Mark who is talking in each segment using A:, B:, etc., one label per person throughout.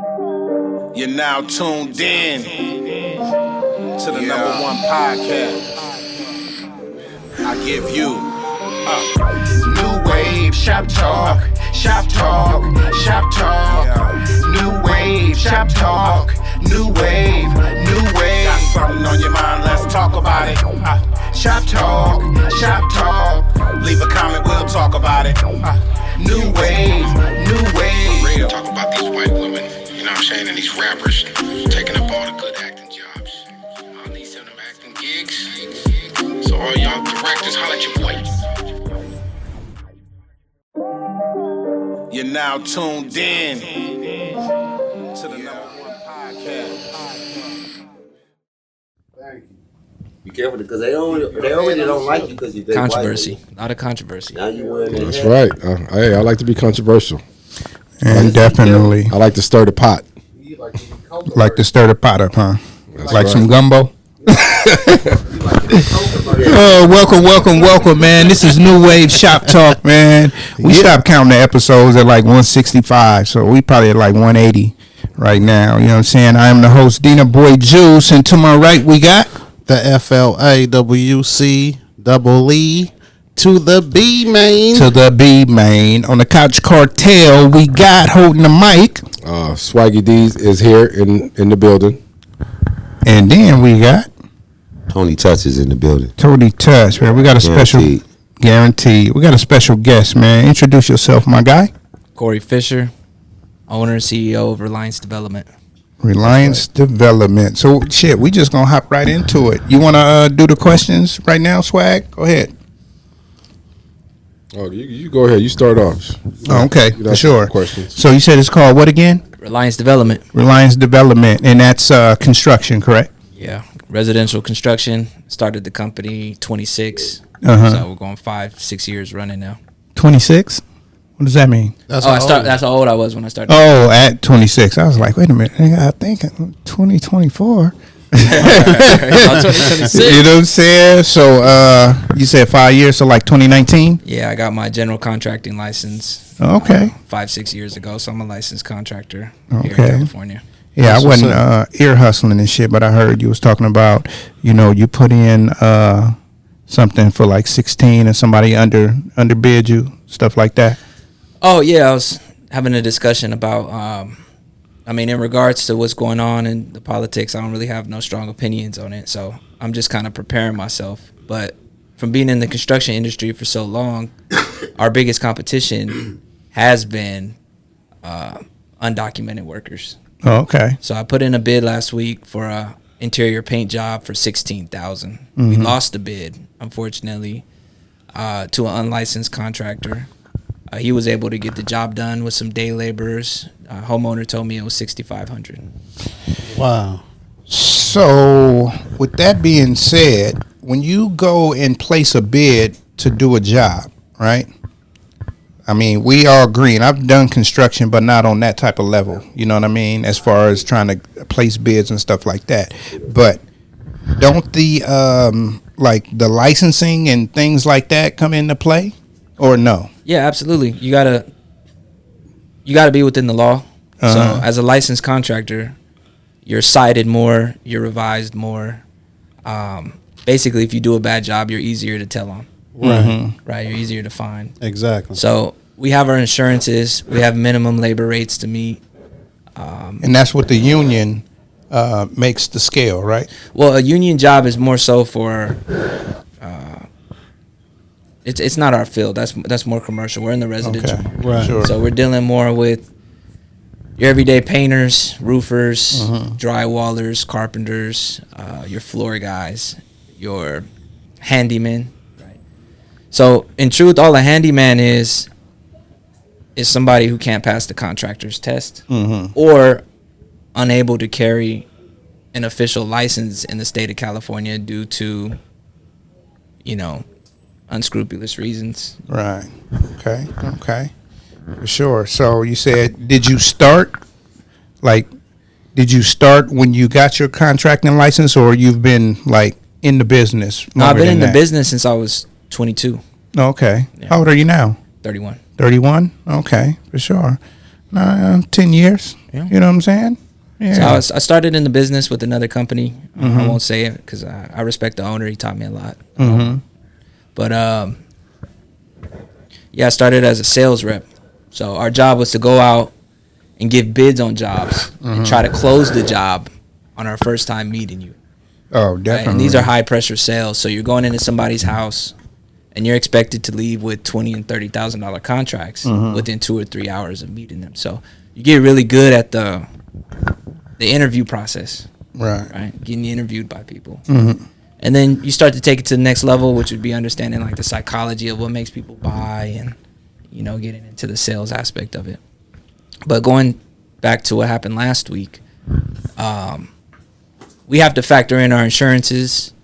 A: You're now tuned in to the number one podcast. I give you new wave shop talk, shop talk, shop talk. New wave shop talk, new wave, new wave. Got something on your mind? Let's talk about it. Shop talk, shop talk. Leave a comment, we'll talk about it. New wave, new wave.
B: Real talk about these white women, you know what I'm saying, and these rappers taking up all the good acting jobs. All these them acting gigs. So all y'all directors, holla at your boy.
A: You're now tuned in to the number one podcast.
C: Thank you. Be careful because they already don't like you because you're
D: controversy. A lot of controversy.
C: Now you wearing that
E: That's
C: hat.
E: right. Hey, I like to be controversial.
F: And definitely,
E: I like to stir the pot.
F: like to stir the pot up, huh?
E: That's
F: like
E: right.
F: some gumbo. Welcome, man. This is New Wave Shop Talk, man. We stopped counting the episodes at like 165, so we probably at like 180 right now. You know what I'm saying? I am the host, Dina Boy Juice, and to my right we got
G: the FLAWC double E to the B main.
F: to the B main. On the Couch Cartel, we got holding the mic,
E: Swaggy D's is here in the building.
F: and then we got
C: Tony Touch is in the building.
F: Tony Touch, man. We got a special guarantee. We got a special guest, man. Introduce yourself, my guy.
D: Corey Fisher, owner and CEO of Reliance Development.
F: Reliance Development. So, shit, we just gonna hop right into it. You wanna do the questions right now, Swag? Go ahead.
E: Oh, you go ahead. You start off.
F: Oh, okay,
E: You
F: for
E: ask
F: sure.
E: Questions.
F: So you said it's called what again?
D: Reliance Development.
F: Reliance Development, and that's construction, correct?
D: Yeah. Residential construction. Started the company 26.
F: Uh-huh.
D: So we're going 5-6 years running now.
F: 26. What does that mean?
D: That's how old I was when I started.
F: Oh, at 26. I was like, wait a minute. I think 2024. You know what I'm saying? So you said 5 years, so like 2019?
D: Yeah, I got my general contracting license.
F: Okay.
D: 5-6 years ago, so I'm a licensed contractor here
F: Okay.
D: in California.
F: Yeah,
G: That's
F: I
G: what's
F: wasn't ear hustling and shit, but I heard you was talking about, you put in something for like 16 and somebody underbid you, stuff like that.
D: Oh, yeah, I was having a discussion about, in regards to what's going on in the politics, I don't really have no strong opinions on it. So I'm just kind of preparing myself. But from being in the construction industry for so long, our biggest competition has been undocumented workers.
F: Oh, okay.
D: So I put in a bid last week for a interior paint job for $16,000. We lost the bid, unfortunately, to an unlicensed contractor. He was able to get the job done with some day laborers. Homeowner told me it was $6,500.
G: Wow.
F: So, with that being said, when you go and place a bid to do a job, right? I mean, we all agreeing. I've done construction, but not on that type of level. You know what I mean? As far as trying to place bids and stuff like that. But don't the the licensing and things like that come into play, or no?
D: Yeah, absolutely. You gotta be within the law. So as a licensed contractor, you're cited more, you're revised more. Basically, if you do a bad job, you're easier to tell on. Right, you're easier to find.
G: Exactly.
D: So we have our insurances. We have minimum labor rates to meet.
F: And that's what the union makes the scale, right?
D: Well, a union job is more so for. It's not our field. That's more commercial. We're in the residential.
F: Okay.
G: Right.
F: Sure.
D: So we're dealing more with your everyday painters, roofers, drywallers, carpenters, your floor guys, your handymen. Right. So in truth, all a handyman is somebody who can't pass the contractor's test or unable to carry an official license in the state of California due to, unscrupulous reasons.
F: Right. Okay. For sure. So you said, did you start when you got your contracting license, or you've been like in the business?
D: No, I've been in the business since I was 22.
F: Okay.
D: Yeah.
F: How old are you now?
D: 31.
F: 31? Okay, for sure. 10 years.
D: Yeah.
F: You know what I'm saying? Yeah.
D: So I started in the business with another company. I won't say it because I respect the owner. He taught me a lot. But I started as a sales rep. So our job was to go out and give bids on jobs and try to close the job on our first time meeting you.
F: Oh,
D: Right?
F: definitely.
D: And these are high pressure sales. So you're going into somebody's house and you're expected to leave with $20,000 and $30,000 contracts within 2 or 3 hours of meeting them. So you get really good at the interview process, right? Getting interviewed by people. And then you start to take it to the next level, which would be understanding like the psychology of what makes people buy and, getting into the sales aspect of it. But going back to what happened last week, we have to factor in our insurances,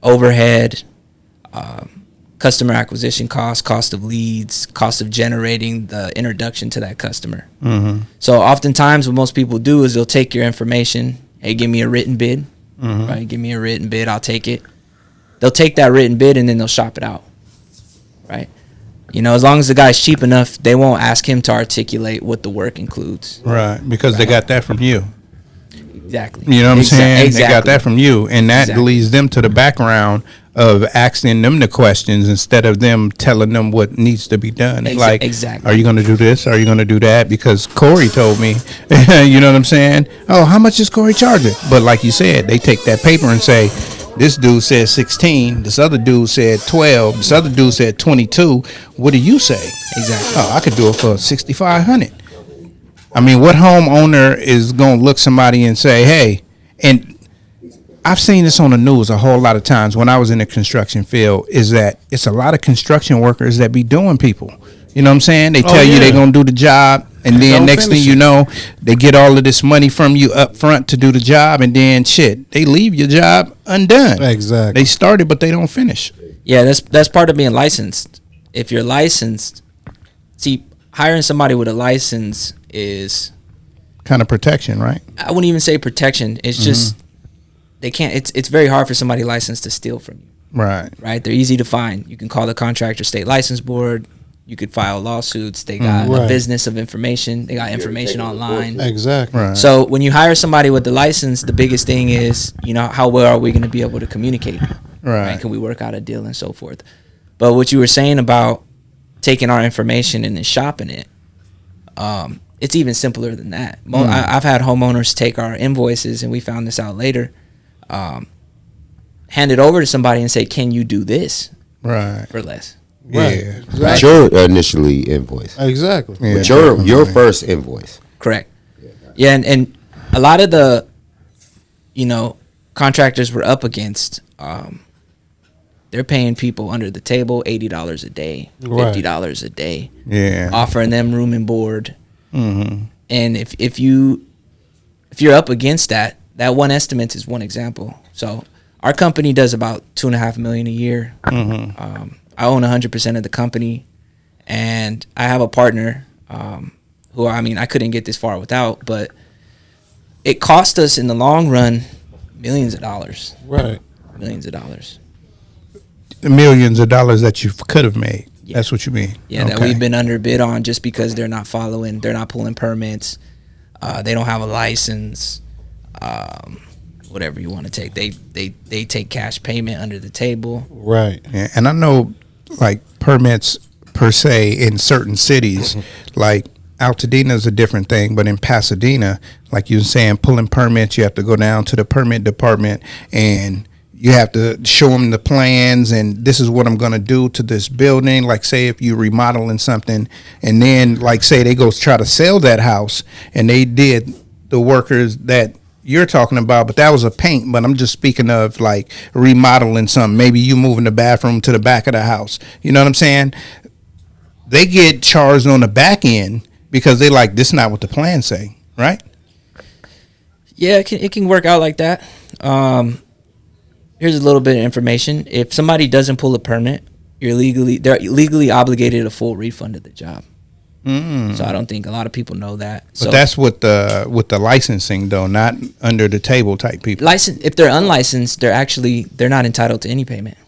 D: overhead, customer acquisition costs, cost of leads, cost of generating the introduction to that customer. So oftentimes what most people do is they'll take your information. Hey, give me a written bid. Right? Give me a written bid. I'll take it. They'll take that written bid and then they'll shop it out. Right? As long as the guy's cheap enough, they won't ask him to articulate what the work includes.
F: Right. Because they got that from you.
D: Exactly.
F: You know what I'm saying?
D: Exactly.
F: They got that from you. And that leads them to the background of asking them the questions instead of them telling them what needs to be done. Like,
D: exactly.
F: Are you going to do this? Are you going to do that? Because Corey told me, you know what I'm saying? Oh, how much is Corey charging? But like you said, they take that paper and say, this dude said 16. This other dude said 12. This other dude said 22. What do you say?
D: Exactly.
F: Oh, I could do it for 6,500. I mean, what homeowner is going to look somebody and say, hey, and I've seen this on the news a whole lot of times when I was in the construction field, is that it's a lot of construction workers that be doing people. You know what I'm saying? They tell you they're going to do the job, and then next thing you know, they get all of this money from you up front to do the job, and then shit, they leave your job undone.
G: Exactly.
F: They started, but they don't finish.
D: Yeah, that's part of being licensed. If you're licensed, see, hiring somebody with a license is
F: kind of protection, right?
D: I wouldn't even say protection. It's just they can't. It's very hard for somebody licensed to steal from you. Right. They're easy to find. You can call the contractor state license board. You could file lawsuits. They got a business of information. They got information online.
G: Exactly.
F: Right.
D: So when you hire somebody with the license, the biggest thing is, how well are we going to be able to communicate? Right. Can we work out a deal and so forth? But what you were saying about taking our information and then shopping it, it's even simpler than that. I've had homeowners take our invoices, and we found this out later, hand it over to somebody and say, can you do this for less?
F: Yeah.
C: Right. Your initially invoice.
G: Exactly.
F: Yeah.
C: But your first invoice.
D: Correct. Yeah, and a lot of the, contractors we're up against, they're paying people under the table $80 a day, $50 a day.
F: Yeah.
D: Offering them room and board. And if you're up against that one estimate is one example. So our company does about $2.5 million a year. I own 100% of the company, and I have a partner who I couldn't get this far without, but it cost us in the long run millions of dollars.
G: Right.
D: Millions of dollars.
F: The millions of dollars that you could have made.
D: Yeah.
F: That's what you mean.
D: Yeah, that we've been underbid on just because they're not pulling permits. They don't have a license. Whatever you want to take. They take cash payment under the table.
G: Right.
F: Yeah, and I know, like, permits per se in certain cities, like Altadena is a different thing, but in Pasadena, like you were saying, pulling permits, you have to go down to the permit department and you have to show them the plans and this is what I'm going to do to this building. Like, say if you're remodeling something, and then, like, say they go try to sell that house and they did the workers that you're talking about, but that was a paint. But I'm just speaking of like remodeling something. Maybe you moving the bathroom to the back of the house. You know what I'm saying? They get charged on the back end because they like, this is not what the plan say, right?
D: Yeah, it can work out like that. Here's a little bit of information. If somebody doesn't pull a permit, they're legally obligated a full refund of the job. So I don't think a lot of people know that.
F: But that's with the licensing though, not under the table type people.
D: If they're unlicensed, they're not entitled to any payment.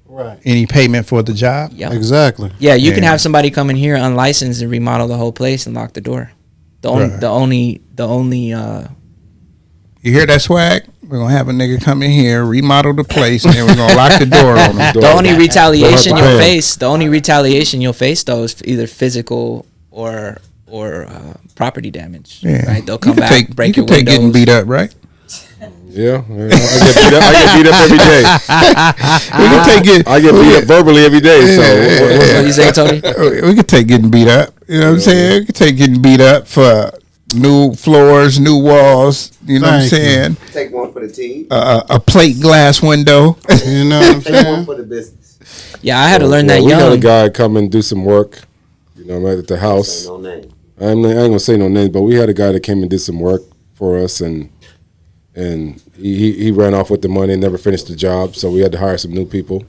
G: Right.
F: Any payment for the job?
D: Yeah.
G: Exactly.
D: Yeah, you can have somebody come in here unlicensed and remodel the whole place and lock the door. The only,
F: Right.
D: the only.
F: You hear that, Swag? We're gonna have a nigga come in here, remodel the place, and then we're gonna lock the door on him.
D: The only retaliation
E: Don't have
D: you'll
E: to pay 'em.
D: face, the only retaliation you'll face though is either physical or property damage.
F: Yeah.
D: Right? They'll
F: You
D: come
F: can
D: back,
F: take,
D: break
F: you
D: your
F: can take getting
D: windows.
F: beat up, right?
E: Yeah, I get beat up every day.
F: We can take it.
E: I get beat up verbally every day. So
D: What you say, Tony?
F: We could take getting beat up. You know what I'm saying? We could take getting beat up for new floors, new walls. You know what I'm
G: Thank you.
F: saying?
C: Take one for the team.
F: A plate glass window.
G: You know what I'm
C: Take one
G: saying?
C: for the business.
D: Yeah, I had to learn that
E: we had a
D: young.
E: guy come and do some work. You know, at the house.
C: Say no name.
E: I ain't gonna say no names, but we had a guy that came and did some work for us, and he ran off with the money and never finished the job, so we had to hire some new people.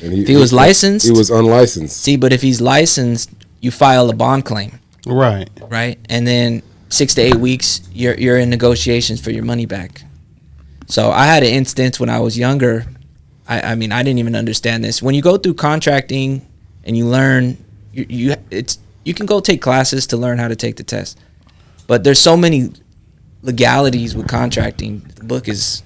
E: And
D: If he was licensed?
E: he was unlicensed.
D: See, but if he's licensed, you file a bond claim,
G: Right.
D: right? And then 6 to 8 weeks, you're in negotiations for your money back. So I had an instance when I was younger. I mean, I didn't even understand this. When you go through contracting and you learn, you can go take classes to learn how to take the test. But there's so many legalities with contracting. The book is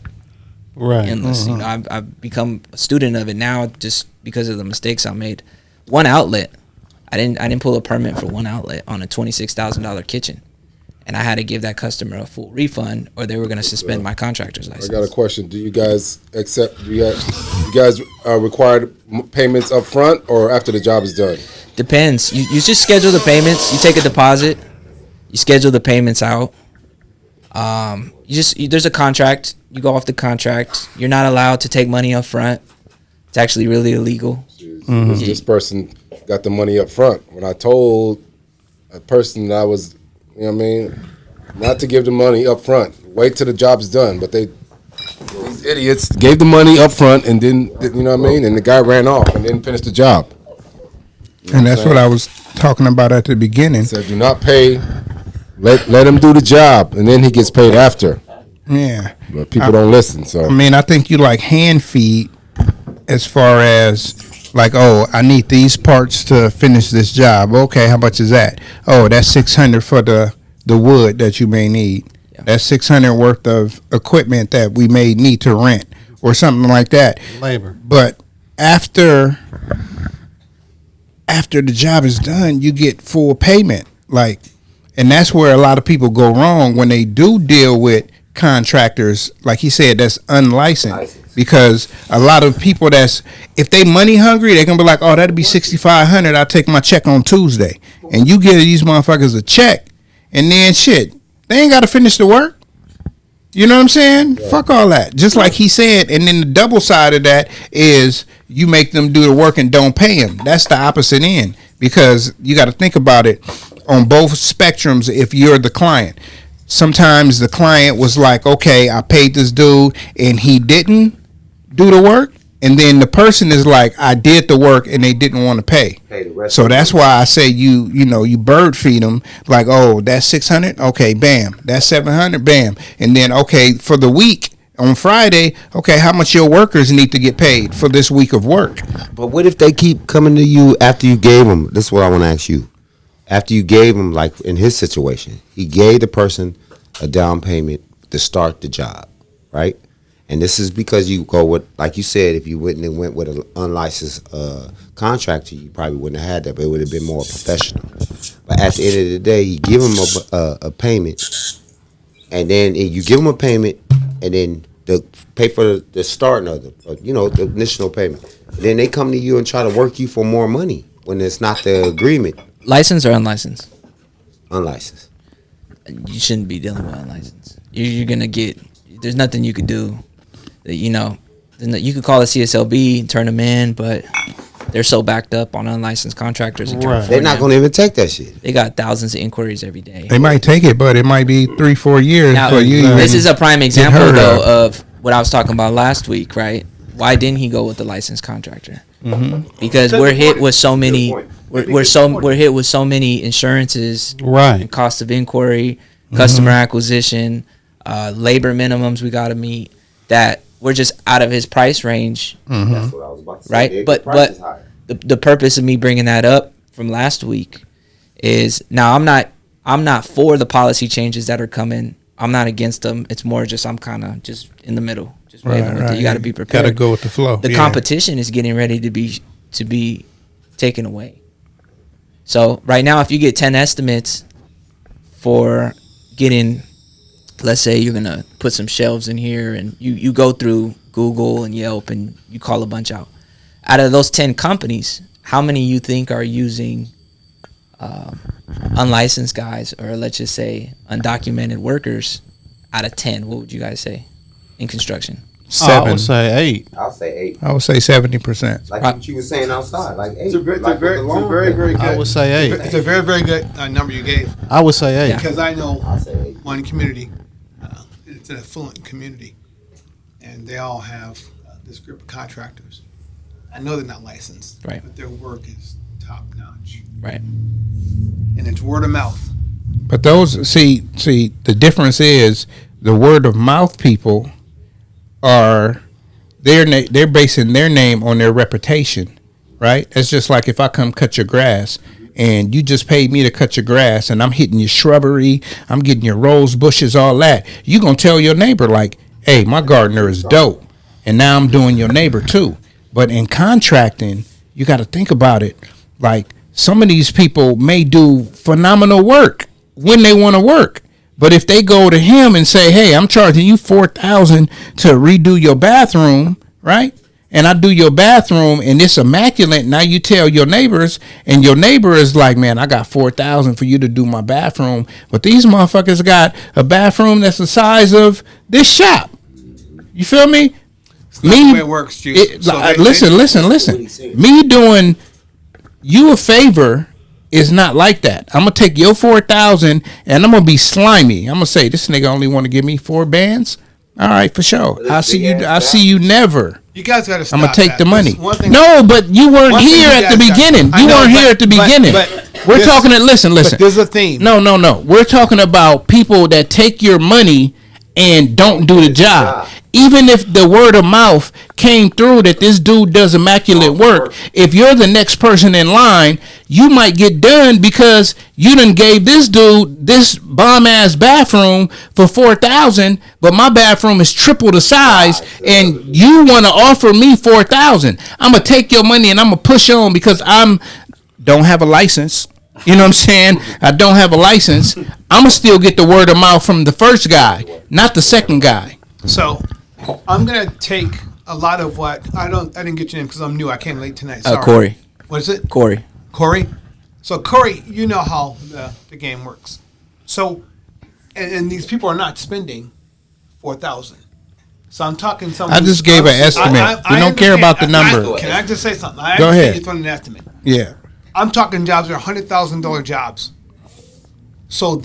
G: Right.
D: endless. You know, I've become a student of it now just because of the mistakes I made. One outlet, I didn't pull a permit for one outlet on a $26,000 kitchen, and I had to give that customer a full refund, or they were going to suspend my contractor's
E: I
D: license.
E: got a question. Do you guys accept? Do you guys required payments up front or after the job is done?
D: Depends. You just schedule the payments. You take a deposit. You schedule the payments out. There's a contract. You go off the contract. You're not allowed to take money up front. It's actually really illegal.
E: This person got the money up front. When I told a person that I was, you know what I mean, not to give the money up front. Wait till the job's done. But these idiots gave the money up front and didn't, you know what I mean? And the guy ran off and didn't finish the job.
F: And that's what I was talking about at the beginning.
E: Said, do not pay. Let him do the job, and then he gets paid after.
F: Yeah.
E: But people don't listen. So
F: I mean, I think you like hand feed as far as like, oh, I need these parts to finish this job. Okay, how much is that? Oh, that's $600 for the wood that you may need.
D: Yeah.
F: That's $600 worth of equipment that we may need to rent or something like that.
G: Labor.
F: But after the job is done, you get full payment. Like, and that's where a lot of people go wrong when they do deal with contractors, like he said, that's unlicensed. Because a lot of people if they money hungry, they can be like, oh, that'd be $6,500. I'll take my check on Tuesday. And you give these motherfuckers a check, and then shit, they ain't got to finish the work. You know what I'm saying? Yeah. Fuck all that. Just like he said, and then the double side of that is you make them do the work and don't pay them. That's the opposite end, because you got to think about it on both spectrums. If you're the client, sometimes the client was like, okay, I paid this dude and he didn't do the work, and then the person is like, I did the work and they didn't want to pay. So that's why I say you bird feed them, like, oh, that's $600, okay, bam, that's $700, bam, and then okay, for the week on Friday, okay, how much your workers need to get paid for this week of work.
C: But what if they keep coming to you after you gave them? This is what I want to ask you. After you gave him, like in his situation, he gave the person a down payment to start the job, right? And this is because you go with, like you said, if you went with an unlicensed contractor, you probably wouldn't have had that, but it would have been more professional. But at the end of the day, you give him a payment, and then you give him a payment, and then the pay for the starting of the initial payment. And then they come to you and try to work you for more money when it's not the agreement.
D: Licensed or unlicensed?
C: Unlicensed.
D: You shouldn't be dealing with unlicensed. You're gonna get. There's nothing you could do. You could call a CSLB and turn them in, but they're so backed up on unlicensed contractors in California.
C: They're not going to even take that shit.
D: They got thousands of inquiries every day.
F: They might take it, but it might be 3-4 years.
D: Now,
F: for you
D: this is a prime example, though,
F: of
D: of what I was talking about last week, right? Why didn't he go with the licensed contractor? Mm-hmm. Because we're hit with so many. We're hit with so many insurances,
G: right?
D: And cost of inquiry, customer acquisition, labor minimums we got to meet. That we're just out of his price range.
F: Mm-hmm.
C: That's what I was about to say.
D: Right, but the purpose of me bringing that up from last week is now I'm I'm not for the policy changes that are coming. I'm not against them. It's more just I'm kind of just in the middle, just waving with it. You got to be prepared.
F: Got to go with the flow.
D: The competition is getting ready to be taken away. So right now, if you get 10 estimates for getting, let's say you're gonna put some shelves in here, and you go through Google and Yelp and you call a bunch out. Out of those 10 companies, how many you think are using unlicensed guys, or let's just say undocumented workers? Out of 10, what would you guys say in construction?
F: 7.
G: I would say 8.
C: I'll say 8.
F: I would say 70%.
C: Like what you were saying outside, like 8.
H: It's a very,
C: Like with the loan
H: very
C: payment.
H: good.
G: I would say 8.
H: It's a very, very good number you gave.
G: I would say 8.
H: Because I know
C: I'll say 8.
H: one community, it's an affluent community, and they all have this group of contractors. I know they're not licensed,
D: Right.
H: but their work is top notch,
D: Right.
H: and it's word of mouth.
F: But those see the difference is the word of mouth people are they're basing their name on their reputation, right? It's just like if I come cut your grass and you just paid me to cut your grass and I'm hitting your shrubbery, I'm getting your rose bushes, all that. You gonna tell your neighbor like, hey, my gardener is dope, and now I'm doing your neighbor too. But in contracting, you got to think about it. Like some of these people may do phenomenal work when they want to work. But if they go to him and say, hey, I'm charging you $4,000 to redo your bathroom, right? And I do your bathroom and it's immaculate. Now you tell your neighbors, and your neighbor is like, man, I got $4,000 for you to do my bathroom. But these motherfuckers got a bathroom that's the size of this shop. You feel me?
H: It's not the way it works, Juice.
F: Listen. Me doing you a favor is not like that. I'm gonna take your $4,000 and I'm gonna be slimy. I'm gonna say this nigga only want to give me 4 bands. All right, for sure. I see you never.
H: You guys got to stop.
F: I'm gonna take
H: that.
F: the money.
H: This one thing-
F: No, but you weren't
H: one thing
F: here
H: you
F: at the
H: guys got-
F: beginning.
H: I
F: You
H: know,
F: weren't here at the beginning. We're
H: this-
F: talking. Listen.
H: But there's a theme.
F: No. We're talking about people that take your money and don't do the job. Even if the word of mouth came through that this dude does immaculate work, if you're the next person in line, you might get done because you done gave this dude this bomb ass bathroom for $4,000, but my bathroom is triple the size, and you want to offer me $4,000. I'm gonna take your money and I'm gonna push on because don't have a license. You know what I'm saying? I don't have a license. I'm gonna still get the word of mouth from the first guy, not the second guy.
H: So I'm gonna take a lot of what I didn't get your name because I'm new. I came late tonight. Sorry.
D: Corey.
H: What is it?
D: Corey.
H: Corey. So Corey, you know how the game works. So, and these people are not spending 4,000. So I'm talking something.
F: I just gave an estimate. We don't care about the number.
H: Can I just say something? I
F: Go
H: understand
F: ahead.
H: you're throwing an estimate.
F: Yeah.
H: I'm talking jobs that are $100,000 jobs. So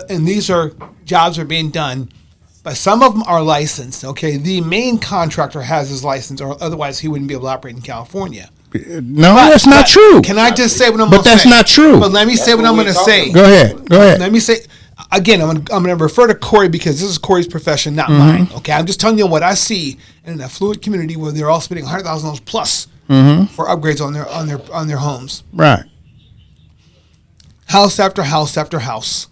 H: and these are jobs are being done, but some of them are licensed. Okay, the main contractor has his license, or otherwise he wouldn't be able to operate in California.
F: No, that's not true.
H: Can I just say what I'm
F: But
H: going to say?
F: that's not true.
H: But let me say what I'm going to say.
F: Go ahead.
H: Let me say again. I'm going to refer to Corey because this is Corey's profession, not mine. Okay, I'm just telling you what I see in an affluent community where they're all spending $100,000 plus for upgrades on their homes.
F: Right.
H: House after house after house.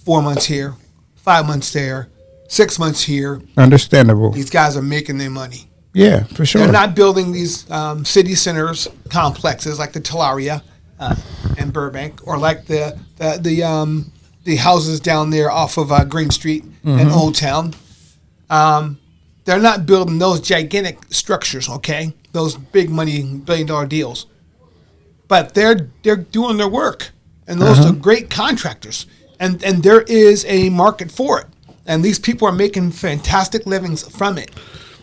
H: 4 months here, 5 months there, 6 months here.
F: Understandable.
H: These guys are making their money.
F: Yeah, for sure.
H: They're not building these city centers complexes like the Telaria and Burbank, or like the houses down there off of Green Street and Old Town. They're not building those gigantic structures, okay? Those big money $1 billion deals. But they're doing their work, and those are great contractors, and there is a market for it, and these people are making fantastic livings from it.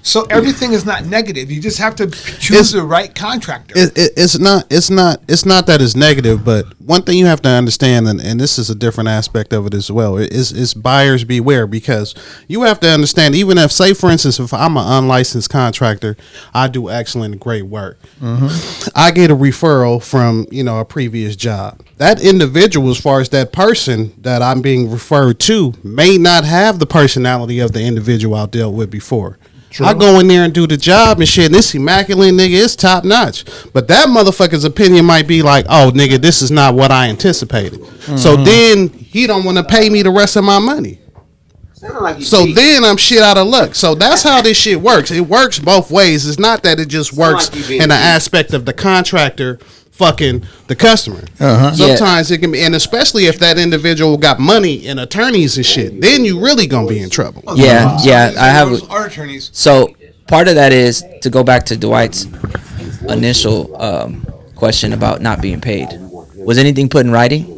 H: So everything is not negative. You just have to choose the right contractor.
G: It's not that it's negative, but one thing you have to understand, and this is a different aspect of it as well, is buyers beware, because you have to understand, even if, say for instance, if I'm an unlicensed contractor, I do excellent, great work. I get a referral from a previous job. That individual, as far as that person that I'm being referred to, may not have the personality of the individual I dealt with before. I go in there and do the job and shit. And this immaculate nigga is top notch. But that motherfucker's opinion might be like, oh, nigga, this is not what I anticipated. So then he don't want to pay me the rest of my money. So then I'm shit out of luck. So that's how this shit works. It works both ways. It's not that it just works in the aspect of the contractor fucking the customer. Sometimes it can be, and especially if that individual got money and attorneys and shit, then you really gonna be in trouble.
D: Yeah, I have.
H: Our attorneys.
D: So part of that is to go back to Dwight's initial question about not being paid. Was anything put in writing?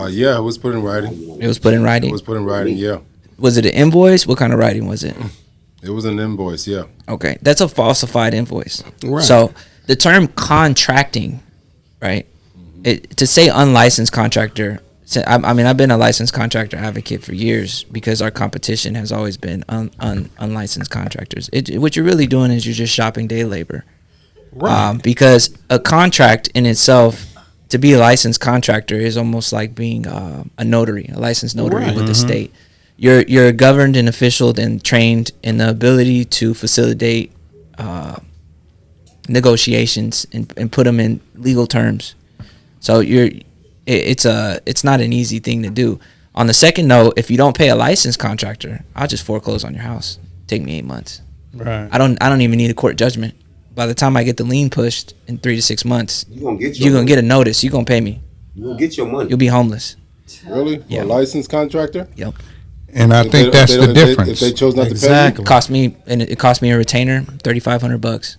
E: Yeah, it was put in writing.
D: It was put in writing.
E: It was put in writing. Yeah.
D: Was it an invoice? What kind of writing was it?
E: It was an invoice. Yeah.
D: Okay, that's a falsified invoice.
G: Right.
D: So the term contracting, right? To say unlicensed contractor. I mean, I've been a licensed contractor advocate for years because our competition has always been unlicensed contractors. What you're really doing is you're just shopping day labor. Right. Because a contract in itself, to be a licensed contractor, is almost like being a notary, a licensed notary with the state. You're governed and officialed and trained in the ability to facilitate negotiations and put them in legal terms. So it's not an easy thing to do. On the second note, if you don't pay a licensed contractor, I'll just foreclose on your house. Take me 8 months.
F: Right.
D: I don't even need a court judgment. By the time I get the lien pushed in 3 to 6 months, you're gonna get a notice. You're gonna pay me.
C: You're gonna get your money.
D: You'll be homeless.
E: Really? For
D: Yeah.
E: a licensed contractor?
D: Yep.
F: And I think that's the difference.
E: If they chose not to
G: Exactly.
D: It cost me a retainer, $3,500.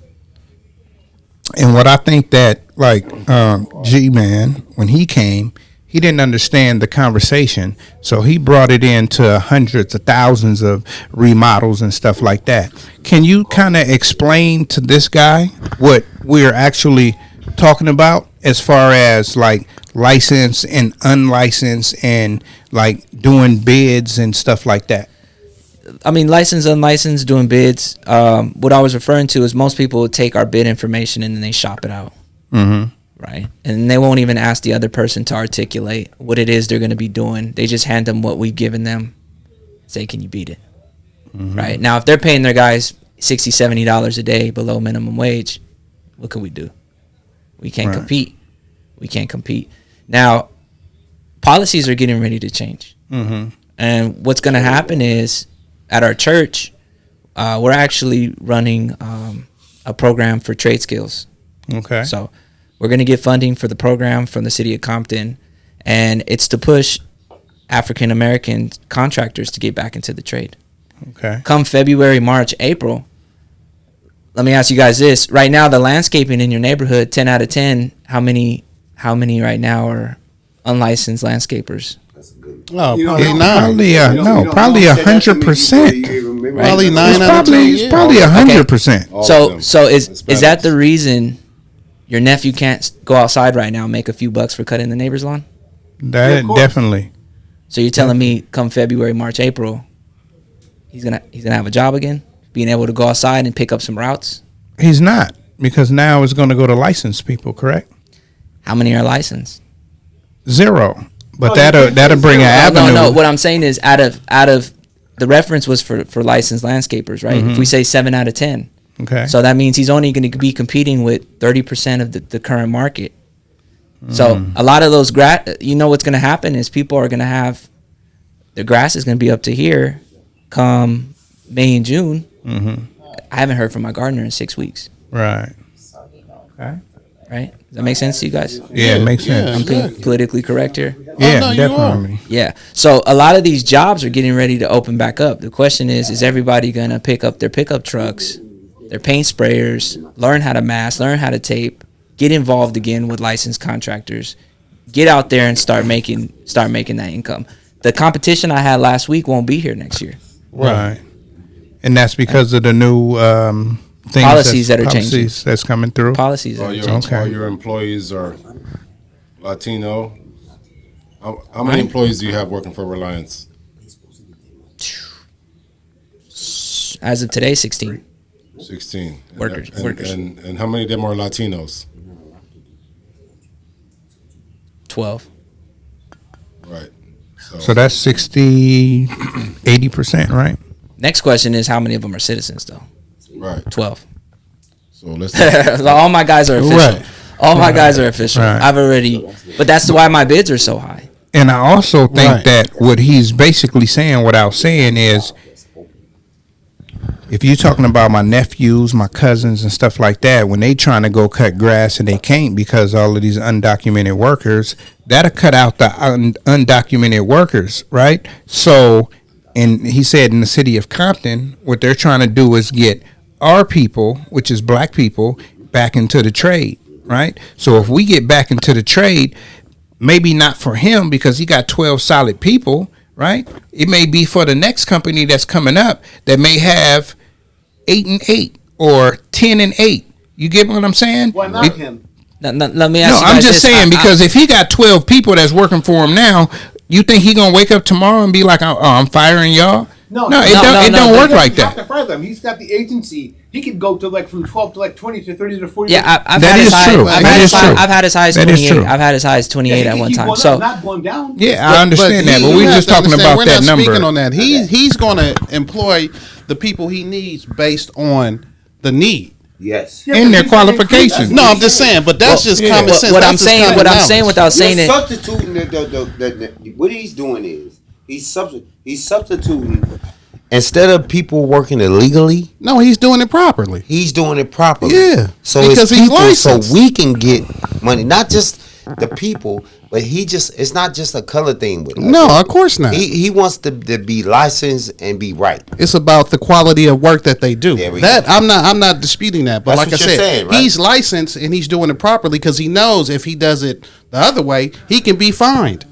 F: And what I think that, like, G-Man, when he came, he didn't understand the conversation. So he brought it into hundreds of thousands of remodels and stuff like that. Can you kind of explain to this guy what we're actually talking about as far as, like, licensed and unlicensed and, like, doing bids and stuff like that?
D: I mean, licensed, unlicensed, doing bids. What I was referring to is most people would take our bid information and then they shop it out.
F: Mm-hmm.
D: Right. And they won't even ask the other person to articulate what it is they're going to be doing. They just hand them what we've given them. Say, can you beat it? Mm-hmm. Right. Now, if they're paying their guys $60, $70 a day below minimum wage, what can we do? We can't compete. We can't compete. Now, policies are getting ready to change.
F: Mm-hmm.
D: And what's going to happen is at our church, we're actually running a program for trade skills.
F: Okay.
D: So we're going to get funding for the program from the city of Compton, and it's to push African American contractors to get back into the trade.
F: Okay.
D: Come February, March, April, let me ask you guys this. Right now, the landscaping in your neighborhood, 10 out of 10, how many right now are unlicensed landscapers?
G: Oh,
E: You know,
G: probably nine.
F: Probably 100%.
G: Probably 9 out of 10.
F: It's probably 100%.
E: All of
D: So
E: them.
D: is that the reason your nephew can't go outside right now and make a few bucks for cutting the neighbor's lawn?
F: That definitely.
D: So you're telling me come February, March, April, he's gonna have a job again, being able to go outside and pick up some routes?
F: He's not, because now it's going to go to licensed people, correct?
D: How many are licensed?
F: 0. But that'll bring an avenue.
D: No. What I'm saying is out of the reference was for licensed landscapers, right? If we say 7 out of 10,
F: Okay.
D: so that means he's only going to be competing with 30% of the current market. So a lot of those what's going to happen is people are going to have their grass is going to be up to here come May and June.
F: Mm-hmm.
D: I haven't heard from my gardener in 6 weeks.
F: Right. Okay.
D: Right? Does that make sense to you guys?
F: Yeah, it makes sense.
D: I'm being politically correct here.
F: Yeah,
G: no, you are.
F: definitely.
D: Yeah. So a lot of these jobs are getting ready to open back up. The question is everybody going to pick up their pickup trucks, their paint sprayers, learn how to mask, learn how to tape, get involved again with licensed contractors, get out there and start making that income. The competition I had last week won't be here next year.
F: Right. And that's because of the new things
D: Policies that are changing.
F: policies that's coming through.
D: Policies.
E: All
D: Are
E: your,
D: changing.
E: all your employees are Latino. How many employees do you have working for Reliance?
D: As of today, 16.
E: 16.
D: Workers.
E: And how many of them are Latinos?
D: 12.
E: Right.
F: So that's 60, 80%, right?
D: Next question is how many of them are citizens though?
E: Right.
D: 12.
E: So let's.
D: So all my guys are official.
G: Right.
D: All my guys are official.
F: Right.
D: I've already, but that's why my bids are so high.
F: And I also think
G: Right.
F: that what he's basically saying, without saying, is if you're talking about my nephews, my cousins, and stuff like that, when they trying to go cut grass and they can't because all of these undocumented workers, that'll cut out the undocumented workers, right? So, and he said in the city of Compton, what they're trying to do is get our people, which is black people, back into the trade, right? So if we get back into the trade, maybe not for him because he got 12 solid people, right? It may be for the next company that's coming up that may have 8 and 8 or 10 and 8. You get what I'm saying?
H: Why not him?
D: Let me
F: No,
D: ask you
F: I'm
D: guys
F: just
D: this.
F: saying because if he got 12 people that's working for him now, you think he gonna wake up tomorrow and be like, "Oh, I'm firing y'all"? No, it don't work like that.
H: To fire them. He's got the agency. He could go to like from 12 to like 20 to 30 to 40.
D: Yeah, I've
F: That
D: had
F: is
D: as high.
F: true.
D: I've
F: That
D: had
F: is
D: as high.
F: true.
D: I've had as high as
F: That is
D: 28.
F: true.
D: I've had as high as 28 at one time. So
H: not going down.
F: Yeah, I understand that, but
G: you
F: we're
G: have
F: just
G: to
F: talking
G: understand,
F: about
G: we're
F: that
G: not
F: number.
G: Speaking on that, he's going to employ the people he needs based on the need.
C: Yes.
F: In their qualifications.
G: No, I'm just saying, but that's just common
D: what,
G: sense.
D: what I'm
G: That's just
D: saying,
G: common
D: what I'm
G: knowledge.
D: saying without saying
C: You're
D: it.
C: substituting what he's doing is he's substituting instead of people working illegally,
G: No, he's doing it properly.
C: he's doing it properly.
G: Yeah,
C: So
G: because
C: it's
G: he's
C: people,
G: licensed.
C: so we can get money, not just the people, but it's not just a color thing with us.
G: No, of course not.
C: He wants to be licensed and be right.
G: It's about the quality of work that they do.
C: There we
G: That
C: go.
G: I'm not disputing that. But
C: That's
G: like I
C: what you're
G: said,
C: saying, right?
G: he's licensed and he's doing it properly because he knows if he does it the other way, he can be fined.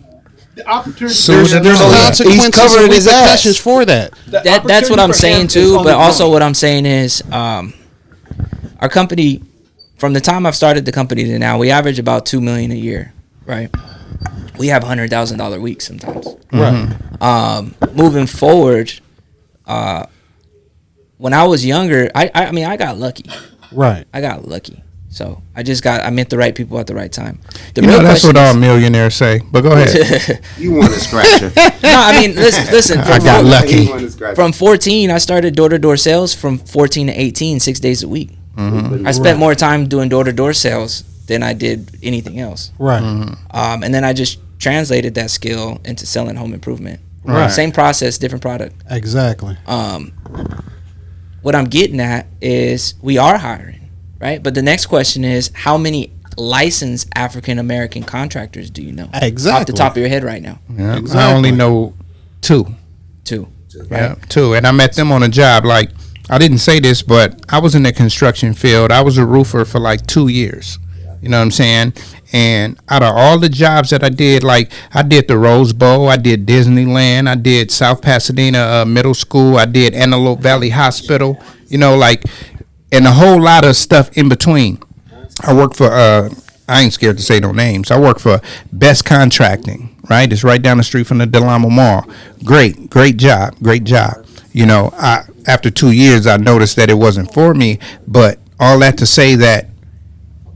H: The opportunity.
F: So
G: There's
F: he's
G: consequences and
C: covering his ass.
G: repercussions for that.
D: That's what I'm saying too. But also what I'm saying is, our company, from the time I've started the company to now, we average about $2 million a year, right? We have $100,000 weeks sometimes.
G: Right.
D: Moving forward, when I was younger, I mean I got lucky.
G: Right.
D: I got lucky. So I met the right people at the right time. The
F: You know, that's
D: question
F: what all
D: is-
F: millionaires say. But go ahead.
C: You want to scratch her.
D: No, I mean listen.
F: I got lucky.
C: You want to scratch her.
D: From 14, I started door-to-door sales. From 14 to 18, 6 days a week. I spent more time doing door-to-door sales than I did anything else.
G: Right.
D: And then I just translated that skill into selling home improvement.
G: Right.
D: Same process, different product.
G: Exactly.
D: What I'm getting at is we are hiring, right? But the next question is how many licensed African American contractors do you know?
G: Exactly.
D: Off the top of your head right now.
F: Yeah, I
G: Exactly.
F: only know 2.
D: Two.
F: Yeah, 2. And I met them on a job. Like, I didn't say this, but I was in the construction field. I was a roofer for like 2 years. You know what I'm saying? And out of all the jobs that I did, like I did the Rose Bowl, I did Disneyland, I did South Pasadena Middle School, I did Antelope Valley Hospital, you know, like, and a whole lot of stuff in between. I work for, I ain't scared to say no names. I work for Best Contracting, right? It's right down the street from the Del Amo Mall. Great job. You know, after 2 years, I noticed that it wasn't for me, but all that to say that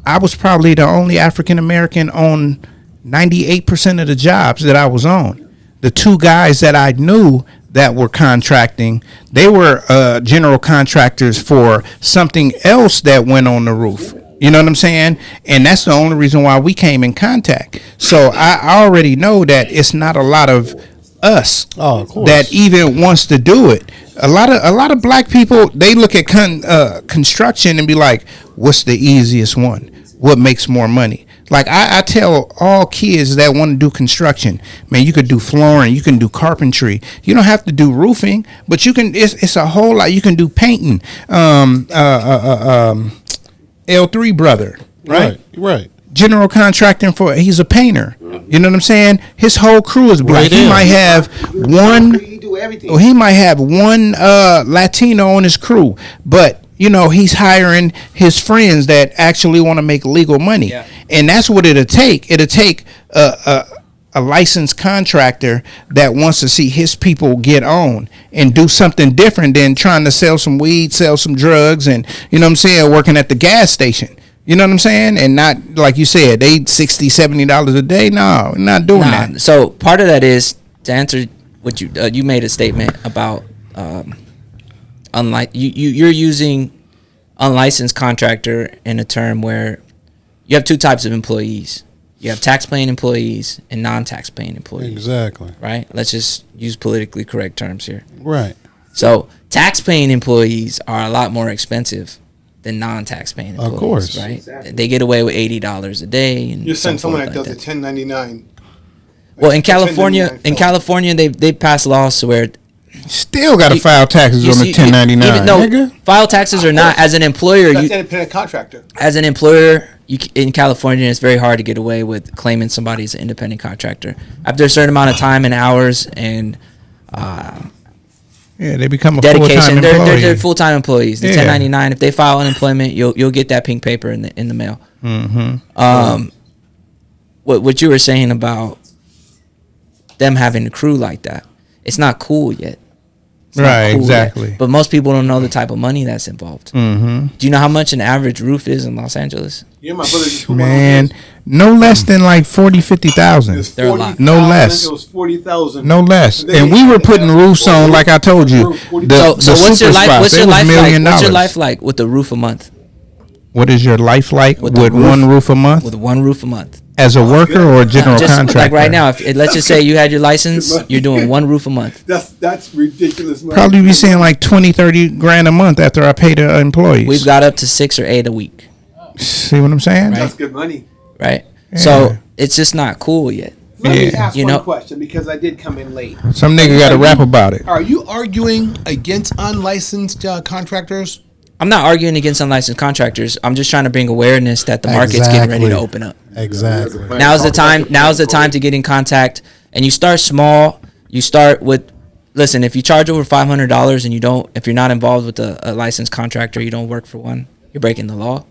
F: I was probably the only African American on 98% of the jobs that I was on. The 2 guys that I knew that were contracting, they were general contractors for something else that went on the roof. You know what I'm saying? And that's the only reason why we came in contact. So I already know that it's not a lot of us
G: of course.
F: that even wants to do it. A lot of black people, they look at construction and be like, what's the easiest one? What makes more money? Like I tell all kids that want to do construction, man, you could do flooring, you can do carpentry. You don't have to do roofing, but you can. It's a whole lot. You can do painting. L3 brother, right?
G: Right.
F: General contracting he's a painter. You know what I'm saying? His whole crew is black.
G: Right
F: He
G: in.
F: might have one.
C: You do everything.
F: Well, he might have one Latino on his crew, but you know he's hiring his friends that actually want to make legal money, and that's what it'll take. It'll take a licensed contractor that wants to see his people get on and do something different than trying to sell some weed, sell some drugs, and you know what I'm saying, working at the gas station. You know what I'm saying? And not, like you said, they $60, $70 a day. No, we're not doing that.
D: So part of that is to answer what you made a statement about you're using unlicensed contractor in a term where you have two types of employees. You have tax-paying employees and non-tax-paying employees.
G: Exactly.
D: Right? Let's just use politically correct terms here.
G: Right.
D: So tax-paying employees are a lot more expensive than non-tax-paying employees.
G: Of course.
D: Right?
H: Exactly.
D: They get away with $80 a day. And
H: You're saying
D: so
H: someone
D: forth
H: that
D: like
H: does a 1099.
D: Well, in
H: Like,
D: California,
H: 1099
D: they passed laws to where
F: Still got to
D: You-
F: file taxes on the 1099.
D: Even though
F: nigga.
D: file taxes are not as an employer.
H: That's
D: You
H: independent contractor.
D: as an employer, in California, it's very hard to get away with claiming somebody as an independent contractor after a certain amount of time and hours and
F: Yeah, they become a
D: dedication.
F: full-time
D: They're
F: employee.
D: full time employees. The
F: Yeah.
D: 1099. If they file unemployment, you'll get that pink paper in the mail.
F: Mm-hmm.
D: What you were saying about them having a crew like that, it's not cool yet. It's not
F: Right,
D: cool
F: exactly.
D: yet. But most people don't know the type of money that's involved.
F: Mm-hmm.
D: Do you know how much an average roof is in Los Angeles?
H: Yeah, my brother just put
F: Man, no less than like 40, 50,000.
D: They're a lot.
F: No less.
H: It was 40,000.
F: No less.
H: And they-
F: And we were putting roofs on, like I told you. The,
D: So what's your
F: super
D: life?
F: spots,
D: What's
F: they
D: your
F: was
D: life
F: $1
D: like?
F: million.
D: What's your life like with a roof a month?
F: What is your life like
D: With
F: with,
D: the roof?
F: one roof a month?
D: With one roof a month.
F: As a worker or a general
D: Just
F: contractor?
D: like right now, if let's just say you had your license, you're doing one roof a month.
H: That's ridiculous. Money.
F: Probably be seeing like 20, 30 grand a month after I pay the employees.
D: We've got up to 6 or 8 a week,
F: See what I'm saying?
D: Right.
H: That's good money.
D: right?
F: Yeah.
D: So it's just not cool yet.
H: Let me
F: Yeah.
H: ask
D: You
H: one
D: know-
H: question because I did come in late.
F: Some nigga got to rap about it.
H: Are you arguing against unlicensed contractors?
D: I'm not arguing against unlicensed contractors. I'm just trying to bring awareness that the market's getting ready to
G: Exactly.
D: open up.
G: Exactly.
D: Now's the time. Now's the time to get in contact. And you start small. You start with. Listen, if you charge over $500 and you don't, if you're not involved with a licensed contractor, you don't work for one, you're breaking the law.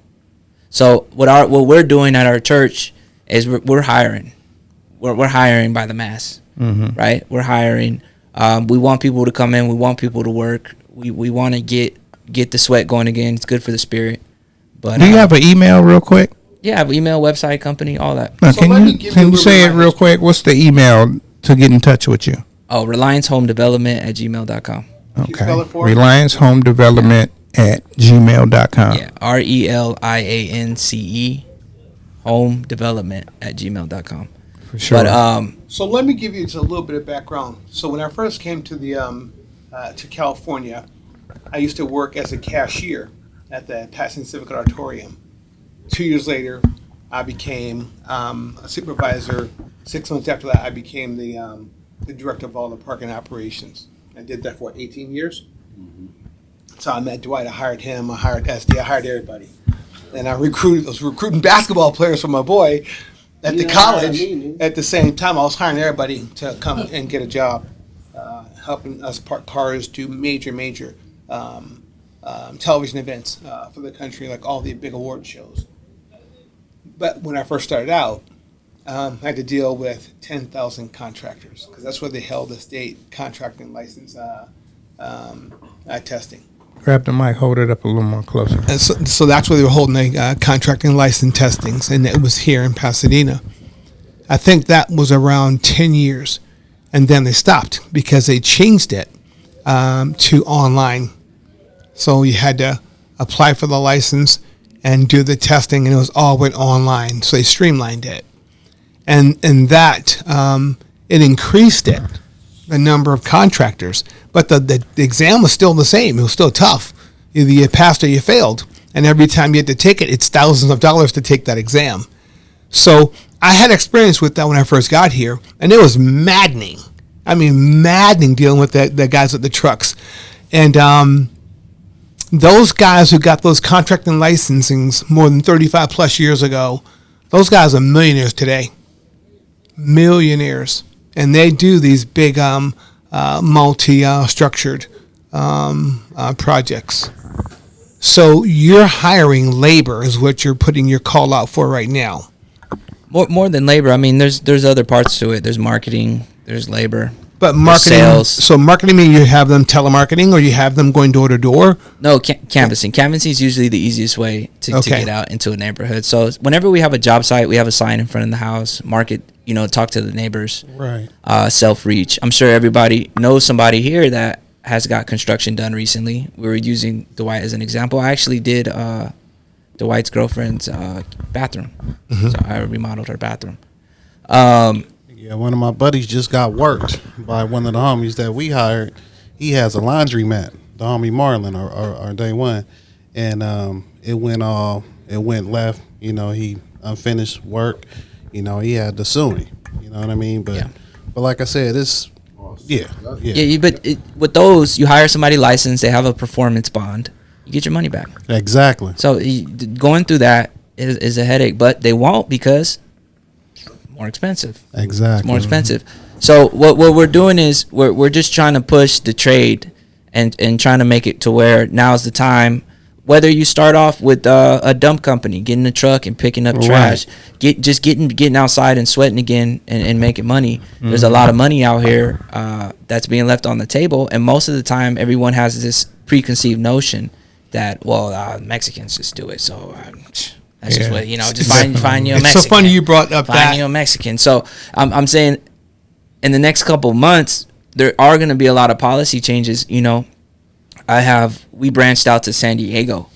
D: So what we're doing at our church is we're hiring. We're hiring by the mass, right? We're hiring. We want people to come in. We want people to work. We want to get the sweat going again. It's good for the spirit. But
F: Do you have an email real quick?
D: yeah, I have email, website, company, all that.
F: No,
H: So let me give you a
F: can you
H: little
F: say it
H: reminder.
F: real quick? What's the email to get in touch with you?
D: Oh, RelianceHomeDevelopment@gmail.com.
H: you spell it for me?
F: Reliance Home Development at gmail.com.
D: Yeah, RELIANCE Home Development @gmail.com.
F: For sure.
D: But
H: So let me give you just a little bit of background. So when I first came to the to California, I used to work as a cashier at the Pasadena Civic Auditorium. 2 years later, I became a supervisor. 6 months after that, I became the director of all the parking operations. I did that for 18 years. So I met Dwight. I hired him. I hired SD. I hired everybody. And I was recruiting basketball players for my boy at the college. At the same time, I was hiring everybody to come and get a job, helping us park cars, do major television events for the country, like all the big award shows. But when I first started out, I had to deal with 10,000 contractors because that's where they held the state contracting license testing.
F: Grab the mic, hold it up a little more closer.
H: And so that's where they were holding the contracting license testings, and it was here in Pasadena. I think that was around 10 years, and then they stopped because they changed it to online. So you had to apply for the license and do the testing, and it was all went online. So they streamlined it, and that it increased it, the number of contractors. But the exam was still the same. It was still tough. Either you passed or you failed. And every time you had to take it, it's thousands of dollars to take that exam. So I had experience with that when I first got here, and it was maddening. I mean, maddening dealing with the guys with the trucks. And those guys who got those contracting licensings more than 35 plus years ago, those guys are millionaires today. Millionaires. And they do these big multi-structured projects. So you're hiring labor is what you're putting your call out for right now.
D: more than labor, I mean, there's other parts to it. There's marketing. There's labor.
H: But marketing,
D: sales.
H: so marketing means you have them telemarketing or you have them going door to door?
D: No, canvassing. Canvassing is usually the easiest way to get out into a neighborhood. So whenever we have a job site, we have a sign in front of the house, market, talk to the neighbors.
G: Right.
D: Self-reach. I'm sure everybody knows somebody here that has got construction done recently. We were using Dwight as an example. I actually did Dwight's girlfriend's bathroom. So I remodeled her bathroom.
G: Yeah, one of my buddies just got worked by one of the homies that we hired. He has a laundromat, the homie Marlon or Day One, and it went left. You know, he unfinished work. You know, he had to sue me. You know what I mean? But like I said, it's
D: with those, you hire somebody licensed. They have a performance bond. You get your money back.
G: Exactly.
D: So going through that is a headache, but they won't because more expensive.
G: Exactly.
D: It's more expensive. So what we're doing is we're just trying to push the trade and trying to make it to where now's the time. Whether you start off with a dump company, getting a truck and picking up trash, getting outside and sweating again and making money. There's a lot of money out here that's being left on the table, and most of the time, everyone has this preconceived notion that Mexicans just do it. So that's just what just find you a Mexican.
H: It's so funny you brought up
D: find you a Mexican. So I'm saying, in the next couple of months, there are going to be a lot of policy changes. We branched out to San Diego,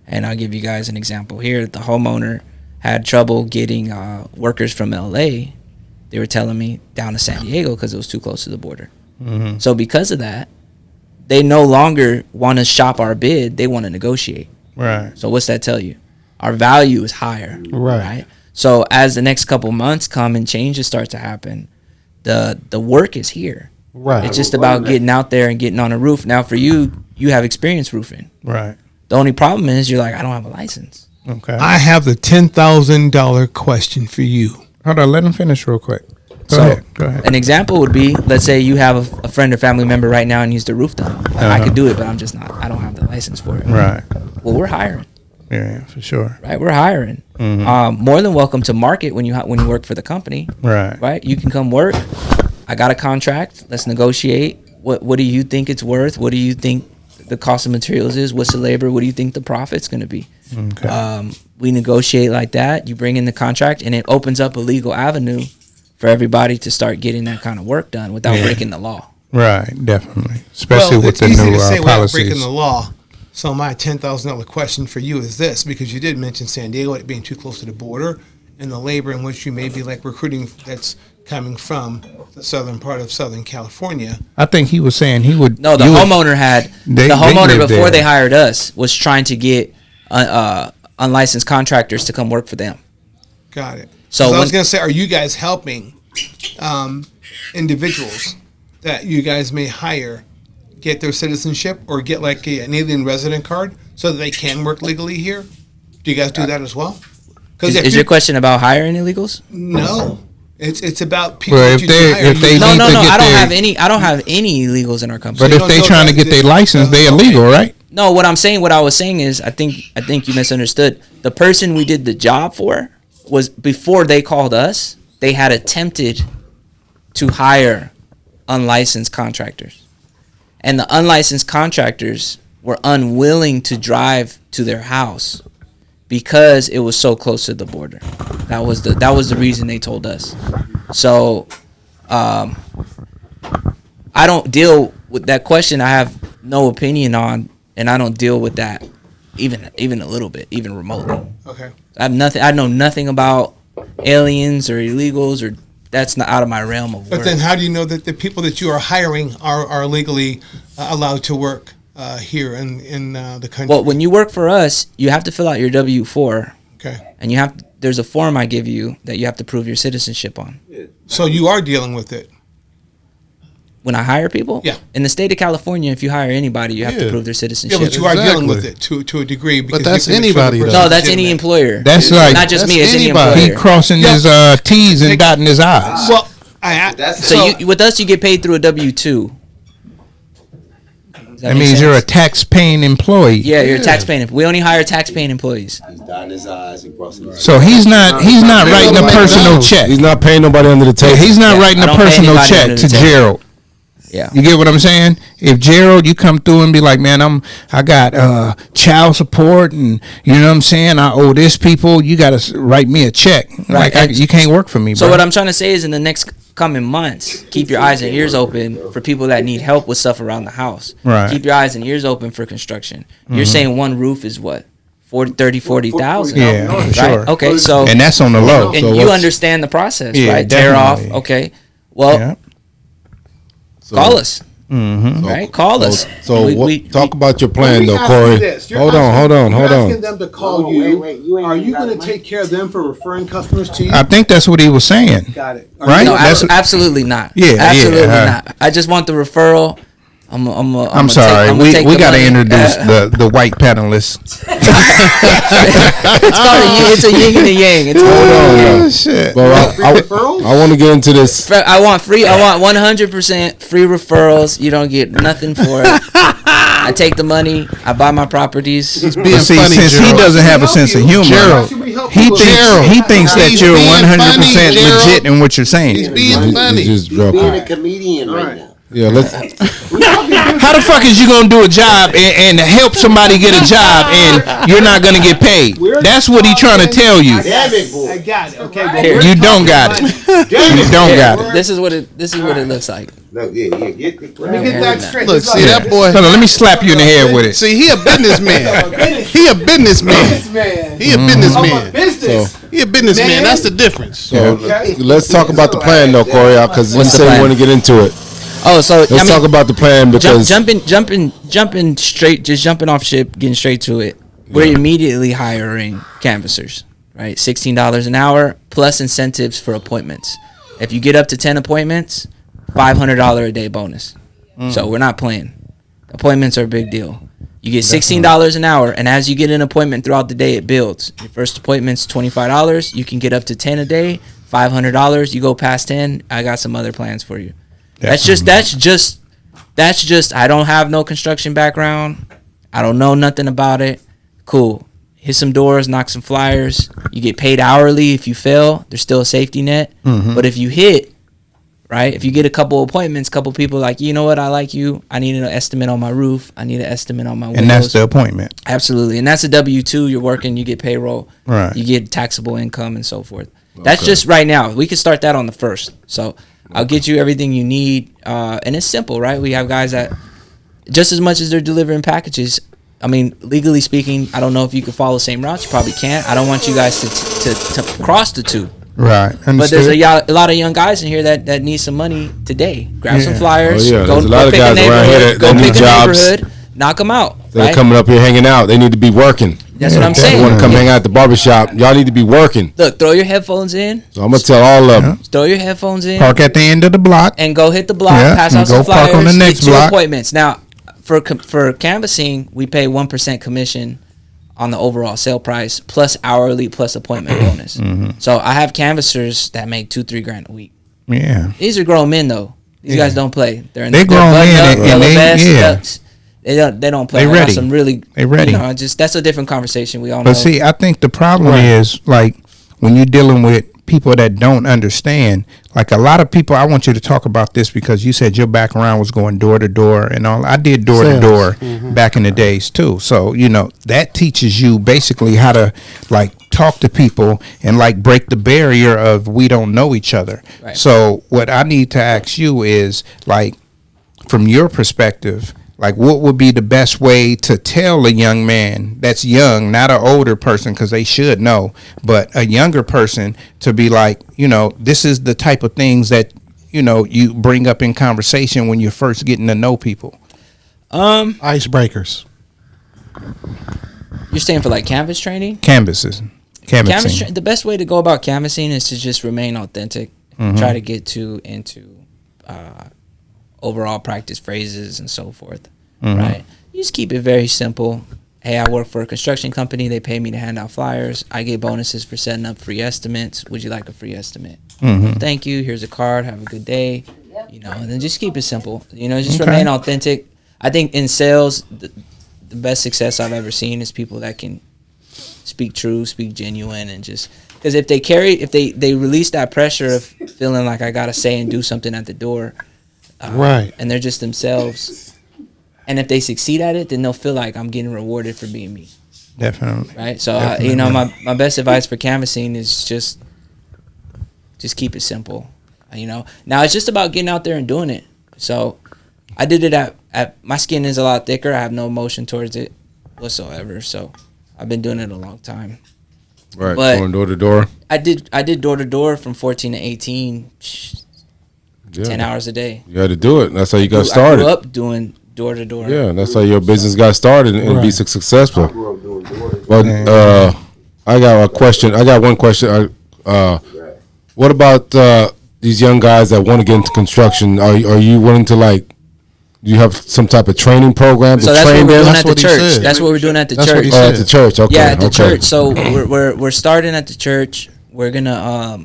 D: and I'll give you guys an example here. The homeowner had trouble getting workers from LA. They were telling me down to San Diego because it was too close to the border. So because of that, they no longer want to shop our bid. They want to negotiate.
F: Right.
D: So what's that tell you? Our value is higher. Right. So as the next couple months come and changes start to happen, the work is here.
G: Right.
D: It's just about getting out there and getting on a roof. Now, for you have experience roofing.
F: Right.
D: The only problem is you're like, I don't have a license.
F: Okay.
H: I have the $10,000 question for you.
F: Hold on, let him finish real quick. Go ahead.
D: An example would be, let's say you have a friend or family member right now and needs the roof done. I could do it, but I don't have the license for it.
F: Right.
D: Well, we're hiring.
F: Yeah, for sure.
D: Right, we're hiring. More than welcome to market when you work for the company.
F: Right.
D: Right, you can come work. I got a contract. Let's negotiate. What do you think it's worth? What do you think the cost of materials is? What's the labor? What do you think the profit's going to be? Okay. We negotiate like that. You bring in the contract, and it opens up a legal avenue for everybody to start getting that kind of work done without breaking the law.
F: Right, definitely. Especially with the new policies.
H: Without breaking the law. So my $10,000 question for you is this, because you did mention San Diego it being too close to the border, and the labor in which you may be like recruiting that's coming from the southern part of Southern California.
F: I think he was saying he would.
D: No, the homeowner before
F: there.
D: They hired us was trying to get unlicensed contractors to come work for them.
H: Got it.
D: So
H: I was going to say, are you guys helping individuals that you guys may hire get their citizenship or get like an alien resident card so that they can work legally here? Do you guys do that as well?
D: Is your question about hiring illegals?
H: No. It's about people
F: Well,
H: that you hire.
D: No. I don't have any illegals in our company.
F: But if they trying to get their license, they illegal, right?
D: No, what I was saying is, I think you misunderstood. The person we did the job for was, before they called us, they had attempted to hire unlicensed contractors. And the unlicensed contractors were unwilling to drive to their house because it was so close to the border. That was the reason they told us. So I don't deal with that question. I have no opinion on, and I don't deal with that even a little bit, even remotely.
H: Okay.
D: I know nothing about aliens or illegals, or that's not out of my realm of work.
H: But then how do you know that the people that you are hiring are legally allowed to work here in the country?
D: Well, when you work for us, you have to fill out your W-4.
H: Okay.
D: And there's a form I give you that you have to prove your citizenship on.
H: So you are dealing with it.
D: When I hire people?
H: Yeah.
D: In the state of California, if you hire anybody, you have to prove their citizenship.
H: Yeah, but you are dealing with it to a degree. Because
G: But that's
H: you can make sure the
G: anybody,
H: person
G: though.
D: No,
H: is
D: that's any
H: legitimate.
D: employer.
F: That's like
D: Not just me, it's any
G: anybody.
F: he
D: employer.
F: crossing his T's and dotting his I's.
H: Well,
D: With us, you get paid through a W-2.
F: That means you're a tax-paying employee.
D: Yeah, you're a tax-paying. We only hire tax-paying employees.
C: He's dotting his eyes and crossing his.
F: So he's not writing a personal check.
E: He's not paying nobody under the table.
F: He's not writing
D: I
F: a
D: don't pay
F: personal
D: anybody
F: check
D: under
F: to
D: the table.
F: Gerald.
D: Yeah.
F: You get what I'm saying? If Gerald, you come through and be like, man, I got child support, and you know what I'm saying, I owe this people, you got to write me a check.
D: Right.
F: Like you can't work for me,
D: So
F: bro.
D: what I'm trying to say is, in the next coming months, keep your eyes and ears open for people that need help with stuff around the house.
F: Right.
D: Keep your eyes and ears open for construction. You're saying one roof is what? 40,000.
F: Yeah,
D: Right?
F: sure.
D: Okay, so
F: And that's on the low.
D: and
E: So
D: you
E: what's-
D: understand the process,
F: Yeah,
D: right? Tear off.
F: definitely.
D: Okay. Well,
F: Yeah.
E: So-
D: call us.
F: Mm-hmm.
D: Right? Call us.
E: So
D: We-
E: talk about your
H: Let
E: plan,
H: me
E: though,
H: ask
E: Corey.
H: you this. You're
E: Hold
H: asking
E: on.
H: them to call you. Are you going to take care of them for referring customers to you?
F: I think that's what he was saying.
H: Got it.
F: Right?
D: No,
F: That's-
D: absolutely not.
F: Yeah,
D: absolutely
F: yeah,
D: not. I just want the referral.
F: I'm sorry. We got to introduce the white panelists.
D: It's a yin and a yang. It's
F: Oh, shit.
E: Well,
H: Free referrals?
E: I want to get into this.
D: I want 100% free referrals. You don't get nothing for it. I take the money. I buy my properties.
G: Being
F: But see,
G: funny,
F: since he
G: Gerald.
F: doesn't have a sense of humor,
G: Gerald.
F: he thinks that
G: He's
F: you're
G: being
F: 100%
G: funny, Gerald.
F: legit in what you're
G: He's
F: saying.
G: being funny.
E: He's just
C: Being
E: joking.
C: a comedian right now.
E: Yeah, let's.
F: How the fuck is you gonna do a job and help somebody get a job and you're not gonna get paid? That's what he trying to tell you.
C: Damn it, boy.
H: I got it. Okay, but
D: Here.
H: we're
F: You don't
H: talking
F: got
H: money.
F: it. You don't got it.
D: This is what it looks like.
C: No, yeah.
H: Let me get that straight.
G: Look,
H: This
G: see
H: is
G: that boy.
F: Hold on, let me slap you in the head with it.
G: See, he a businessman. He a businessman.
H: businessman.
G: He a
H: I'm a
G: businessman.
H: business.
G: He a businessman.
H: Man.
G: That's the difference.
E: So let's talk about the plan, though, Corey, because you
D: What's the
E: said
D: plan?
E: you want to get into it.
D: Oh, so
E: Let's talk about the plan because
D: jumping straight, just jumping off ship, getting straight to it. We're immediately hiring canvassers, right? $16 an hour plus incentives for appointments. If you get up to 10 appointments, $500 a day bonus. So we're not playing. Appointments are a big deal. You get $16 an hour, and as you get an appointment throughout the day, it builds. Your first appointment's $25. You can get up to 10 a day, $500. You go past 10, I got some other plans for you. That's just I don't have no construction background. I don't know nothing about it. Cool. Hit some doors, knock some flyers. You get paid hourly if you fail. There's still a safety net. But if you hit, right? If you get a couple appointments, couple people like, you know what, I like you. I need an estimate on my roof. I need an estimate on my windows.
F: And that's the appointment.
D: Absolutely. And that's a W-2. You're working, you get payroll.
F: Right.
D: You get taxable income and so forth. That's just right now. We can start that on the 1st. So I'll get you everything you need. And it's simple, right? We have guys that just as much as they're delivering packages, I mean, legally speaking, I don't know if you can follow the same routes. You probably can't. I don't want you guys to cross the two.
F: Right.
D: But there's
F: Understood.
D: a lot of young guys in here that need some money today. Grab some
F: Yeah.
D: flyers.
E: Oh, yeah.
D: Go,
E: There's a lot
D: go
E: of
D: pick
E: guys
D: a
E: around here
D: neighborhood.
E: that
D: Go
E: need
D: pick a
E: jobs.
D: neighborhood. Knock them out.
E: they're
D: Right?
E: coming up here hanging out. They need to be working.
D: That's what I'm
E: They
D: saying.
E: want to come hang out at the barbershop. Y'all need to be working.
D: Look, throw your headphones in.
E: So I'm gonna tell all of them.
D: Throw your headphones in.
F: Park at the end of the block.
D: And go hit the block.
F: Yeah,
D: Pass
F: and
D: out some
F: go park
D: flyers.
F: on the next
D: get 2
F: block.
D: appointments. Now, for canvassing, we pay 1% commission on the overall sale price plus hourly plus appointment bonus. So I have canvassers that make $2-3 grand a week.
F: Yeah.
D: These are grown men though. These guys don't play. They're in
F: They
D: their
F: grown
D: button
F: men
D: up,
F: and
D: yellow
F: they-
D: vest,
F: yeah.
D: ducks. They don't play.
F: They
D: I got
F: ready.
D: some really.
F: They ready.
D: You know, just that's a different conversation. We all know.
F: But see, I think the problem is like when you're dealing with people that don't understand, like a lot of people, I want you to talk about this because you said your background was going door to door and all. I did door to door back in the days too. So, you know, that teaches you basically how to like talk to people and like break the barrier of we don't know each other.
D: Right.
F: So what I need to ask you is like, from your perspective, like what would be the best way to tell a young man that's young, not an older person, because they should know, but a younger person to be like, you know, this is the type of things that, you know, you bring up in conversation when you're first getting to know people.
G: Icebreakers.
D: You're staying for like canvas training.
F: Canvassing.
D: The best way to go about canvassing is to just remain authentic. Try to get into overall practice phrases and so forth. Right. You just keep it very simple. Hey, I work for a construction company. They pay me to hand out flyers. I get bonuses for setting up free estimates. Would you like a free estimate? Thank you. Here's a card. Have a good day. You know, and then just keep it simple. You know, just remain authentic. I think in sales, the best success I've ever seen is people that can speak true, speak genuine, and just because if they release that pressure of feeling like I gotta say and do something at the door,
G: Right.
D: and they're just themselves. And if they succeed at it, then they'll feel like I'm getting rewarded for being me.
F: Definitely.
D: Right. So, my best advice for canvassing is just keep it simple. You know, now it's just about getting out there and doing it. So I did it at my skin is a lot thicker. I have no emotion towards it whatsoever. So I've been doing it a long time.
E: Right,
D: But
E: going door to door.
D: I did door to door from 14 to 18, 10 hours a day.
E: You had to do it. That's how you got
D: I
E: started.
D: grew up doing door to door.
E: Yeah, that's how your business got started and be successful. But I got a question. I got one question. What about these young guys that want to get into construction? Are you willing to like? Do you have some type of training program to
D: So that's
E: train
D: what we're
E: them?
D: doing
G: That's
D: at the
G: what he
D: church.
G: said.
D: That's what we're doing at the
G: That's what
D: church.
G: he
E: Oh, at the church. Okay.
D: Yeah, at the
E: okay.
D: church. So we're starting at the church. We're gonna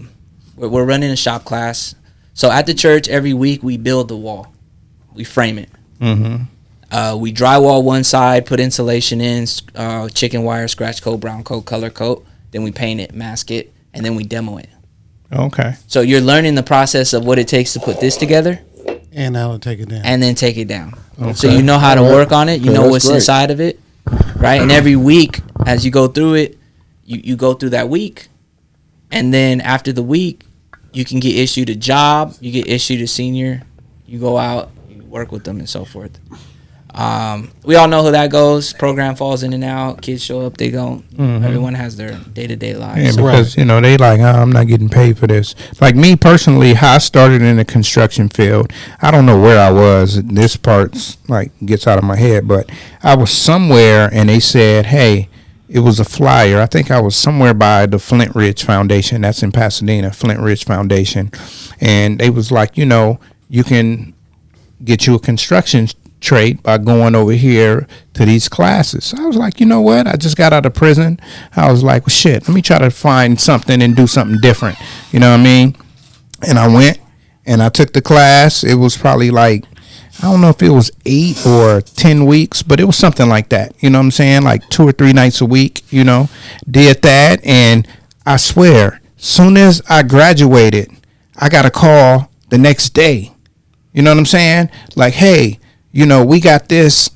D: we're running a shop class. So at the church every week we build the wall, we frame it. We drywall one side, put insulation in, chicken wire, scratch coat, brown coat, color coat. Then we paint it, mask it, and then we demo it.
F: Okay.
D: So you're learning the process of what it takes to put this together
G: And now to take it down.
D: and then take it down. So you know how to work on it. You
E: Okay,
D: know
E: that's
D: what's
E: great.
D: inside of it, right? And every week, as you go through it, you go through that week, and then after the week, you can get issued a job. You get issued a senior. You go out, you work with them, and so forth. We all know how that goes. Program falls in and out. Kids show up, they go. Everyone has their day-to-day lives.
F: Yeah,
D: So-
F: because you know they like, I'm not getting paid for this. Like me personally, how I started in the construction field. I don't know where I was. This part's like gets out of my head, but I was somewhere and they said, "Hey, it was a flyer." I think I was somewhere by the Flint Ridge Foundation. That's in Pasadena, Flint Ridge Foundation, and they was like, you can get you a construction trade by going over here to these classes. I was like, you know what? I just got out of prison. I was like, well, shit, let me try to find something and do something different. You know what I mean? And I went and I took the class. It was probably like, I don't know if it was 8 or 10 weeks, but it was something like that. You know what I'm saying? Like 2 or 3 nights a week, did that. And I swear, soon as I graduated, I got a call the next day. You know what I'm saying? Like, hey, we got this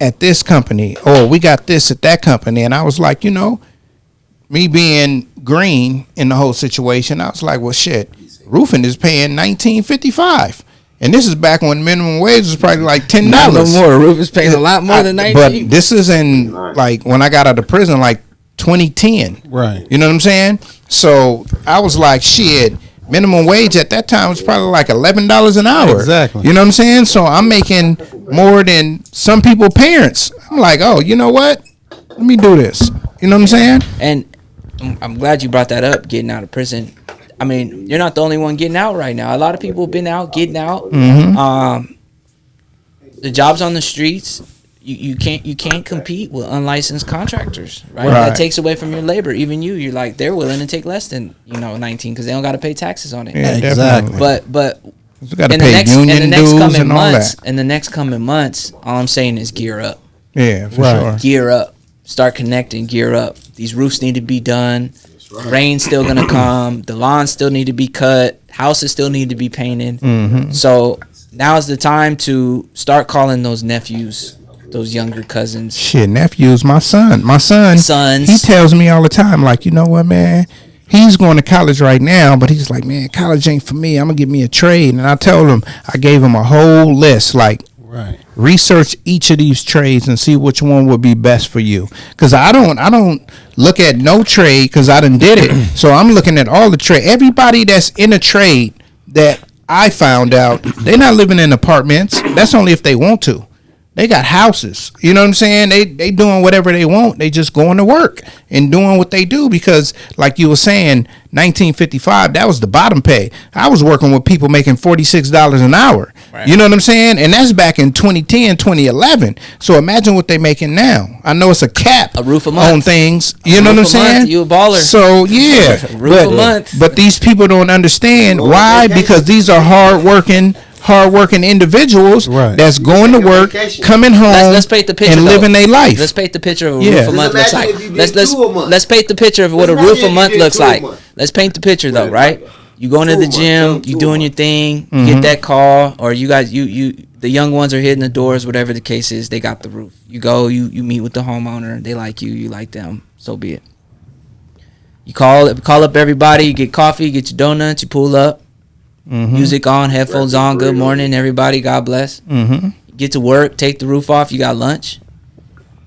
F: at this company, or we got this at that company. And I was like, me being green in the whole situation, I was like, well, shit, roofing is paying $19.55. And this is back when minimum wage was probably like $10.
D: Not no more. Roof is paying a lot more than 19.
F: But this is in like when I got out of prison, like 2010.
G: Right.
F: You know what I'm saying? So I was like, shit. Minimum wage at that time was probably like $11 an hour.
G: Exactly.
F: You know what I'm saying? So I'm making more than some people parents. I'm like, oh, you know what? Let me do this. You know what I'm saying?
D: And I'm glad you brought that up, getting out of prison. I mean, you're not the only one getting out right now. A lot of people have been out, getting out. The jobs on the streets, you can't compete with unlicensed contractors, right? That takes away from your labor. Even you're like, they're willing to take less than 19 because they don't got to pay taxes on it.
F: Yeah,
G: Exactly.
D: But
F: You got to
D: in
F: pay union dues and all
D: months,
F: that.
D: in the next coming months, all I'm saying is gear up.
F: Yeah, for
G: Right.
F: sure.
D: Gear up. Start connecting, gear up. These roofs need to be done. Rain's still gonna come. The lawns still need to be cut. Houses still need to be painted. So now's the time to start calling those nephews, those younger cousins.
F: Shit, nephews, my son.
D: Sons.
F: He tells me all the time, like, you know what, man? He's going to college right now, but he's like, man, college ain't for me. I'm going to get me a trade. And I told him, I gave him a whole list, like,
G: Right.
F: research each of these trades and see which one would be best for you. Because I don't look at no trade because I done did it. So I'm looking at all the trade. Everybody that's in a trade that I found out, they're not living in apartments. That's only if they want to. They got houses. You know what I'm saying? They doing whatever they want. They just going to work and doing what they do because, like you were saying, 1955, that was the bottom pay. I was working with people making $46 an hour.
D: Right.
F: You know what I'm saying? And that's back in 2010, 2011. So imagine what they making now. I know it's a cap
D: A roof a month.
F: on things. You know what I'm
D: roof a month,
F: saying?
D: you a baller.
F: So, yeah.
D: Roof a month.
F: But these people don't understand why, because these are hardworking individuals
G: Right.
F: that's going to work, coming home,
D: Let's paint the picture
F: and
D: though.
F: living their life.
D: Let's paint the picture of a
F: Yeah.
D: roof a month looks
I: imagine
D: like.
I: if you did 2 a month.
D: Let's paint the picture of what a
I: Let's
D: roof
I: imagine
D: a
I: if you
D: month
I: did
D: looks
I: 2 a
D: like.
I: month.
D: Let's paint the picture though, right? You going to
I: 2
D: the
I: a month,
D: gym,
I: 2
D: you
I: a
D: doing
I: month.
D: your thing, you get that call, or you guys the young ones are hitting the doors, whatever the case is, they got the roof. You go, you meet with the homeowner, they like you like them, so be it. You call up everybody, you get coffee, you get your donuts, you pull up, Music on, headphones on. Good morning, everybody. God bless. Get to work. Take the roof off. You got lunch.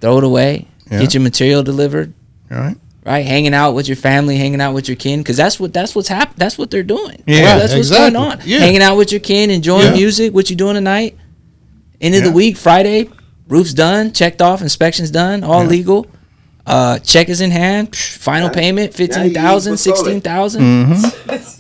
D: Throw it away.
F: Yeah.
D: Get your material delivered.
F: All right.
D: Right, hanging out with your family, hanging out with your kin, because that's what's happening. That's what they're doing.
F: Yeah,
D: that's what's
G: exactly.
D: going on.
G: Yeah.
D: Hanging out with your kin, enjoying
F: Yeah.
D: music. What you doing tonight? End of the week, Friday, roof's done, checked off, inspections done, all legal. Check is in hand. Final payment, 15,000, 16,000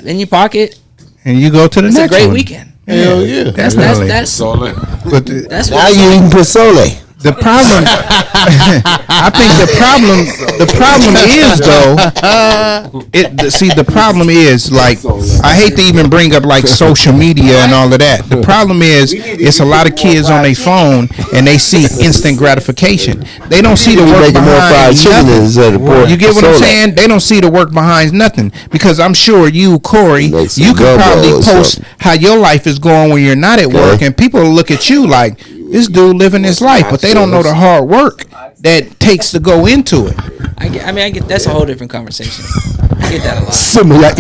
D: in your pocket.
F: And you go to the
D: It's a
F: next
D: great
F: one.
D: weekend.
G: Hell yeah.
D: That's
E: Solid.
F: But the,
D: that's
C: Now
D: what
C: you eating pozole.
F: the problem, I think the problem is though. The problem is like I hate to even bring up like social media and all of that. The problem is it's a lot of kids on their phone and they see instant gratification. They don't see the work
C: Making more fried
F: behind
C: chicken
F: nothing.
C: instead of pork.
F: You get what I'm
C: pozole.
F: saying? They don't see the work behind nothing because I'm sure you, Corey,
C: Make some
F: you could probably
C: gumbo or
F: post
C: something.
F: how your life is going when you're not at work, and people will look at you like this dude living his life, but they don't know the hard work that takes to go into it.
D: I get that's a whole different conversation. I get that a lot.
C: Similar
F: I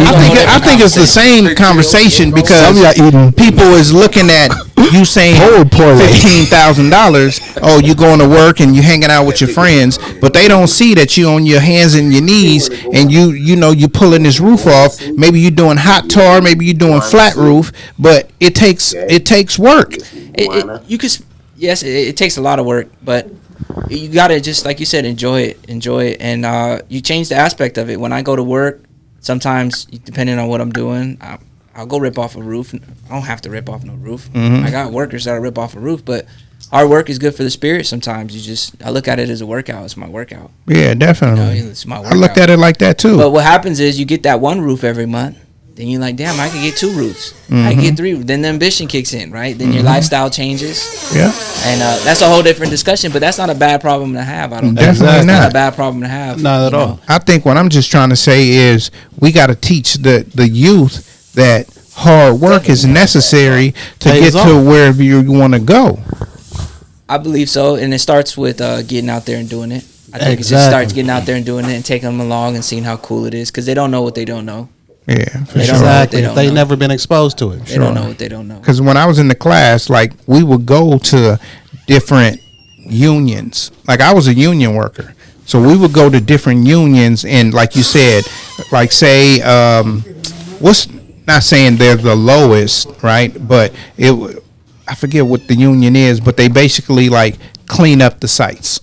F: think it's the same conversation because
C: Some of y'all eating
F: people is looking at you saying $15,000. Oh, you going to work and you hanging out with your friends, but they don't see that you on your hands and your knees and you pulling this roof off. Maybe you doing hot tar, maybe you doing flat roof, but it takes work.
D: It takes a lot of work, but you gotta just like you said, enjoy it, and you change the aspect of it. When I go to work, sometimes depending on what I'm doing, I'll go rip off a roof. I don't have to rip off no roof. I got workers that rip off a roof, but hard work is good for the spirit. Sometimes I look at it as a workout. It's my workout.
F: Yeah, definitely.
D: It's my
F: I
D: workout.
F: looked at it like that too.
D: But what happens is you get that one roof every month. Then you're like, damn, I could get 2 roofs. I can get 3. Then the ambition kicks in, right? Then your lifestyle changes.
F: Yeah.
D: And that's a whole different discussion, but that's not a bad problem to have. I don't think.
F: Definitely
D: It's not
F: not.
D: a bad problem to have.
G: Not at all.
F: I think what I'm just trying to say is we got to teach the youth that hard work is necessary to
G: Pays
F: get to
G: off.
F: wherever you want to go.
D: I believe so, and it starts with getting out there and doing it. I think it just
G: Exactly.
D: starts getting out there and doing it and taking them along and seeing how cool it is, because they don't know what they don't know.
F: Yeah, for
D: They
F: sure.
D: don't know what
G: Exactly.
D: they don't
G: They
D: know.
G: never been exposed to it.
D: They don't know what they don't know.
F: Because when I was in the class, like we would go to different unions. Like I was a union worker, so we would go to different unions, and like you said, like say, what's not saying they're the lowest, right? But I forget what the union is, but they basically like clean up the sites.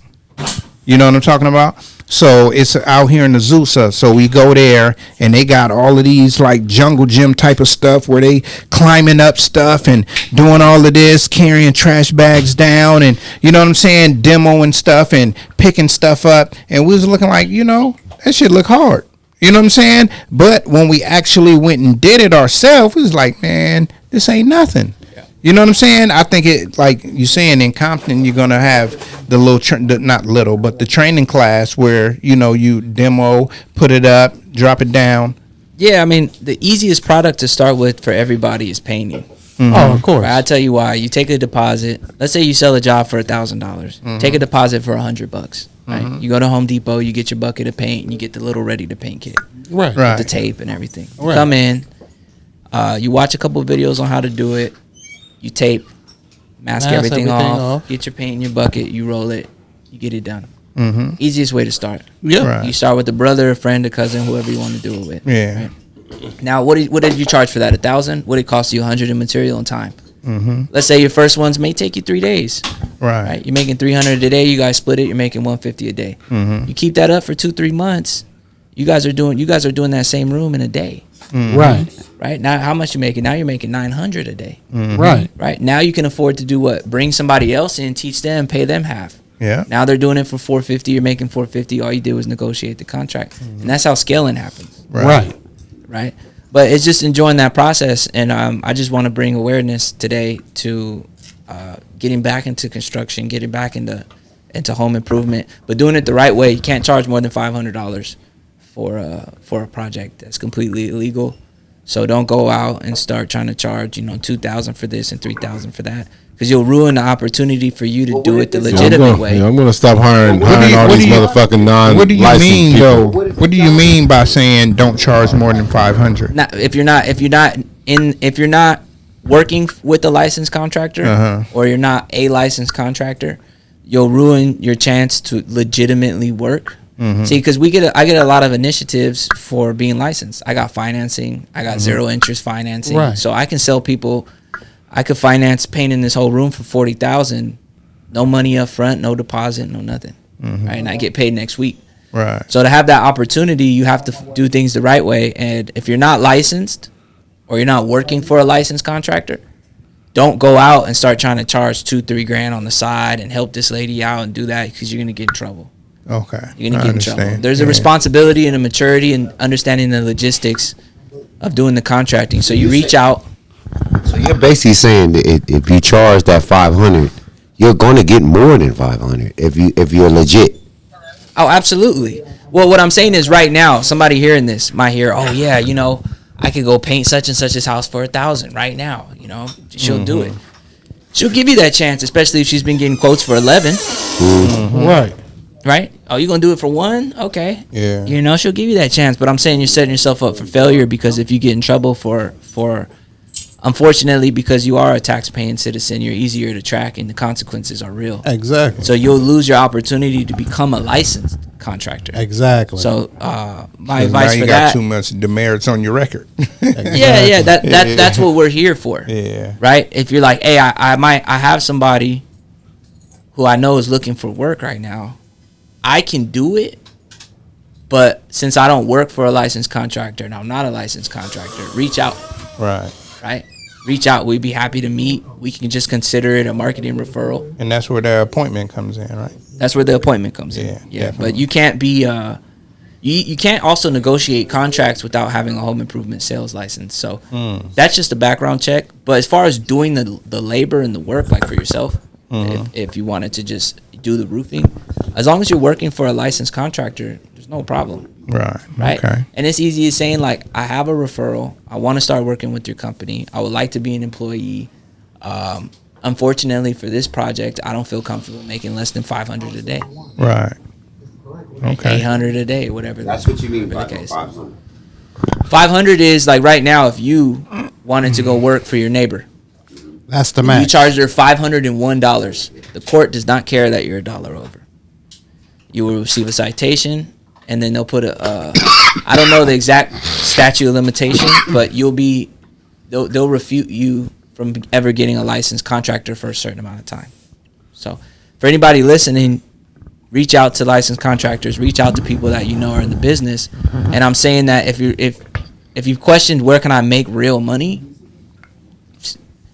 F: You know what I'm talking about? So it's out here in Azusa. So we go there and they got all of these like jungle gym type of stuff where they climbing up stuff and doing all of this, carrying trash bags down and you know what I'm saying, demoing stuff and picking stuff up. And we was looking like, that shit look hard. You know what I'm saying? But when we actually went and did it ourselves, it was like, man, this ain't nothing. You know what I'm saying? I think it, like you saying, in Compton, you're gonna have the the training class where you demo, put it up, drop it down.
D: Yeah, I mean, the easiest product to start with for everybody is painting.
G: Oh, of course.
D: Right, I'll tell you why. You take a deposit. Let's say you sell a job for $1,000. Take a deposit for $100. Right? You go to Home Depot, you get your bucket of paint, and you get the little ready to paint kit,
G: Right.
F: Right.
D: the tape and everything. You
G: Right.
D: come in, you watch a couple of videos on how to do it. You tape, mask everything off, get your paint in your bucket, you roll it, you get it done. Easiest way to start.
G: Yeah.
F: Right.
D: You start with a brother, a friend, a cousin, whoever you want to do it with.
F: Yeah.
D: Right? Now, what did you charge for that? $1,000? What did it cost you? $100 in material and time. Let's say your first ones may take you 3 days.
F: Right.
D: Right? You're making $300 a day. You guys split it. You're making $150 a day. You keep that up for 2-3 months. You guys are doing that same room in a day.
G: Right.
D: Right now, how much you making? Now you're making $900 a day.
G: Right.
D: Right now you can afford to do what? Bring somebody else in, teach them, pay them half.
F: Yeah.
D: Now they're doing it for $450. You're making $450. All you did was negotiate the contract, and that's how scaling happens.
G: Right.
D: Right. But it's just enjoying that process, and I just want to bring awareness today to getting back into construction, getting back into home improvement, but doing it the right way. You can't charge more than $500 for a project that's completely illegal. So don't go out and start trying to charge $2,000 for this and $3,000 for that, because you'll ruin the opportunity for you to do it the legitimate way.
E: I'm gonna stop hiring all these motherfucking non-licensed
F: What do you mean
E: people.
F: though? What do you mean by saying don't charge more than $500?
D: Not if you're not if you're not working with a licensed contractor or you're not a licensed contractor, you'll ruin your chance to legitimately work. See, because I get a lot of initiatives for being licensed. I got financing. I got zero interest financing.
G: Right.
D: So I can sell people. I could finance painting this whole room for $40,000, no money up front, no deposit, no nothing. Right, and I get paid next week.
F: Right.
D: So to have that opportunity, you have to do things the right way. And if you're not licensed or you're not working for a licensed contractor, don't go out and start trying to charge $2-3 grand on the side and help this lady out and do that, because you're gonna get in trouble.
F: Okay.
D: You're gonna get in trouble. There's a responsibility and a maturity and understanding the logistics of doing the contracting. So you reach out.
C: So you're basically saying that if you charge that $500, you're going to get more than $500 if you're legit.
D: Oh, absolutely. Well, what I'm saying is right now, somebody hearing this might hear, oh yeah, you know, I could go paint such and such's house for $1,000 right now. You know, she'll do it. She'll give you that chance, especially if she's been getting quotes for 11.
G: Right.
D: Right? Oh, you gonna do it for 1? Okay.
F: Yeah.
D: You know, she'll give you that chance. But I'm saying you're setting yourself up for failure, because if you get in trouble for unfortunately, because you are a tax-paying citizen, you're easier to track, and the consequences are real.
G: Exactly.
D: So you'll lose your opportunity to become a licensed contractor.
G: Exactly.
D: So my advice
F: now you
D: for
F: got
D: that.
F: too much demerits on your record.
D: Yeah. That's what we're here for.
F: Yeah.
D: Right. If you're like, hey, I have somebody who I know is looking for work right now. I can do it, but since I don't work for a licensed contractor and I'm not a licensed contractor, reach out.
F: Right.
D: Right. Reach out. We'd be happy to meet. We can just consider it a marketing referral.
F: And that's where the appointment comes in, right?
D: That's where the appointment comes in. Yeah.
F: Definitely.
D: But you can't be you can't also negotiate contracts without having a home improvement sales license. So that's just a background check. But as far as doing the labor and the work, like for yourself, if you wanted to just do the roofing, as long as you're working for a licensed contractor, there's no problem. Right.
F: Okay.
D: And it's easy as saying, like, I have a referral. I want to start working with your company. I would like to be an employee. Unfortunately, for this project, I don't feel comfortable making less than $500 a day.
F: Right. Okay.
D: $800 a day, whatever.
C: That's what you mean by
D: the case.
C: 500.
D: 500 is like right now. If you wanted to go work for your neighbor,
G: That's the
D: you
G: match.
D: charge her $501. The court does not care that you're a dollar over. You will receive a citation, and then they'll put I don't know the exact statute of limitation, but they'll refute you from ever getting a licensed contractor for a certain amount of time. So for anybody listening, reach out to licensed contractors, reach out to people that you know are in the business. And I'm saying that if you've questioned where can I make real money,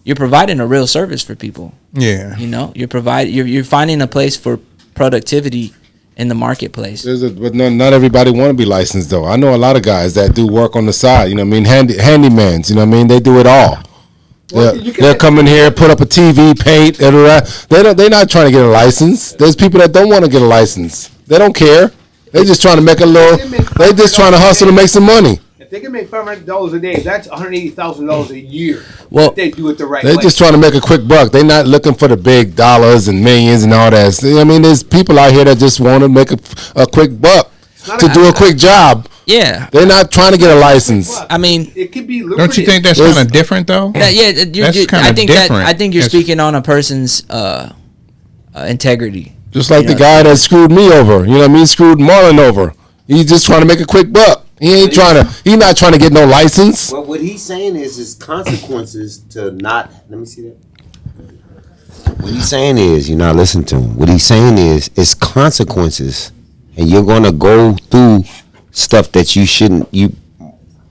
D: you're providing a real service for people.
F: Yeah.
D: You know, you're finding a place for productivity in the marketplace.
E: But not everybody want to be licensed though. I know a lot of guys that do work on the side. You know what I mean? Handymans. You know what I mean? They do it all. They'll come in here, put up a TV, paint. They're not trying to get a license. There's people that don't want to get a license. They don't care. They're just trying to make a little. They're just trying to hustle to make some money.
I: If they can make $500 a day, that's $180,000 a year.
D: Well,
I: if they do it the right way.
E: They're just trying to make a quick buck. They're not looking for the big dollars and millions and all that. I mean, there's people out here that just want to make a quick buck to do a quick job.
D: Yeah.
E: They're not trying to get a license.
D: I mean,
I: it could be lucrative.
F: Don't you think that's kind of different though?
D: That's
F: kind of different.
D: I think you're speaking on a person's integrity.
E: Just like the guy that screwed me over. You know what I mean? Screwed Marlon over. He's just trying to make a quick buck. He's not trying to get no license.
C: Well, what he's saying is consequences to not. Let me see that. What he's saying is, you're not listening to him. What he's saying is, it's consequences, and you're going to go through stuff that you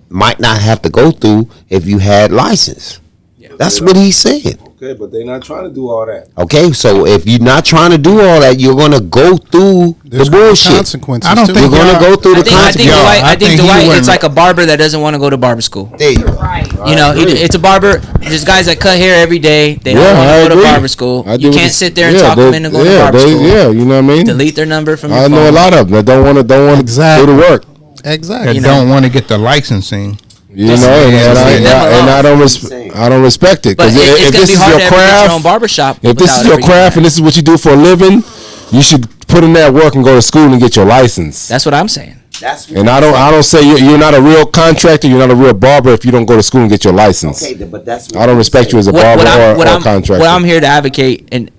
C: might not have to go through if you had license. Yeah. That's what he's saying.
E: Okay, but they're not trying to do all that.
C: Okay, so if you're not trying to do all that, you're going to go through the bullshit.
G: Consequences.
F: I don't think
C: you're going to go through the consequences.
D: I think Dwight, it's like a barber that doesn't want to go to barber school.
C: There you go.
J: Right.
D: You know, it's a barber. There's guys that cut hair every day. They don't want to go to barber school. You can't sit there and talk them into going to barber school.
E: Yeah, you know what I mean?
D: Delete their number from your phone.
E: I know a lot of them that don't want to go to work.
G: Exactly.
F: That don't want to get the licensing.
E: You know, and I don't respect it.
D: But it's going to be hard to ever get your own barbershop.
E: If this is your craft and this is what you do for a living, you should put in that work and go to school and get your license.
D: That's what I'm saying.
C: That's what
E: And I don't say you're not a real contractor. You're not a real barber if you don't go to school and get your license.
C: Okay, but that's what
E: I don't respect you as a barber or contractor.
D: What I'm here to advocate and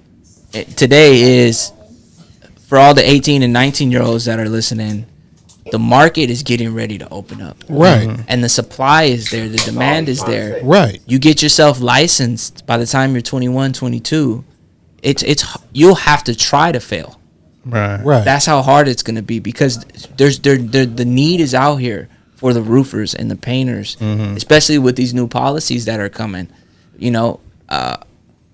D: today is for all the 18 and 19-year-olds that are listening. The market is getting ready to open up.
F: Right.
D: And the supply is there. The demand is there.
F: Right.
D: You get yourself licensed by the time you're 21, 22. It's you'll have to try to fail.
F: Right.
D: That's how hard it's going to be because the need is out here for the roofers and the painters, especially with these new policies that are coming. You know,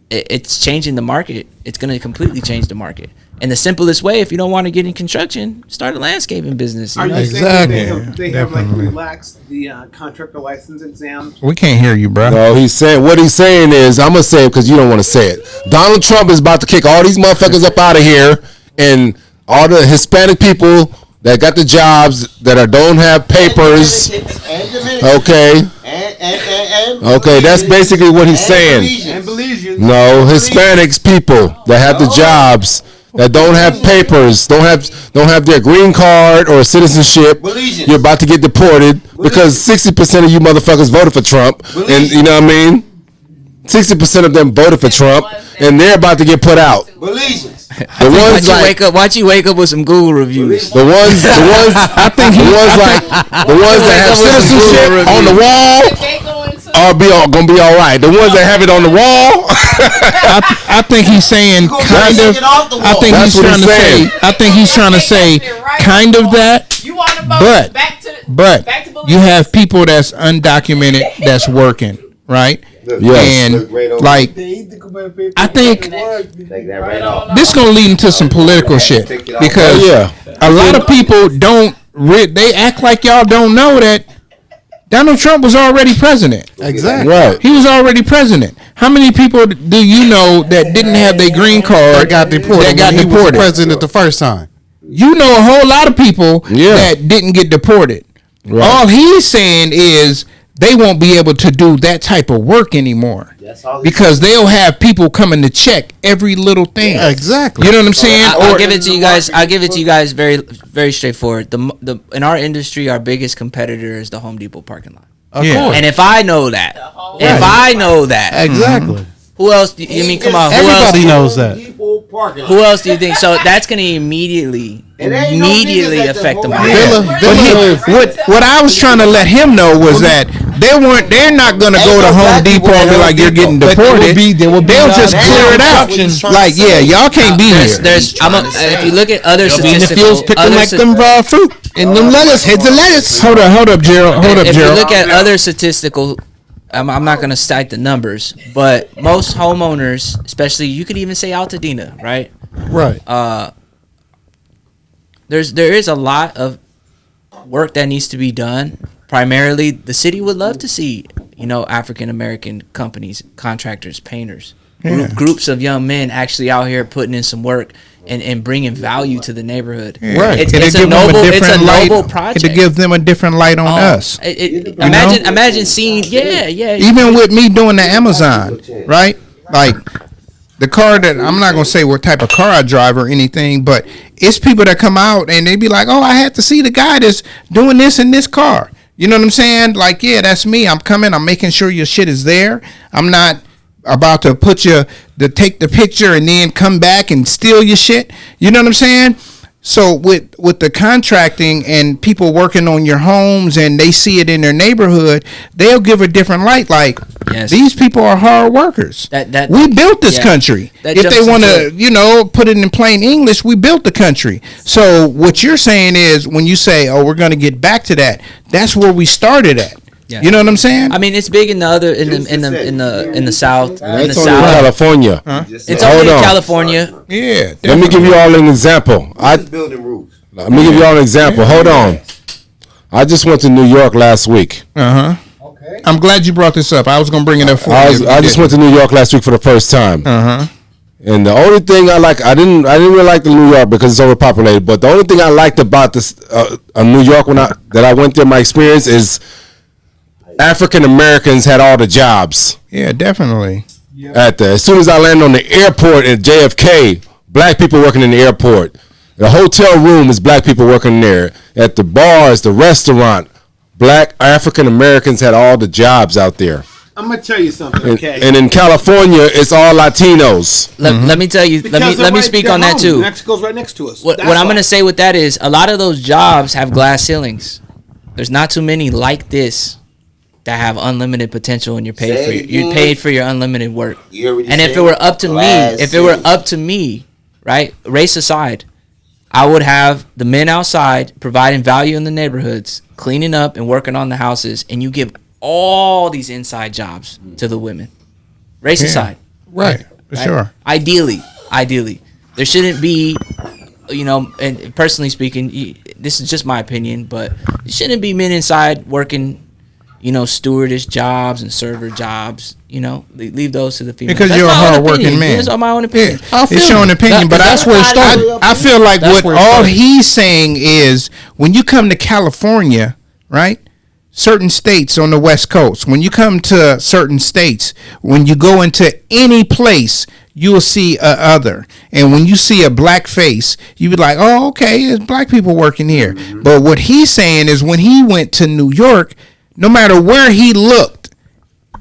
D: it's changing the market. It's going to completely change the market. And the simplest way, if you don't want to get in construction, start a landscaping business.
I: Are you
F: Exactly.
I: saying they have like
F: Definitely.
I: relaxed the contractor license exams?
F: We can't hear you, bro.
E: No, he's saying what he's saying is I'm gonna say it because you don't want to say it. Donald Trump is about to kick all these motherfuckers up out of here, and all the Hispanic people that got the jobs that don't have papers. Okay. Okay, that's basically what he's saying.
I: And Belizeans.
E: No, Hispanics people that have the jobs that don't have papers, don't have their green card or citizenship. You're about to get deported because 60% of you motherfuckers voted for Trump, and you know what I mean. 60% of them voted for Trump, and they're about to get put out. The ones
D: Watch you wake up with some Google reviews.
E: the ones I think the ones that have citizenship on the wall gonna be all right. The ones that have it on the wall.
F: I think he's saying kind of. I think he's trying to say. I think he's trying to say kind of that. But you have people that's undocumented that's working, right?
E: Yes.
F: And like, I think this gonna lead into some political shit because a lot of people don't. They act like y'all don't know that Donald Trump was already president.
G: Exactly.
E: Right.
F: He was already president. How many people do you know that didn't have their green card
G: That got deported.
F: That got
G: when he was
F: deported.
G: president the first time.
F: You know a whole lot of people that didn't get deported.
E: Right.
F: All he's saying is they won't be able to do that type of work anymore because they'll have people coming to check every little thing.
G: Yeah, exactly.
F: You know what I'm saying?
D: I'll give it to you guys. I'll give it to you guys very, very straightforward. The in our industry, our biggest competitor is the Home Depot parking lot.
G: Of
F: Yeah.
G: course.
D: And if I know that,
G: Exactly.
D: who else? You mean, come on, who
G: Everybody
D: else?
G: knows that.
D: Who else do you think? So that's going to immediately affect the market.
F: What I was trying to let him know was that they're not gonna go to Home Depot and be like, you're getting deported. They'll just clear it out. Like, yeah, y'all can't be here.
D: If you look at other statistical,
F: fruit and them lettuce, heads of lettuce. Hold up, Gerald.
D: If you look at other statistical, I'm not going to cite the numbers, but most homeowners, especially, you could even say Altadena, right?
G: Right.
D: There is a lot of work that needs to be done. Primarily, the city would love to see, African American companies, contractors, painters, groups of young men actually out here putting in some work and bringing value to the neighborhood.
F: Right.
D: It's a noble project.
F: It gives them a different light on us.
D: Imagine seeing,
F: Even with me doing the Amazon, right? Like the car that I'm not gonna say what type of car I drive or anything, but it's people that come out and they be like, "Oh, I had to see the guy that's doing this in this car." You know what I'm saying? Like, yeah, that's me. I'm coming. I'm making sure your shit is there. I'm not about to take the picture and then come back and steal your shit. You know what I'm saying? So with the contracting and people working on your homes and they see it in their neighborhood, they'll give a different light. Like, these people are hard workers. We built this country. If they want to, put it in plain English, we built the country. So what you're saying is when you say, "Oh, we're going to get back to that," that's where we started at. Yeah. You know what I'm saying?
D: I mean, it's big in the other in the South. In the South,
E: California.
D: It's only in California.
F: Yeah.
E: Let me give you all an example. Let me give you all an example. Hold on. I just went to New York last week.
F: Okay. I'm glad you brought this up. I was gonna bring it up for you.
E: I just went to New York last week for the first time. And the only thing I didn't really like the New York because it's overpopulated. But the only thing I liked about this New York that I went there, my experience is African Americans had all the jobs.
F: Yeah, definitely.
E: As soon as I landed on the airport at JFK, black people working in the airport. The hotel room is black people working there. At the bars, the restaurant, black African Americans had all the jobs out there.
I: I'm gonna tell you something, okay?
E: And in California, it's all Latinos.
D: Let me tell you. Let me speak on that too.
I: Mexico's right next to us.
D: What I'm going to say with that is a lot of those jobs have glass ceilings. There's not too many like this that have unlimited potential, and you're paid for your unlimited work. And if it were up to me, right, race aside, I would have the men outside providing value in the neighborhoods, cleaning up and working on the houses, and you give all these inside jobs to the women. Race aside.
F: Right. For sure.
D: Ideally, there shouldn't be, and personally speaking, this is just my opinion, but there shouldn't be men inside working, stewardess jobs and server jobs. Leave those to the females.
F: Because you're a hard-working man.
D: It's my own opinion.
F: It's your own opinion, but that's where it starts. I feel like what all he's saying is when you come to California, right? Certain states on the West Coast, when you come to certain states, when you go into any place, you will see a other. And when you see a black face, you be like, oh, okay, there's black people working here. Mm-hmm. But what he's saying is when he went to New York, no matter where he looked,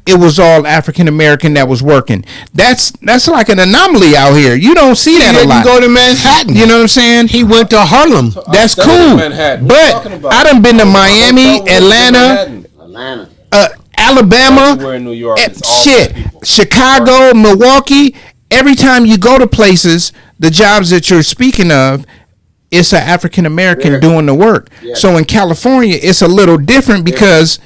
F: it was all African American that was working. That's like an anomaly out here. You don't see that a lot.
H: He didn't go to Manhattan.
F: You know what I'm saying?
H: He went to Harlem.
F: That's cool. But I done been to Miami, Atlanta, Alabama,
E: Everywhere in New York,
F: Chicago, Milwaukee. Every time you go to places, the jobs that you're speaking of, it's an African American doing the work. Yeah. So in California, it's a little different because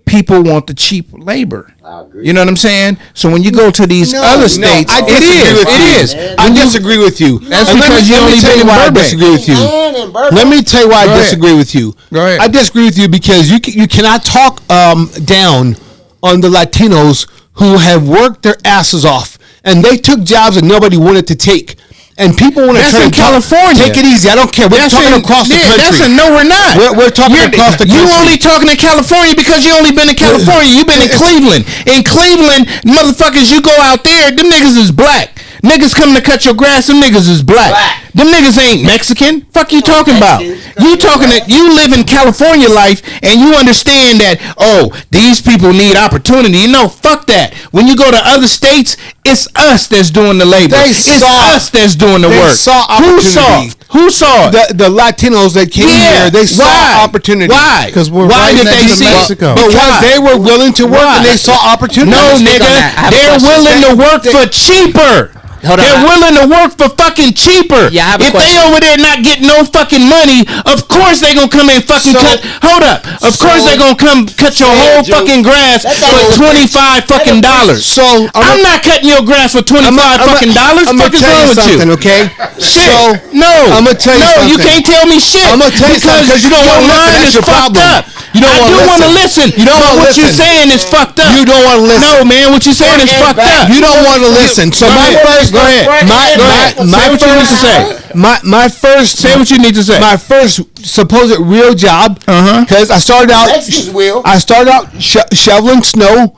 F: people want the cheap labor. I agree. You know what I'm saying? So when you go to these other states, it is.
H: I disagree with you.
F: That's because you only been in Burbank.
H: I disagree with you. Let me tell you why I disagree with you.
F: Go ahead.
H: I disagree with you because you cannot talk down on the Latinos who have worked their asses off and they took jobs that nobody wanted to take. And people want to
F: try in California.
H: Take it easy. I don't care. We're talking across the country.
F: No, we're not.
H: We're talking across the country.
F: You only talking in California because you only been in California. You've been in Cleveland. In Cleveland, motherfuckers, you go out there, them niggas is black. Niggas coming to cut your grass, them niggas is black. Them niggas ain't Mexican. Fuck you talking about? You live in California life and you understand that, these people need opportunity. Fuck that. When you go to other states, it's us that's doing the labor. It's us that's doing the work. Who saw it?
H: The Latinos that came here, they saw opportunity.
F: Why?
G: Because why did they see Mexico?
H: Because they were willing to work and they saw opportunity.
F: No, nigga, they're willing to work for cheaper. They're willing to work for fucking cheaper.
D: Yeah,
F: if they over there not getting no fucking money, of course they gonna come and fucking cut. Hold up. Of course they gonna come cut your whole fucking grass for $25 fucking dollars. So I'm not cutting your grass for $25 fucking dollars.
H: I'm gonna tell you something, okay?
F: Shit. No.
H: I'm gonna tell you something.
F: No, you can't tell me shit.
H: I'm gonna tell you something because you don't want to listen. That's your problem.
F: You don't want to listen. You don't want to listen. What you're saying is fucked up.
H: You don't want to listen.
F: No, man. What you're saying is fucked up.
H: You don't want to listen. So my first.
F: Go ahead.
H: My first.
F: Say what you need to say.
H: My first supposed real job. Because I started out. Shoveling snow.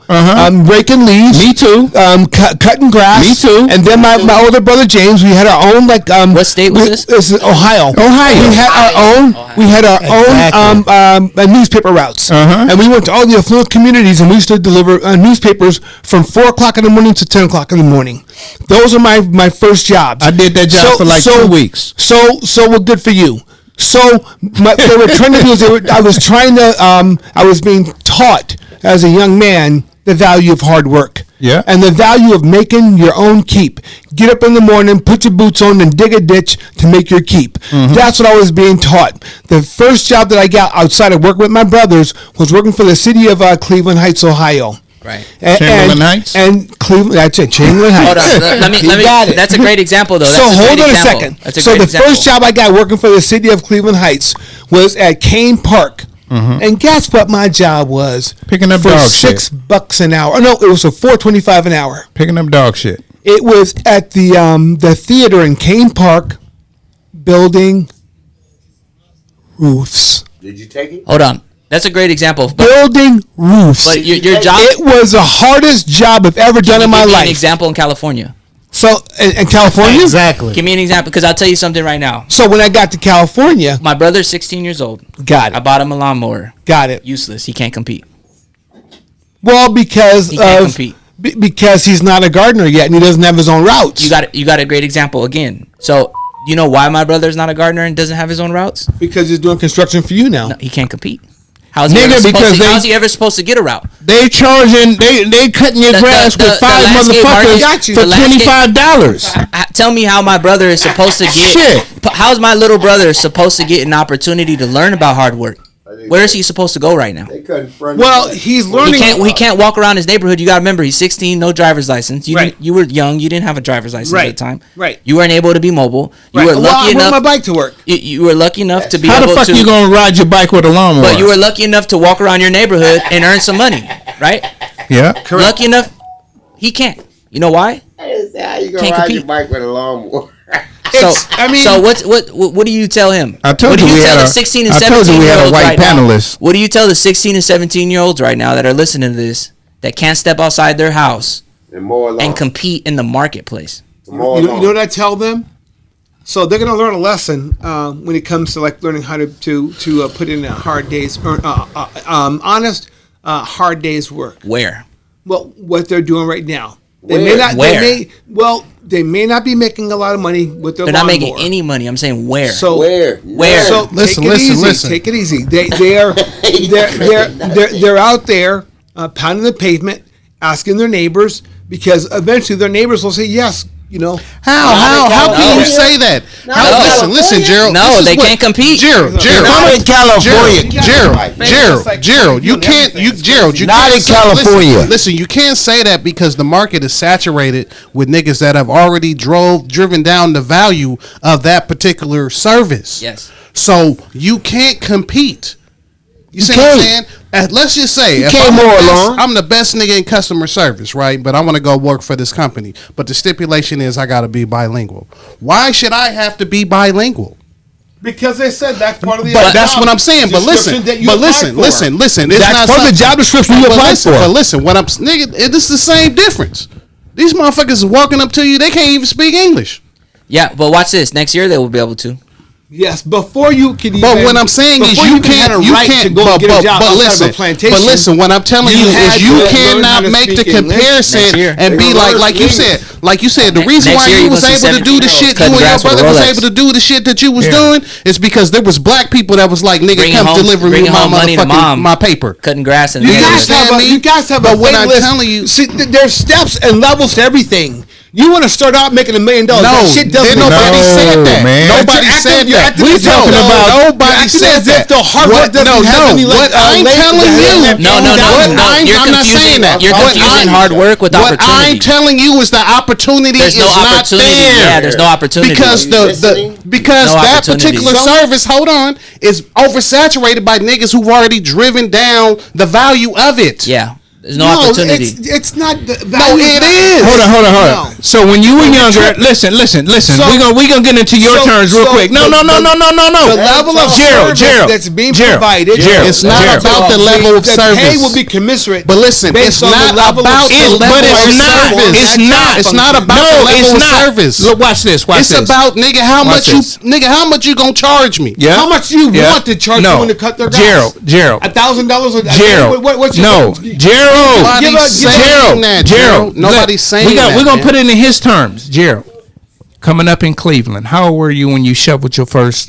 H: Breaking leaves.
F: Me too.
H: Cutting grass.
F: Me too.
H: And then my older brother James. We had our own
D: What state was this?
H: This is Ohio. We had our own. We had our own newspaper routes. And we went to all the affluent communities and we used to deliver newspapers from 4 o'clock in the morning to 10 o'clock in the morning. Those are my first jobs.
F: I did that job for 2 weeks.
H: So well, good for you. So they were trying to do is I was being taught as a young man the value of hard work.
F: Yeah.
H: And the value of making your own keep. Get up in the morning, put your boots on, and dig a ditch to make your keep. That's what I was being taught. The first job that I got outside of working with my brothers was working for the city of Cleveland Heights, Ohio.
D: Right.
F: Chamberlain Heights?
H: And Cleveland, that's it, Chamberlain Heights.
D: Hold on. Let me. That's a great example, though.
H: So hold on a second. So the first job I got working for the city of Cleveland Heights was at Kane Park. And guess what my job was?
F: Picking up
H: for
F: dog
H: $6 an hour. No, it was for $4.25 an hour.
F: Picking up dog shit.
H: It was at the theater in Kane Park, building roofs.
C: Did you take it?
D: Hold on. That's a great example.
H: Building roofs.
D: But your job.
H: It was the hardest job I've ever done in my life.
D: An example in California.
H: So in California,
G: Exactly.
D: Give me an example, because I'll tell you something right now.
H: So when I got to California,
D: My brother's 16 years old.
H: got
D: I
H: it,
D: bought him a lawnmower.
H: got it.
D: Useless. He can't compete.
H: Well, because
D: He can't
H: of
D: compete.
H: because he's not a gardener yet, and he doesn't have his own routes.
D: You got a great example again. So you know why my brother's not a gardener and doesn't have his own routes?
H: Because he's doing construction for you now.
D: No, he can't compete. How's he,
F: Nigga,
D: ever supposed
F: because
D: to,
F: they-
D: how's he ever supposed to get a route?
F: They charging, they cutting your
D: The-
F: grass
D: the-
F: with
D: the
F: 5
D: landscape market-
F: motherfuckers
H: Got you.
F: for
D: The landscape-
F: $25.
D: Tell me how my brother is supposed to get.
F: Shit.
D: How's my little brother supposed to get an opportunity to learn about hard work? Where is he supposed to go right now?
H: Well, he's learning.
D: He can't walk around his neighborhood. You got to remember, he's 16, no driver's license.
H: Right.
D: You were young. You didn't have a driver's license at
H: Right.
D: the time.
H: Right.
D: You weren't able to be mobile. You
H: Right.
D: were
H: Well,
D: lucky
H: I rode
D: enough.
H: my bike to work.
D: You were lucky enough to be
F: How
D: able
F: the fuck
D: to.
F: you gonna ride your bike with a lawnmower?
D: But you were lucky enough to walk around your neighborhood and earn some money, right?
F: Yeah.
D: Lucky enough, he can't. You know why?
C: How you
D: Can't
C: gonna ride
D: compete.
C: your bike with a lawnmower?
D: So,
H: I mean-
D: so what do you tell him?
F: I told
D: what do
F: you we
D: tell
F: had
D: the
F: a-
D: 16 and
F: I
D: 17
F: told you we
D: year
F: had a
D: olds
F: white
D: right now?
F: panelist.
D: What do you tell the 16 and 17 year olds right now that are listening to this that can't step outside their house
C: And more along.
D: and compete in the marketplace?
C: More
H: You know,
C: along.
H: you know what I tell them? So they're going to learn a lesson when it comes to like learning how to put in a hard day's honest hard day's work.
D: Where?
H: Well, what they're doing right now. They
C: Where?
H: may not.
D: Where?
H: They may not be making a lot of money with their
D: They're not making
H: lawnmower.
D: any money. I'm saying where.
H: So
C: Where?
D: Where?
H: So
F: Listen,
H: take it
F: listen,
H: easy.
F: listen.
H: Take it easy. They're out there pounding the pavement, asking their neighbors because eventually their neighbors will say yes. You know,
F: How can
D: No.
F: you say that?
D: No.
F: Listen, Gerald.
D: No,
F: this is
D: they
F: what-
D: can't compete.
F: Gerald,
C: Not in California.
F: Gerald, you can't. You
C: Not
F: can't
C: in
F: say-
C: California.
F: Listen, you can't say that because the market is saturated with niggas that have already driven down the value of that particular service.
D: Yes.
F: So you can't compete. You see
C: can't.
F: what I'm saying? Let's just say if
C: can't
F: I'm,
C: mow a lawn.
F: I'm the best nigga in customer service, right? But I want to go work for this company. But the stipulation is I got to be bilingual. Why should I have to be bilingual?
H: because they said that's part of the.
F: But that's what I'm saying. But listen,
H: description that you
F: but
H: applied
F: listen.
H: for.
F: It's
H: That's
F: not
H: part of the
F: something-
H: job description you
F: But
H: applied
F: listen,
H: for.
F: But listen, what I'm nigga, this is the same difference. These motherfuckers is walking up to you. They can't even speak English.
D: Yeah, but watch this. Next year they will be able to.
H: Yes, before you can.
F: But
H: even,
F: what I'm saying is
H: before
F: you
H: even had
F: can't.
H: a
F: You
H: right
F: can't.
H: to go and get a job
F: but
H: outside
F: listen.
H: of a plantation.
F: But listen. What I'm telling
H: you
F: you
H: had
F: is you
H: to learn how
F: cannot
H: to
F: make the
H: speak English.
D: Next
F: comparison
D: year.
F: and be like you said. Like you said, the reason
D: Next
F: why
D: year
F: you
D: you
F: was
D: gonna see
F: able to do the
D: 17-year-olds
F: shit you
D: cutting
F: and your
D: grass with a
F: brother was
D: Rolex.
F: able to do the shit that you was doing is because there was black people that was like, nigga,
D: Bringing
F: come
D: home-
F: deliver me
D: bringing
F: my
D: home money to
F: motherfucking
D: mom.
F: my paper.
D: Cutting grass in
H: You
D: the
F: You
H: guys
F: understand
H: have a,
F: me?
H: you guys have a
F: But what
H: wait
F: I'm
H: list.
F: telling you-
H: See, there's steps and levels to everything. You want to start out making $1 million?
F: No,
H: that shit doesn't
F: then
H: make
F: nobody
H: sense.
F: said that.
G: man.
F: Nobody
H: You're
F: said
H: acting- you're
F: that.
H: acting
F: We
H: as if
F: talking
H: the-
F: about
H: you're
F: nobody
H: acting
F: said
H: as if
F: that.
H: the hard work doesn't have any, like,
F: What I'm
H: labor
F: telling
H: that
F: you,
H: have
D: No, no, no,
F: what
D: no. You're
F: I'm not
D: confusing-
F: saying that.
D: you're
F: What
D: confusing
F: I'm-
D: hard work with
F: What
D: opportunity.
F: I'm telling you is the opportunity
D: There's
F: is
D: no
F: not
D: opportunity.
F: there.
D: Yeah, there's no opportunity.
F: Because because
D: No
F: that
D: opportunity.
F: particular service, hold on, is oversaturated by niggas who've already driven down the value of it.
D: Yeah, there's no opportunity.
H: It's not. The
F: No,
H: value
F: it
H: not-
F: is.
G: Hold on.
H: No.
G: So when you were younger, listen.
H: So-
G: we gonna get into your
H: so-
G: terms real
H: so
G: quick. No.
H: the level of service that's being provided.
F: It's not about the level of
H: the
F: service.
H: pay will be commensurate.
F: But listen,
H: based
F: it's
H: on the
F: not
H: level of
F: about the
H: service.
F: level
G: but
F: of
G: it's not.
F: service.
G: It's not.
F: It's not about
G: No,
F: the level
G: it's
F: of
G: not.
F: service.
G: Look, watch this.
F: It's about nigga how
G: Watch
F: much you gonna charge me?
G: Yeah.
H: How much you
G: Yeah.
H: want to charge
G: No.
H: someone to cut their grass?
G: Gerald.
H: $1,000 a day.
G: Gerald.
H: What's your
G: No. Gerald.
F: Nobody's saying that, Gerald. Nobody's saying that.
G: We're gonna
F: man.
G: put it in his terms, Gerald. Coming up in Cleveland, how old were you when you shoveled your first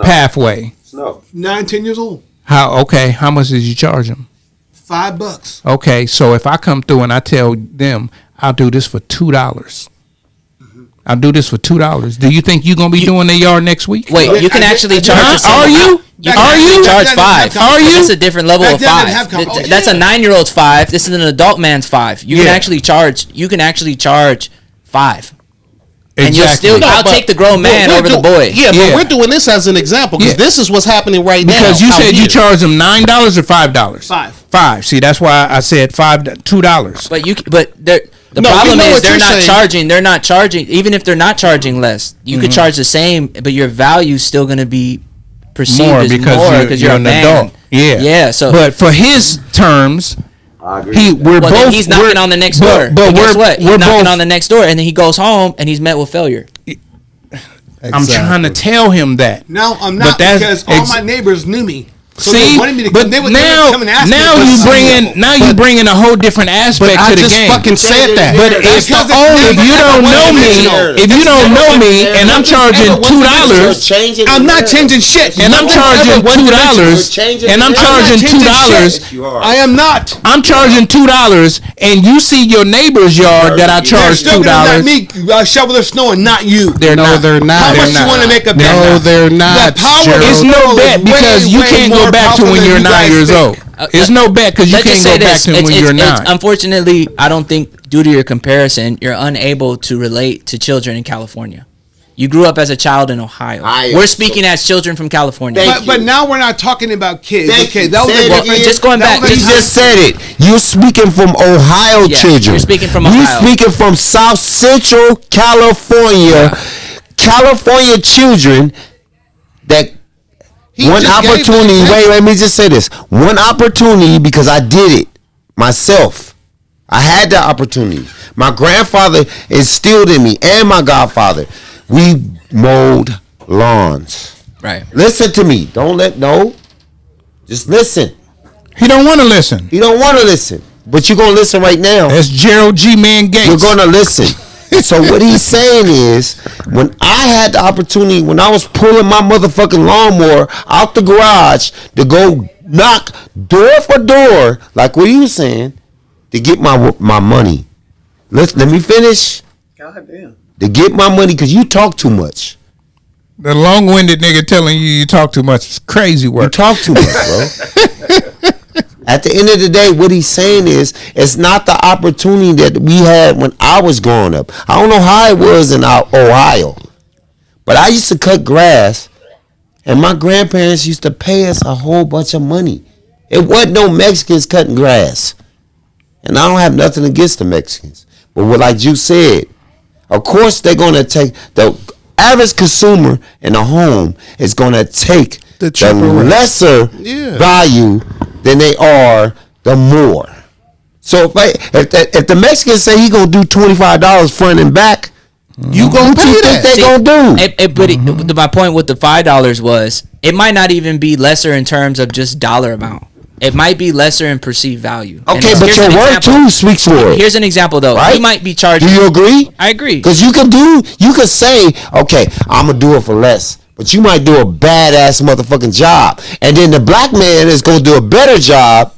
G: pathway?
H: 9, 10 years old.
G: How much did you charge him?
H: $5.
G: Okay, so if I come through and I tell them I'll do this for $2, I'll do this for $2. Do you think you're gonna be doing their yard next week?
D: Wait, you can actually charge.
G: Huh?
D: a single-
G: Are you?
D: You
G: Are
D: can actually
G: you?
D: charge
H: That
D: five?
H: doesn't have
G: Are you?
D: That's a different level
H: That
D: of
H: doesn't
D: five.
H: have com- oh,
D: That's a
H: yeah.
D: 9-year-old's five. This is an adult man's five. You can
G: Yeah.
D: actually charge. You can actually charge $5. And you'll
G: Exactly.
D: still.
F: No,
D: I'll
F: but
D: take the grown man
F: we're
D: over the
F: do-
D: boy.
F: Yeah,
G: Yeah.
F: but we're doing this as an example because
G: Yeah.
F: this is what's happening right now.
G: Because you
F: out
G: said you
F: here.
G: charged them $9 or $5.
H: $5.
G: See, that's why I said $2.
D: But the
F: No, we
D: problem
F: know
D: is
F: what
D: they're
F: you're
D: not
F: saying.
D: charging. They're not charging. Even if they're not charging less, you could charge the same, but your value is still going to be perceived
G: More
D: as
G: because
D: more
G: you're-
D: because
G: you're
D: you're a
G: an
D: man.
G: adult. Yeah.
D: Yeah. So
G: But for his terms,
F: We're
D: Well,
F: both.
D: then he's knocking on the next door.
F: But
D: guess what? He's
F: we're
D: knocking
F: both.
D: on the next door, and then he goes home and he's met with failure.
F: I'm trying to tell him that.
H: No, I'm not, because all my neighbors knew me. So
F: See,
H: they wanted me to
F: but
H: come. They would
F: now
H: come and ask me.
F: you bring in a whole different aspect to the game.
G: fucking said that.
F: But if you don't know me, and I'm charging $2,
H: I'm not changing shit.
F: and I'm charging $2, and I'm charging $2.
H: I am not.
F: I'm charging $2, and you see your neighbor's yard that I
H: They're
F: charge
H: still gonna let
F: $2.
H: me shovel the snow and not you.
F: They're not.
G: They're not.
H: How much you want to make a bet?
G: No, they're not.
H: The power
G: Gerald.
F: It's no bet because you can't go back to when you're 9 years old. It's no bet because you
D: Let's just
F: can't
D: say
F: go back
D: this.
F: to when you're 9.
D: Unfortunately, I don't think due to your comparison, you're unable to relate to children in California. You grew up as a child in Ohio. We're speaking as children from California.
H: But now we're not talking about kids.
C: Thank
H: Okay,
C: you.
H: that was
C: Say
H: a
C: it
H: different.
C: again.
D: Just going back.
C: You just said it. You're speaking from Ohio
D: Yeah,
C: children.
D: you're speaking from
C: You're
D: Ohio.
C: speaking from South Central California. California children that one
G: just gave
C: opportunity.
G: the
C: Wait, let me just say this. One opportunity because I did it myself. I had the opportunity. My grandfather instilled in me and my godfather. We mowed lawns.
D: Right.
C: Listen to me. Just listen.
F: He don't want to listen.
C: You don't want to listen, but you're going to listen right now.
F: That's Gerald G. Man Gates.
C: You're going to listen. So what he's saying is, when I had the opportunity, when I was pulling my motherfucking lawnmower out the garage to go knock door for door, like what you were saying, to get my money. Let me finish.
I: God damn.
C: To get my money, because you talk too much.
F: The long-winded nigga telling you talk too much is crazy work.
C: You talk too much, bro. At the end of the day, what he's saying is, it's not the opportunity that we had when I was growing up. I don't know how it was in Ohio, but I used to cut grass, and my grandparents used to pay us a whole bunch of money. It wasn't no Mexicans cutting grass, and I don't have nothing against the Mexicans. But what, like you said, of course they're gonna take the average consumer in a home is gonna take the lesser value than they are the more. So if the Mexicans say he gonna do $25 front and back, you gonna pay that? They gonna do.
D: But my point with the $5 was it might not even be lesser in terms of just dollar amount. It might be lesser in perceived value.
C: Okay, but your word too speaks for it.
D: Here's an example though.
C: Right?
D: You might be charging.
C: Do you agree?
D: I agree.
C: Because you can say, okay, I'm gonna do it for less. But you might do a badass motherfucking job. And then the black man is going to do a better job.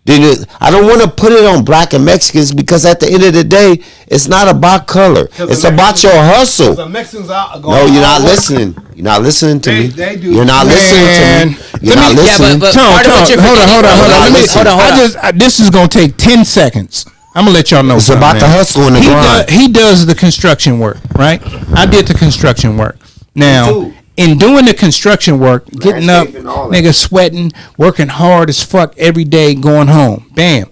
C: I don't want to put it on black and Mexicans because at the end of the day, it's not about color. It's about your hustle.
H: The Mexicans are
C: No, you're not listening. You're not listening to me.
H: They do.
C: You're not listening to me. You're not listening.
D: but part of what you're
F: Hold on. This is going to take 10 seconds. I'm going to let y'all know
C: It's
F: something,
C: about
F: man.
C: the hustle and the grind.
F: He does the construction work, right? I did the construction work. Now, in doing the construction work, getting up, nigga sweating, working hard as fuck every day, going home. Bam.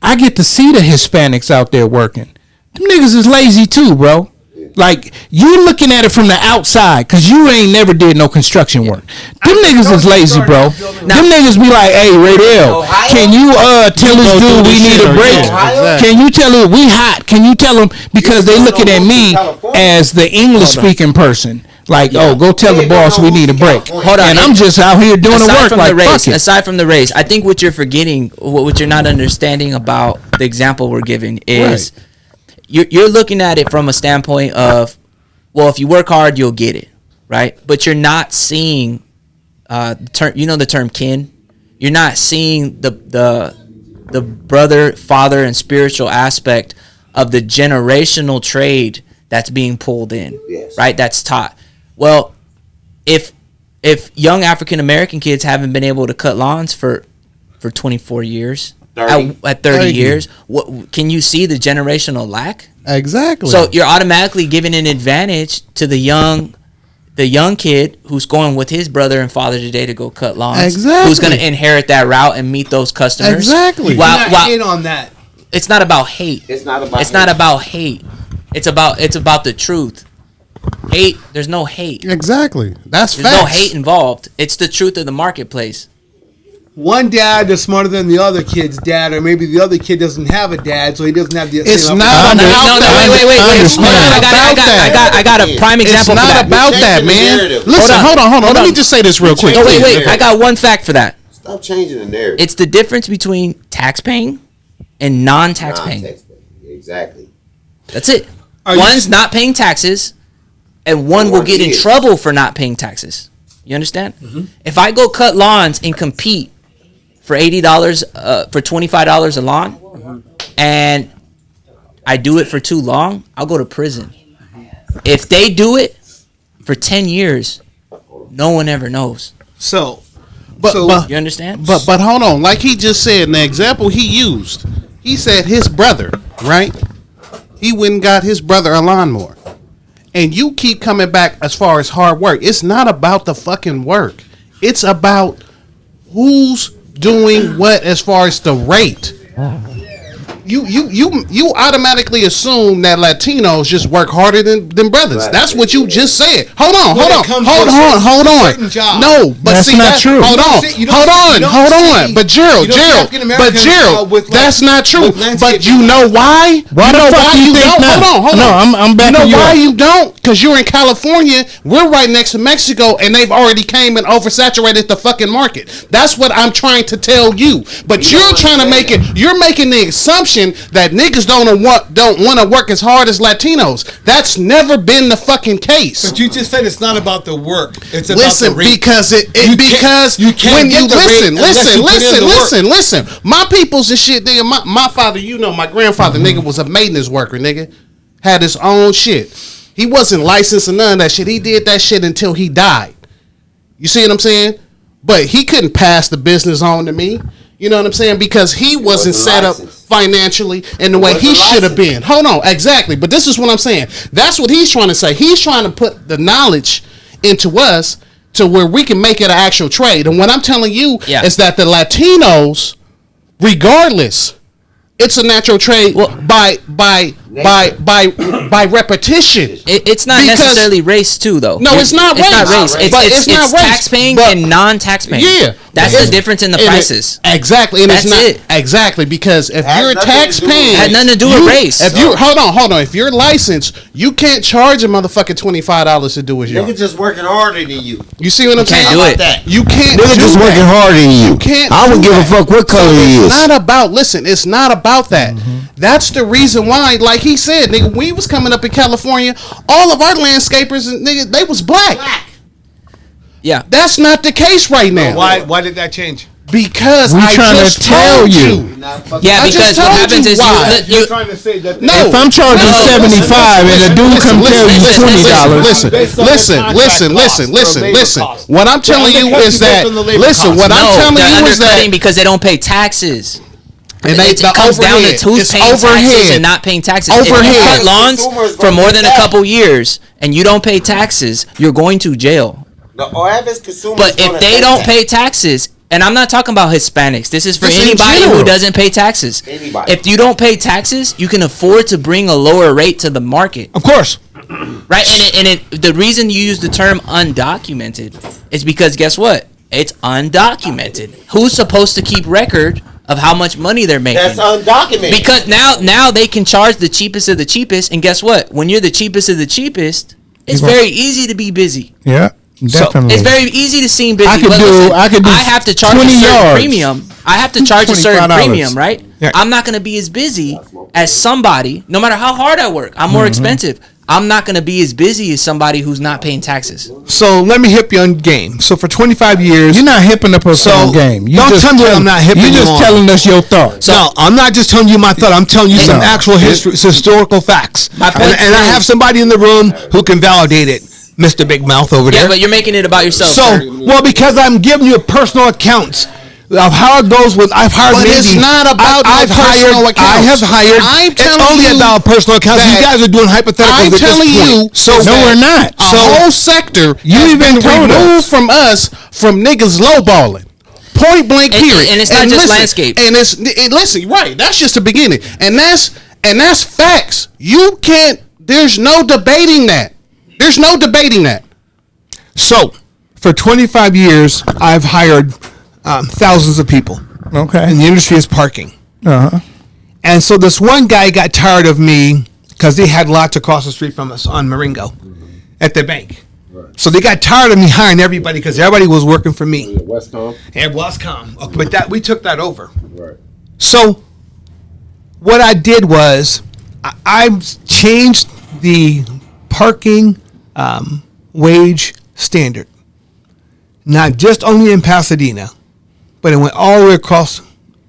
F: I get to see the Hispanics out there working. Them niggas is lazy too, bro. Like, you looking at it from the outside, because you ain't never did no construction work. Them niggas is lazy, bro. Them niggas be like, hey, Radel, can you tell this dude we need a break? Can you tell him we hot? Can you tell him? Because they looking at me as the English-speaking person. Like, oh, go tell the boss we need a break.
D: Hold on.
F: And I'm just out here doing the work like, fuck it.
D: Aside from the race, I think what you're forgetting, what you're not understanding about the example we're giving is you're looking at it from a standpoint of, well, if you work hard, you'll get it, right? But you're not seeing the term kin. You're not seeing the brother, father, and spiritual aspect of the generational trade that's being pulled in, right? That's taught. Well, if young African American kids haven't been able to cut lawns for 24 years, at 30 years, what can you see the generational lack?
G: Exactly.
D: So you're automatically giving an advantage to the young kid who's going with his brother and father today to go cut lawns.
G: Exactly.
D: Who's going to inherit that route and meet those customers.
G: Exactly.
H: While in on that.
D: It's not about hate.
C: It's not about
D: hate. It's about the truth. Hate, there's no hate.
G: Exactly. That's
D: There's
G: facts.
D: no hate involved. It's the truth of the marketplace.
I: one dad is smarter than the other kid's dad, or maybe the other kid doesn't have a dad, so he doesn't have the.
G: It's
I: same
G: not
I: opportunity.
G: about
D: No,
G: that.
D: wait. I got a prime
G: It's
D: example for
G: not
D: that.
G: about that, man. Listen, hold on. Let me just say this real quick.
D: No, wait. I got one fact for that.
C: Stop changing the narrative.
D: It's the difference between tax paying and non-tax paying.
C: Exactly.
D: That's it. One's not paying taxes, and one will get in trouble for not paying taxes. You understand? Mm-hmm. If I go cut lawns and compete for $80 for $25 a lawn, and I do it for too long, I'll go to prison. If they do it for 10 years, no one ever knows.
G: But
D: You understand?
G: But hold on, like he just said, in the example he used, he said his brother, right? He went and got his brother a lawnmower. And you keep coming back as far as hard work. It's not about the fucking work. It's about who's doing what as far as the rate. You automatically assume that Latinos just work harder than brothers. That's what you just said. Hold on. No, but
F: that's
G: see,
F: not true.
G: Hold on. But Gerald, that's not true. But you know why?
F: Why the fuck do you think that?
G: Hold on.
F: No, I'm backing
G: you know
F: you
G: why
F: up.
G: you don't? Because you're in California. We're right next to Mexico, and they've already came and oversaturated the fucking market. That's what I'm trying to tell you. But you're trying to make it. You're making the assumption that niggas don't want to work as hard as Latinos. That's never been the fucking case.
H: But you just said it's not about the work. It's about the rate.
G: Because listen. My peoples and shit, nigga. My father, my grandfather, nigga, was a maintenance worker, nigga. Had his own shit. He wasn't licensed or none of that shit. He did that shit until he died. You see what I'm saying? But he couldn't pass the business on to me. You know what I'm saying? Because he wasn't set up financially in the way he should have been. Hold on, exactly. But this is what I'm saying. That's what he's trying to say. He's trying to put the knowledge into us to where we can make it an actual trade. And what I'm telling you is that the Latinos, regardless, it's a natural trade by repetition.
D: It's not necessarily race too, though.
G: No, it's not race.
D: It's tax paying and non-tax paying. Yeah, that's the difference in the prices.
G: Exactly, and
D: that's
G: it's not exactly because if you're tax paying,
D: had nothing to do with race.
G: If you hold on, if you're licensed, you can't charge a motherfucker $25 to do his yard.
C: Nigga just working harder than you.
G: You see what I'm saying?
D: Do it.
G: You can't.
C: Nigga just working harder than you.
G: Can't.
C: I don't give a fuck what color he is.
G: It's not about. Listen, it's not about that. That's the reason why, like he said, nigga, when we was coming up in California, all of our landscapers, nigga, they was black.
D: Yeah.
G: That's not the case right now.
H: Why did that change?
G: Because
F: I just told you.
D: Yeah, because what happens is
H: You're trying to say that.
G: No,
F: if I'm charging $75 and a dude come tell you $20,
G: listen. What I'm telling you is that
D: because they don't pay taxes.
G: And
D: it comes down to who's paying taxes and not paying taxes. If you cut lawns for more than a couple years and you don't pay taxes, you're going to jail. But if they don't pay taxes, and I'm not talking about Hispanics, this is for anybody who doesn't pay taxes. If you don't pay taxes, you can afford to bring a lower rate to the market.
H: Of course.
D: Right? The reason you use the term undocumented is because guess what? It's undocumented. Who's supposed to keep record of how much money they're making?
C: That's undocumented.
D: Because now they can charge the cheapest of the cheapest, and guess what? When you're the cheapest of the cheapest, it's very easy to be busy.
F: Yeah, definitely.
D: So it's very easy to seem busy.
F: I could do
D: I have to charge a certain premium. I have to charge a certain premium, right?
F: Yeah.
D: I'm not going to be as busy as somebody, no matter how hard I work. I'm more expensive. I'm not going to be as busy as somebody who's not paying taxes.
H: So let me hip you on game. So for 25 years,
F: you're not hipping up on game.
H: Don't tell me I'm not hipping you on.
F: You're just telling us your thoughts.
H: No, I'm not just telling you my thought. I'm telling you some actual historical facts. And I have somebody in the room who can validate it. Mr. Big Mouth over there.
D: Yeah, but you're making it about yourself.
H: So, because I'm giving you personal accounts of how it goes with I've hired.
G: But it's not about personal accounts.
H: I have hired. It's only about personal accounts. You guys are doing hypotheticals.
G: I'm telling you.
F: So no, we're not.
G: A whole sector has been removed from us from niggas lowballing. Point blank. Period.
D: And it's not just landscape.
G: And listen, right? That's just the beginning. And that's facts. You can't. There's no debating that. There's no debating that.
H: So, for 25 years, I've hired thousands of people.
F: Okay.
H: And the industry is parking.
F: Uh-huh.
H: And so this one guy got tired of me because they had lots across the street from us on Marengo at the bank. Right. So they got tired of me hiring everybody because everybody was working for me.
E: Westcom.
H: And Westcom. Okay, but that we took that over.
E: Right.
H: So what I did was I changed the parking wage standard. Not just only in Pasadena, but it went all the way across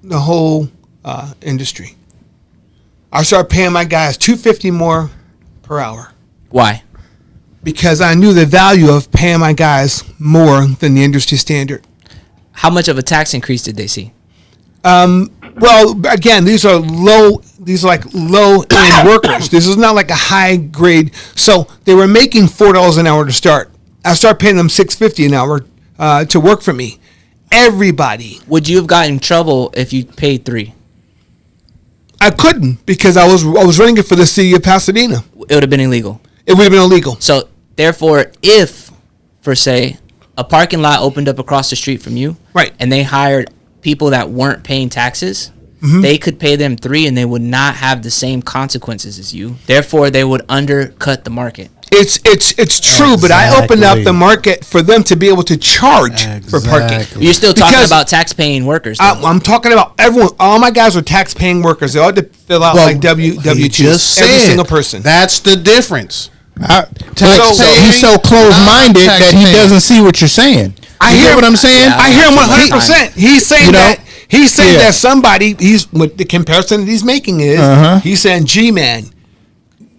H: the whole industry. I started paying my guys $250 more per hour
D: Why?
H: because I knew the value of paying my guys more than the industry standard.
D: How much of a tax increase did they see?
H: Well, again, these are like low end workers. This is not like a high grade. So they were making $4 an hour to start. I started paying them $6.50 an hour to work for me. Everybody.
D: Would you have gotten in trouble if you paid $3?
H: I couldn't because I was running it for the city of Pasadena.
D: It would have been illegal.
H: It would have been illegal.
D: So therefore, if, for say, a parking lot opened up across the street from you,
H: Right.
D: and they hired people that weren't paying taxes, they could pay them $3 and they would not have the same consequences as you. Therefore, they would undercut the market.
H: It's true, but I opened up the market for them to be able to charge for parking.
D: You're still talking
H: Because
D: about tax-paying workers. though.
H: I'm talking about everyone. All my guys are tax-paying workers. They all had to fill out like W-2s. Every single person.
G: That's the difference.
F: He's so closed-minded that he doesn't see what you're saying.
H: I
F: You
H: hear
F: get what I'm saying?
H: I hear him 100%. He's saying
F: You know?
H: that. He's saying
F: Yeah.
H: that somebody. He's what the comparison that he's making is. He's saying, "Gee, man,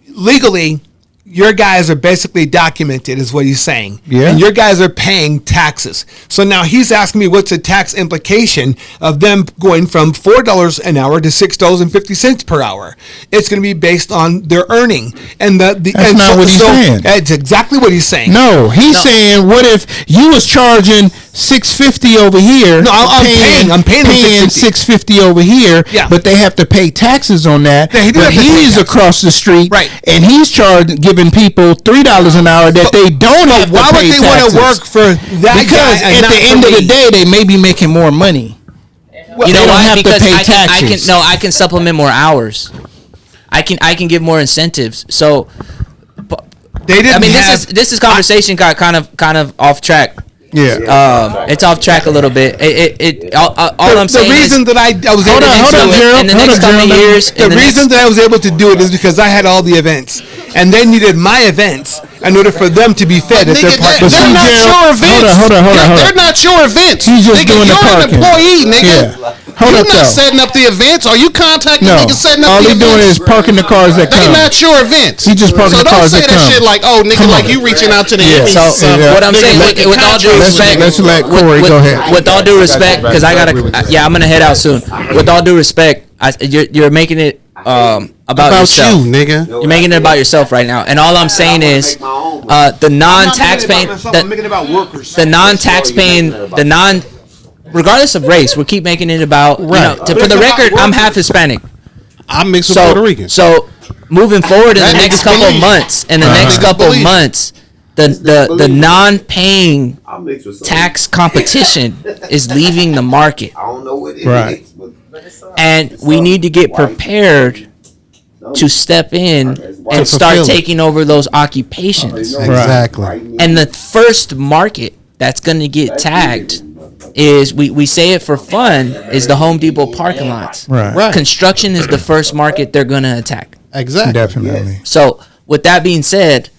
H: legally." Your guys are basically documented, is what he's saying.
F: Yeah.
H: And your guys are paying taxes. So now he's asking me what's the tax implication of them going from $4 an hour to $6.50 per hour. It's going to be based on their earning. And
F: That's not what he's saying.
H: That's exactly what he's saying.
F: No, he's saying, what if you was charging $650 over here?
H: No, I'm paying them
F: $650 over here.
H: Yeah.
F: But they have to pay taxes on that.
H: Yeah, he did
F: but
H: have to pay
F: he's
H: taxes.
F: across the street,
H: Right.
F: And he's giving people $3 an hour that they don't have to
H: Why would
F: pay
H: they want
F: taxes.
H: to work for that
F: Because
H: guy and
F: at
H: not
F: the end
H: for
F: of the
H: me?
F: day, they may be making more money.
D: You know
F: don't
D: why?
F: have to
D: Because
F: pay
D: I
F: taxes.
D: can I can supplement more hours. I can give more incentives. So
H: They didn't
D: I mean,
H: have,
D: this is conversation got kind of off track.
F: Yeah.
D: It's off track a little bit. All I'm
H: the
D: saying
H: reason
D: is
H: that I was able
F: Hold
H: to
F: on,
H: do it.
F: Gerald.
D: in the next coming years.
H: The reason that I was able to do it is because I had all the events, and they needed my events in order for them to be fed at their
G: Nigga,
H: park.
G: they're not your events.
F: Hold on.
G: They're not your events.
F: He's just
G: nigga,
F: doing the
G: you're an
F: parking.
G: employee, nigga.
F: Yeah. Hold
G: You're
F: up,
G: not
F: though.
G: setting up the events. Are you contacting
F: No.
G: niggas setting up
F: All
G: the
F: he
G: events?
F: doing is parking the cars that
G: They
F: come.
G: not your events.
F: He just parking
G: so
F: the cars
G: don't
F: that
G: say that
F: come.
G: shit like, oh, nigga,
F: Come
G: like
F: on.
G: you reaching out to the
F: Yeah.
G: Emmys.
D: So what I'm
G: Nigga,
D: saying,
G: make the
D: with all due
G: contract.
D: respect,
F: Let's let Corey go ahead.
D: With all due respect, because I gotta, I'm gonna head out soon. With all due respect, you're making it about yourself.
G: you, nigga.
D: You're making it about yourself right now, and all I'm saying is the non-taxpaying,
H: I'm making it about workers.
D: the non-taxpaying, regardless of race, we keep making it about. You know, for the record, I'm half Hispanic.
G: I'm mixed with
D: So,
G: Puerto Rican.
D: so moving forward in
G: That
D: the next
G: nigga
D: couple
G: believe.
D: months, the non-paying tax competition is leaving the market,
C: I don't know what it
F: Right.
C: is, but
D: and we need to get prepared to step in and start
G: fulfill it.
D: taking over those occupations.
G: Exactly.
D: And the first market that's going to get tagged is, we say it for fun, is the Home Depot parking lots.
F: Right.
D: Construction is the first market they're going to attack.
G: Exactly.
F: Definitely.
D: So with that being said,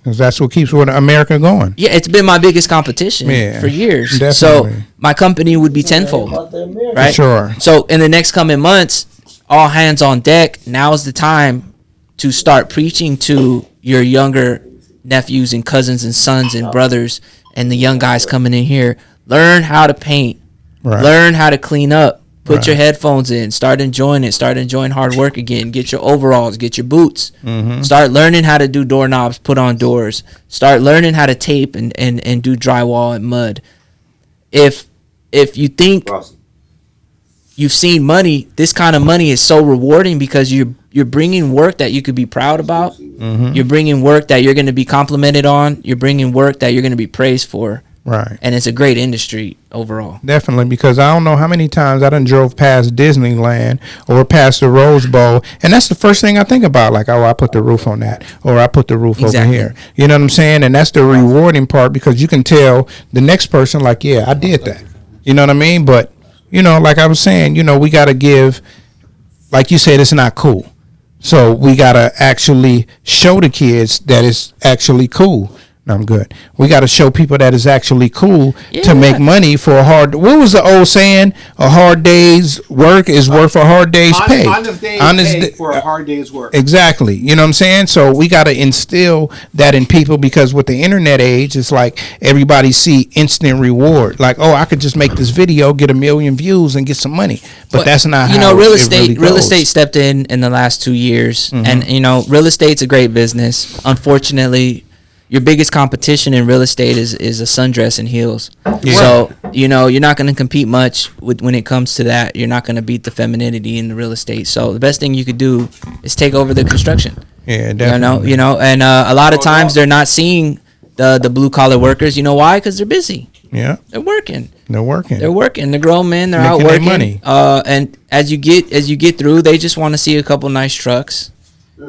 F: Because that's what keeps America going.
D: yeah, it's been my biggest competition
F: Yeah,
D: for years.
F: definitely.
D: So my company would be tenfold, right?
F: Sure.
D: So in the next coming months, all hands on deck. Now is the time to start preaching to your younger nephews and cousins and sons and brothers and the young guys coming in here. Learn how to paint.
F: Right.
D: Learn how to clean up. Put
F: Right.
D: your headphones in. Start enjoying it. Start enjoying hard work again. Get your overalls. Get your boots.
F: Mm-hmm.
D: Start learning how to do doorknobs, put on doors. Start learning how to tape and do drywall and mud. If you think you've seen money, this kind of money is so rewarding because you're bringing work that you could be proud about.
F: Mm-hmm.
D: You're bringing work that you're going to be complimented on. You're bringing work that you're going to be praised for.
F: Right.
D: And it's a great industry overall.
F: Definitely, because I don't know how many times I done drove past Disneyland or past the Rose Bowl, and that's the first thing I think about. Like, oh, I put the roof on that, or I put the roof over here. You know what I'm saying? And that's the rewarding part, because you can tell the next person, like, yeah, I did that. You know what I mean? But, you know, like I was saying, you know, we got to give, like you said, it's not cool. So we got to actually show the kids that it's actually cool. No, I'm good. We got to show people that it's actually cool to make money for a hard. What was the old saying? A hard day's work is worth a hard day's pay.
H: Honest day's pay for a hard day's work.
F: Exactly. You know what I'm saying? So we got to instill that in people, because with the internet age, it's like everybody see instant reward. Like, oh, I could just make this video, get 1 million views, and get some money. But that's not.
D: You
F: how
D: know, real
F: it
D: estate.
F: really
D: Real
F: goes.
D: estate stepped in the last 2 years, and you know, real estate's a great business. Unfortunately, your biggest competition in real estate is a sundress and heels.
F: Yeah.
D: So, you know, you're not going to compete much when it comes to that. You're not going to beat the femininity in the real estate. So the best thing you could do is take over the construction.
F: Yeah, definitely.
D: You know, and a lot of times they're not seeing the blue collar workers. You know why? Because they're busy.
F: Yeah,
D: They're working.
F: they're working.
D: They're working. The grown men, they're
F: Making
D: out
F: their
D: working.
F: money.
D: And as you get through, they just want to see a couple nice trucks.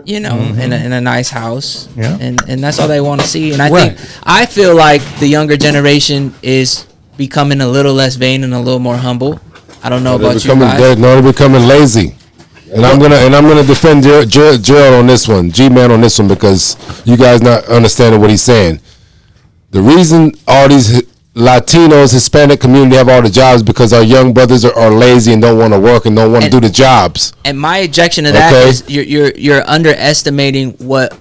D: You know, in a nice house,
F: Yeah.
D: and that's all they want to see. And
F: Right.
D: I feel like the younger generation is becoming a little less vain and a little more humble. I don't know about you guys.
E: They're becoming lazy. And I'm gonna defend Gerald on this one, G-Man on this one, because you guys not understanding what he's saying. The reason all these Latinos, Hispanic community have all the jobs because our young brothers are lazy and don't want to work and don't want to do the jobs.
D: And my objection to that is you're underestimating what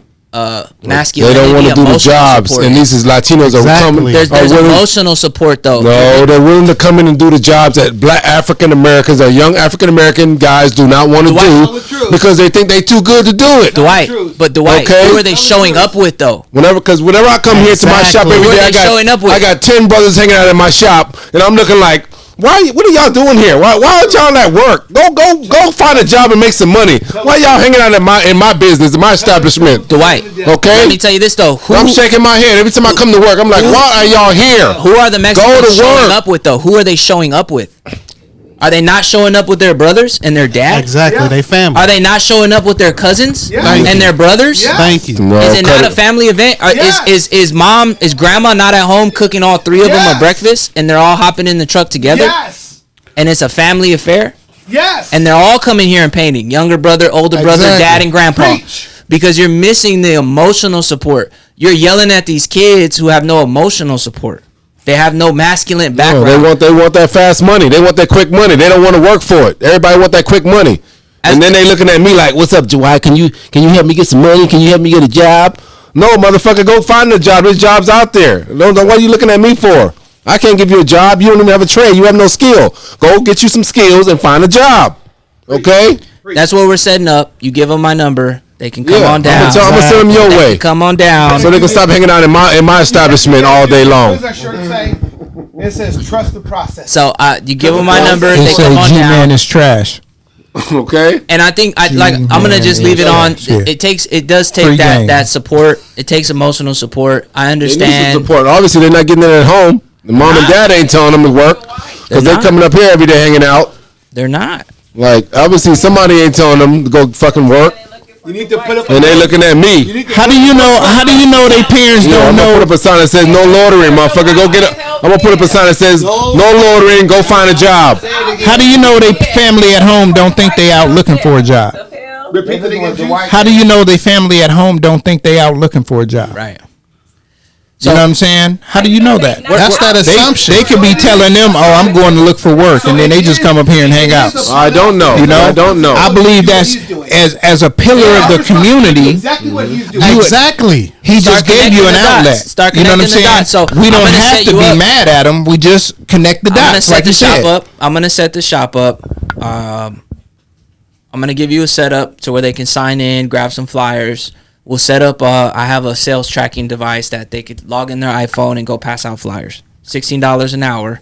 D: masculinity.
E: They don't want to do the jobs, and these is Latinos are coming.
D: There's emotional support though.
E: No, they're willing to come in and do the jobs that Black African Americans or young African American guys do not want to do because they think they too good to do it.
D: Dwight, who are they showing up with though?
E: Whenever I come here to my shop every day, I got 10 brothers hanging out in my shop, and I'm looking like, what are y'all doing here? Why aren't y'all at work? Go find a job and make some money. Why y'all hanging out in my business, in my establishment?
D: Dwight,
E: okay.
D: Let me tell you this though.
E: I'm shaking my head every time I come to work. I'm like, why are y'all here?
D: Who are the Mexicans showing up with though? Who are they showing up with? Are they not showing up with their brothers and their dad?
G: Exactly, they family.
D: Are they not showing up with their cousins and their brothers?
G: Thank you.
E: No,
D: is it not a family event? Is grandma not at home cooking all three of them a breakfast and they're all hopping in the truck together?
H: Yes.
D: And it's a family affair?
H: Yes.
D: And they're all coming here and painting. Younger brother, older brother, dad and grandpa.
H: Preach.
D: Because you're missing the emotional support. You're yelling at these kids who have no emotional support. They have no masculine background.
E: No, they want that fast money. They want that quick money. They don't want to work for it. Everybody want that quick money. And then they looking at me like, "What's up, Dwight? Can you help me get some money? Can you help me get a job?" No, motherfucker, go find a job. There's jobs out there. What are you looking at me for? I can't give you a job. You don't even have a trade. You have no skill. Go get you some skills and find a job. Okay?
D: That's what we're setting up. You give them my number. They can come on down.
E: I'm gonna send them your way.
D: Come on down.
E: So they can stop hanging out in my establishment all day long.
H: What does that shirt say? It says trust the process.
D: So you give them my number.
F: They
D: They
F: say
D: come on
F: G-Man
D: down.
F: is trash.
E: Okay.
D: And I think I'm gonna just leave it on. It does take that support. It takes emotional support. I
E: They need
D: understand.
E: some support. Obviously, they're not getting it at home. The mom and dad ain't telling them to work because they're coming up here every day hanging out.
D: They're not.
E: Like, obviously, somebody ain't telling them to go fucking work.
I: You need to put up.
E: And they looking at me.
F: How do you know their parents
E: I'm
F: don't
E: gonna
F: know?
E: put up a sign that says no loitering, motherfucker. Go get it. I'm gonna put up a sign that says no loitering. Go find a job.
F: How do you know their family at home don't think they out looking for a job?
I: Repeat it again, Dwight.
F: How do you know their family at home don't think they out looking for a job?
D: Right.
F: You know what I'm saying? How do you know that?
G: That's that assumption.
F: They could be telling them, "Oh, I'm going to look for work," and then they just come up here and hang out.
E: I don't know.
F: You know,
E: I don't know.
F: I believe that's as a pillar of the community.
H: Exactly what he's doing.
G: Exactly.
F: He just gave you an outlet.
D: Start
F: You know what I'm
D: connecting the
F: saying?
D: dots. So
F: we
D: I'm
F: don't
D: gonna
F: have
D: set
F: to
D: you
F: be
D: up.
F: mad at him. We just connect the
D: I'm gonna
F: dots,
D: set
F: like
D: the
F: you
D: shop
F: said.
D: up. I'm gonna set the shop up. I'm gonna give you a setup to where they can sign in, grab some flyers. We'll set up. I have a sales tracking device that they could log in their iPhone and go pass out flyers. $16 an hour.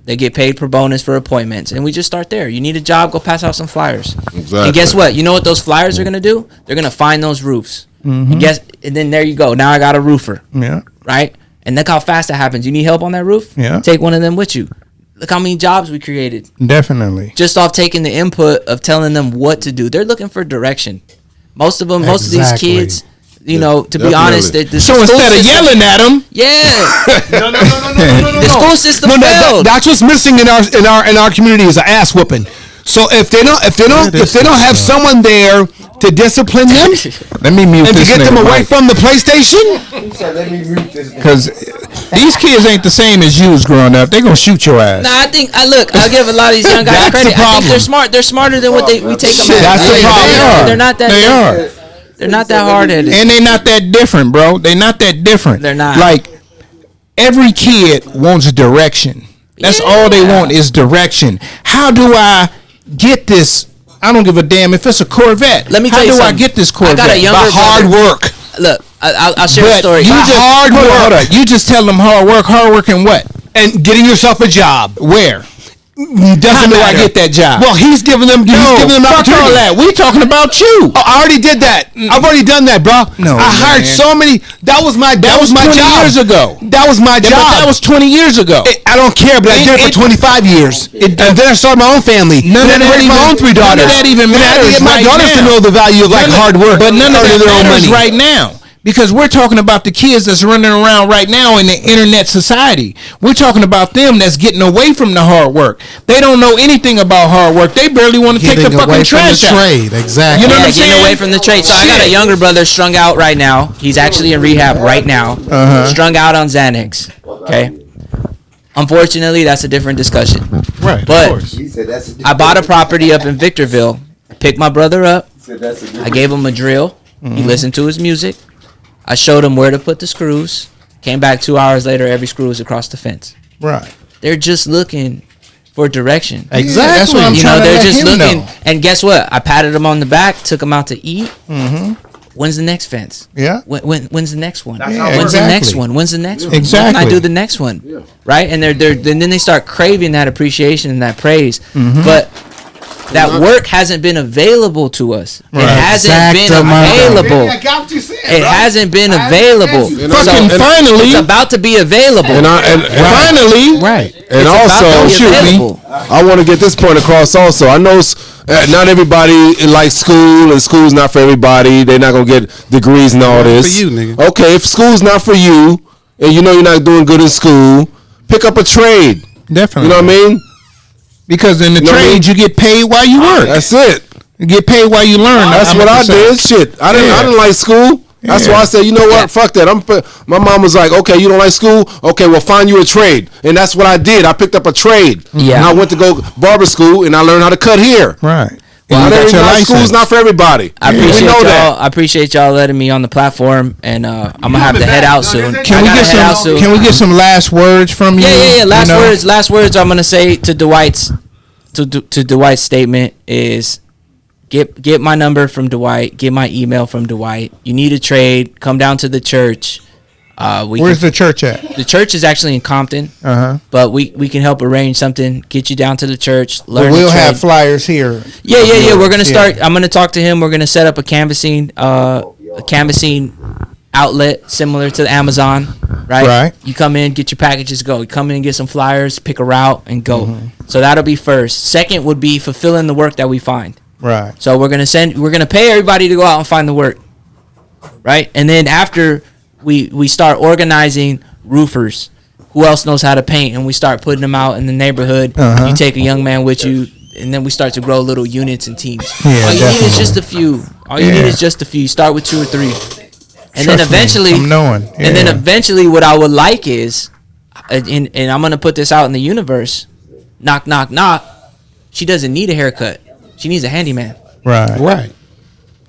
D: They get paid per bonus for appointments, and we just start there. You need a job, go pass out some flyers.
E: Exactly.
D: And guess what? You know what those flyers are gonna do? They're gonna find those roofs. And then there you go. Now I got a roofer.
F: Yeah.
D: Right? And look how fast that happens. You need help on that roof?
F: Yeah.
D: Take one of them with you. Look how many jobs we created
F: Definitely.
D: just off taking the input of telling them what to do. They're looking for direction. Most of them, most of these
G: Exactly.
D: kids, you know, to be
E: Definitely.
D: honest, the
F: So
D: school
F: instead of
D: system-
F: yelling at them,
D: yeah,
I: No.
D: the school system failed.
I: That's what's missing in our community is an ass whooping. So if they don't have someone there to discipline them
F: let me mute
I: and to
F: this
I: get them
F: nigga
I: away
F: mic.
I: from the PlayStation,
F: Because these kids ain't the same as you was growing up. They gonna shoot your ass.
D: Nah, I think I'll give a lot of these young guys
I: That's
D: credit.
I: the
D: I think
I: problem.
D: they're smart. They're smarter than what we take them as.
I: That's the problem.
D: They're not that.
F: They are.
D: They're not that hard headed.
F: And they not that different, bro. They not that different.
D: They're not.
F: Like every kid wants direction. That's all they want is direction. How do I get this? I don't give a damn if it's a Corvette.
D: Let me tell you
F: How do I
D: something.
F: get this
D: I
F: Corvette?
D: got a younger
I: by hard
D: brother.
I: work.
D: Look, I'll share a
F: But
D: story.
F: you just
I: hard
F: hold on,
I: work.
F: hold on. You just tell them hard work, and what?
I: And getting yourself a job
F: Where?
I: doesn't
F: How do I
I: matter.
F: get that job?
I: Well, he's giving them. He's
F: No,
I: giving them
F: fuck all
I: opportunity.
F: that. We talking about you.
I: Oh, I already did that. I've already done that, bro.
F: No,
I: I hired
F: man.
I: so many. That was my. That was my
F: 20
I: job.
F: years ago.
I: That was my
F: Yeah,
I: job.
F: but that was 20 years ago.
I: I don't care, but I did it for 25 years. And then I started my own family.
F: None
I: And
F: of
I: then I
F: that
I: raised my
F: even-
I: own three
F: none of
I: daughters.
F: that even
I: And I had to
F: matters
I: get my
F: right
I: daughters to
F: now.
I: know the value of like hard work.
F: But none of
I: earning
F: that
I: their own
F: matters
I: money.
F: right now. Because we're talking about the kids that's running around right now in the internet society. We're talking about them that's getting away from the hard work. They don't know anything about hard work. They barely want to take the
G: Getting
F: fucking
G: away from the
F: trash out.
G: trade. Exactly.
F: You know what I'm
D: Getting
F: saying?
D: away from the trade. So I got a
F: Shit.
D: younger brother strung out right now. He's actually in rehab right now. Strung out on Xanax. Okay. Unfortunately, that's a different discussion.
G: Right.
D: But
G: of course.
D: I bought a property up in Victorville. Picked my brother up. I gave him a drill. He listened to his music. I showed him where to put the screws. Came back 2 hours later. Every screw is across the fence.
F: Right.
D: They're just looking for direction.
F: That's what I'm
D: You
F: trying
D: know,
F: to
D: they're
F: let
D: just
F: him
D: looking.
F: know.
D: And guess what? I patted him on the back, took him out to eat. When's the next fence?
F: Yeah.
D: When's the next one?
F: Yeah,
D: When's the next
F: exactly.
D: one? When's the next one?
F: Exactly.
D: When can I do the next one? Right? And then they start craving that appreciation and that praise.
F: Mm-hmm.
D: But that work hasn't been available to us. It hasn't been
G: Exactement.
D: available.
I: I got what you're saying,
D: It hasn't been available.
F: Fucking finally.
D: It's about to be available.
E: And
F: Finally.
G: Right.
E: and
D: It's about
E: also,
D: to be available.
E: I want to get this point across. Also, I know not everybody likes school, and school's not for everybody. They're not gonna get degrees and all this.
G: for you, nigga.
E: Okay, if school's not for you, and you know you're not doing good in school, pick up a trade.
F: Definitely.
E: You know what I mean?
F: Because in the
E: You know what I
F: trade,
E: mean?
F: you get paid while you work.
E: That's it.
F: You get paid while you learn.
E: That's what I did. Shit, I didn't like school. That's
F: Yeah.
E: why I said, you know what?
D: Yeah.
E: Fuck that. My mom was like, okay, you don't like school? Okay, well, find you a trade. And that's what I did. I picked up a trade.
D: Yeah.
E: And I went to go barber school, and I learned how to cut hair.
F: Right.
E: Well,
F: And you got your license.
E: school's not for everybody.
D: I
E: We
D: appreciate
E: know
D: y'all.
E: that.
D: I appreciate y'all letting me on the platform, and I'm gonna have to head out soon.
F: Can we
D: I gotta
F: get
D: head out
F: some?
D: soon.
F: Can we get some last words from you?
D: Yeah. Last
F: You know?
D: words. Last words. I'm gonna say to Dwight's to Dwight's statement is get my number from Dwight. Get my email from Dwight. You need a trade. Come down to the church.
F: Where's the church at?
D: The church is actually in Compton, but we can help arrange something. Get you down to the church. Learn.
F: We'll
D: the trade.
F: have flyers here.
D: Yeah. We're gonna start.
F: Yeah.
D: I'm gonna talk to him. We're gonna set up a canvassing outlet similar to the Amazon. Right.
F: Right.
D: You come in, get your packages, go. You come in, get some flyers, pick a route, and go. So that'll be first. Second would be fulfilling the work that we find.
F: Right.
D: So we're gonna pay everybody to go out and find the work. Right. And then after we start organizing roofers. Who else knows how to paint? And we start putting them out in the neighborhood. You take a young man with you, and then we start to grow little units and teams.
F: Yeah,
D: All you need
F: definitely.
D: is just a few. All you need is just a few. You start with 2 or 3, and then
F: Trust me,
D: eventually,
F: I'm knowing.
D: and then
F: Yeah.
D: eventually, what I would like is, and I'm gonna put this out in the universe. Knock, knock, knock. She doesn't need a haircut. She needs a handyman.
F: Right.
G: Right.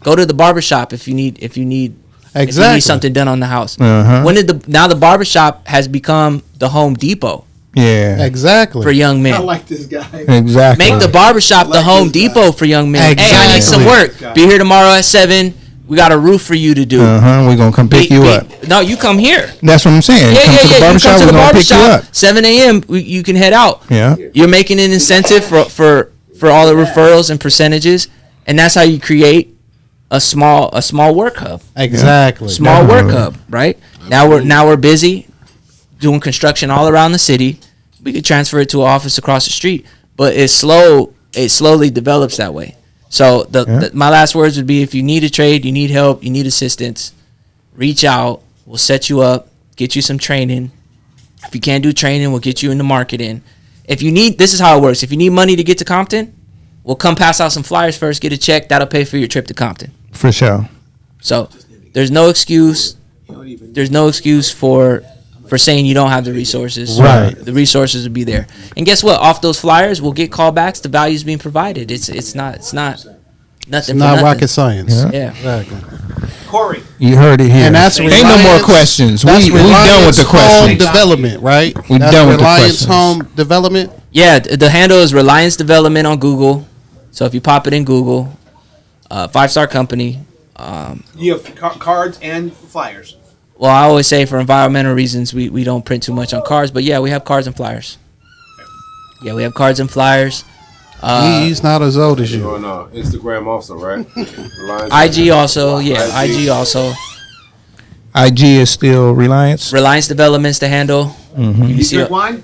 D: Go to the barbershop if you need if you need
G: Exactly.
D: something done on the house.
F: Uh-huh.
D: When did now the barbershop has become the Home Depot
F: Yeah.
G: Exactly.
D: for young men.
I: I like this guy.
F: Exactly.
D: Make the barbershop the Home Depot for young men. Hey, I need some work. Be here tomorrow at 7. We got a roof for you to do.
F: We're gonna come pick you up.
D: No, you come here.
F: That's what I'm saying.
D: Yeah,
F: come to the
D: You
F: barbershop,
D: come to
F: we're
D: the
F: gonna pick you
D: barbershop.
F: up.
D: 7 a.m. You can head out.
F: Yeah.
D: You're making an incentive for all the referrals and percentages, and that's how you create a small work hub.
G: Exactly.
D: Small work
F: Definitely.
D: hub, right? Now we're busy. doing construction all around the city. We could transfer it to an office across the street, but it's slow. It slowly develops that way. So my last words would be: if you need a trade, you need help, you need assistance, reach out. We'll set you up, get you some training. If you can't do training, we'll get you into marketing. If you need, this is how it works. If you need money to get to Compton, we'll come pass out some flyers first, get a check. That'll pay for your trip to Compton.
F: For sure.
D: So there's no excuse. There's no excuse for saying you don't have the resources.
F: Right.
D: The resources will be there. And guess what? Off those flyers, we'll get callbacks. The value's being provided. It's not nothing.
G: It's
D: for
G: not
D: nothing.
G: rocket science.
D: Yeah.
G: Exactly.
H: Corey.
F: You heard it here.
G: And that's
F: Ain't no more
G: Reliance-
F: questions.
G: That's
F: We done with the
G: Reliance Home
F: questions.
G: Development, right?
F: We
G: That's
F: done with the
G: Reliance
F: questions.
G: Home Development.
D: Yeah, the handle is Reliance Development on Google. So if you pop it in Google, 5-star company.
H: You have cards and flyers.
D: Well, I always say for environmental reasons, we don't print too much on cards. But yeah, we have cards and flyers. Yeah, we have cards and flyers.
G: He's not as old as you.
E: On Instagram also, right?
D: IG also, yeah, IG also.
F: IG is still Reliance.
D: Reliance Development's the handle. You can
H: You
D: see
H: drink
D: it.
H: wine?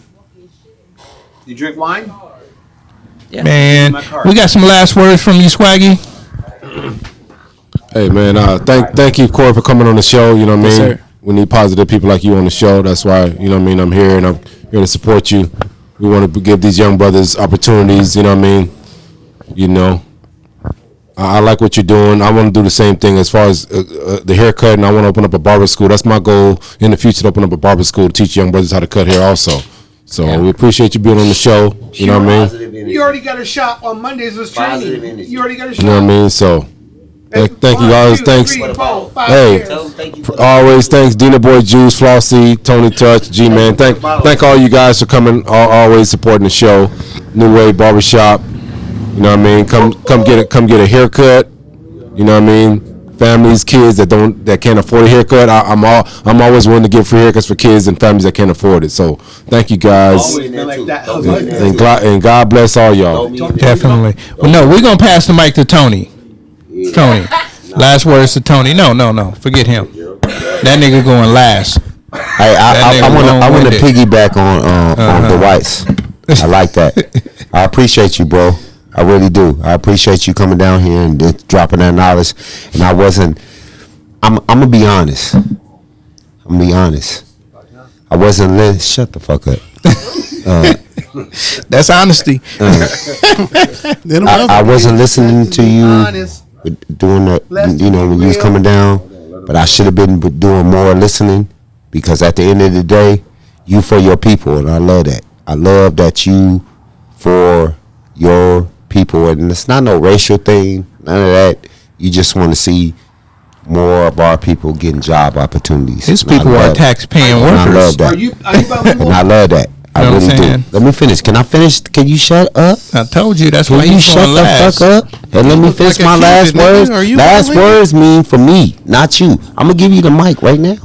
H: You drink wine?
D: Yeah.
F: Man,
H: My card.
F: we got some last words from you, Swaggy.
E: Hey man, thank you, Corey, for coming on the show. You know what I
D: Yes,
E: mean?
D: sir.
E: We need positive people like you on the show. That's why, you know what I mean, I'm here and I'm here to support you. We want to give these young brothers opportunities, you know what I mean? You know, I like what you're doing. I want to do the same thing as far as the haircut, and I want to open up a barber school. That's my goal in the future, to open up a barber school to teach young brothers how to cut hair also. So we appreciate you being on the show. You know what I mean?
H: You already got a shop on Mondays with training. You already got a shop.
E: You know what I mean? So thank you guys. Thanks.
H: 3, 4, 5
E: Hey,
H: years.
E: always thanks Dina Boy Juice, Flossie, Tony Touch, G Man. Thank all you guys for coming, always supporting the show. New Wave Barbershop. You know what I mean? Come get a haircut. You know what I mean? Families, kids that can't afford a haircut. I'm always willing to give free haircuts for kids and families that can't afford it. So thank you guys.
H: Always been like that.
E: And God bless all y'all.
F: Definitely. Well, no, we're going to pass the mic to Tony. Tony. Last words to Tony. No. Forget him. That nigga going last.
C: Hey, I want to piggyback on the whites. I like that. I appreciate you, bro. I really do. I appreciate you coming down here and just dropping that knowledge. And I'm gonna be honest. I wasn't shut the fuck up.
F: That's honesty.
C: I wasn't listening to you
H: Honest.
C: doing that, you know, when you was coming down, but I should have been doing more listening, because at the end of the day, you for your people, and I love that. I love that you for your people, and it's not no racial thing, none of that. You just want to see more of our people getting job opportunities.
F: His
C: And I
F: people
C: love
F: are
C: it.
F: tax-paying
C: And I
F: workers.
C: love that.
H: Are you bilingual?
C: And I love that. I
F: Know what
C: really
F: I'm
C: do.
F: saying?
C: Let me finish. Can I finish? Can you shut up?
F: I told you that's
C: Can
F: why
C: you
F: he's
C: shut
F: going
C: the
F: last.
C: fuck up and let me
G: look
C: finish
G: like a
C: my
G: kid,
C: last
G: nigga.
C: words?
G: Are you
C: Last
G: bilingual?
C: words mean for me, not you. I'm gonna give you the mic right now,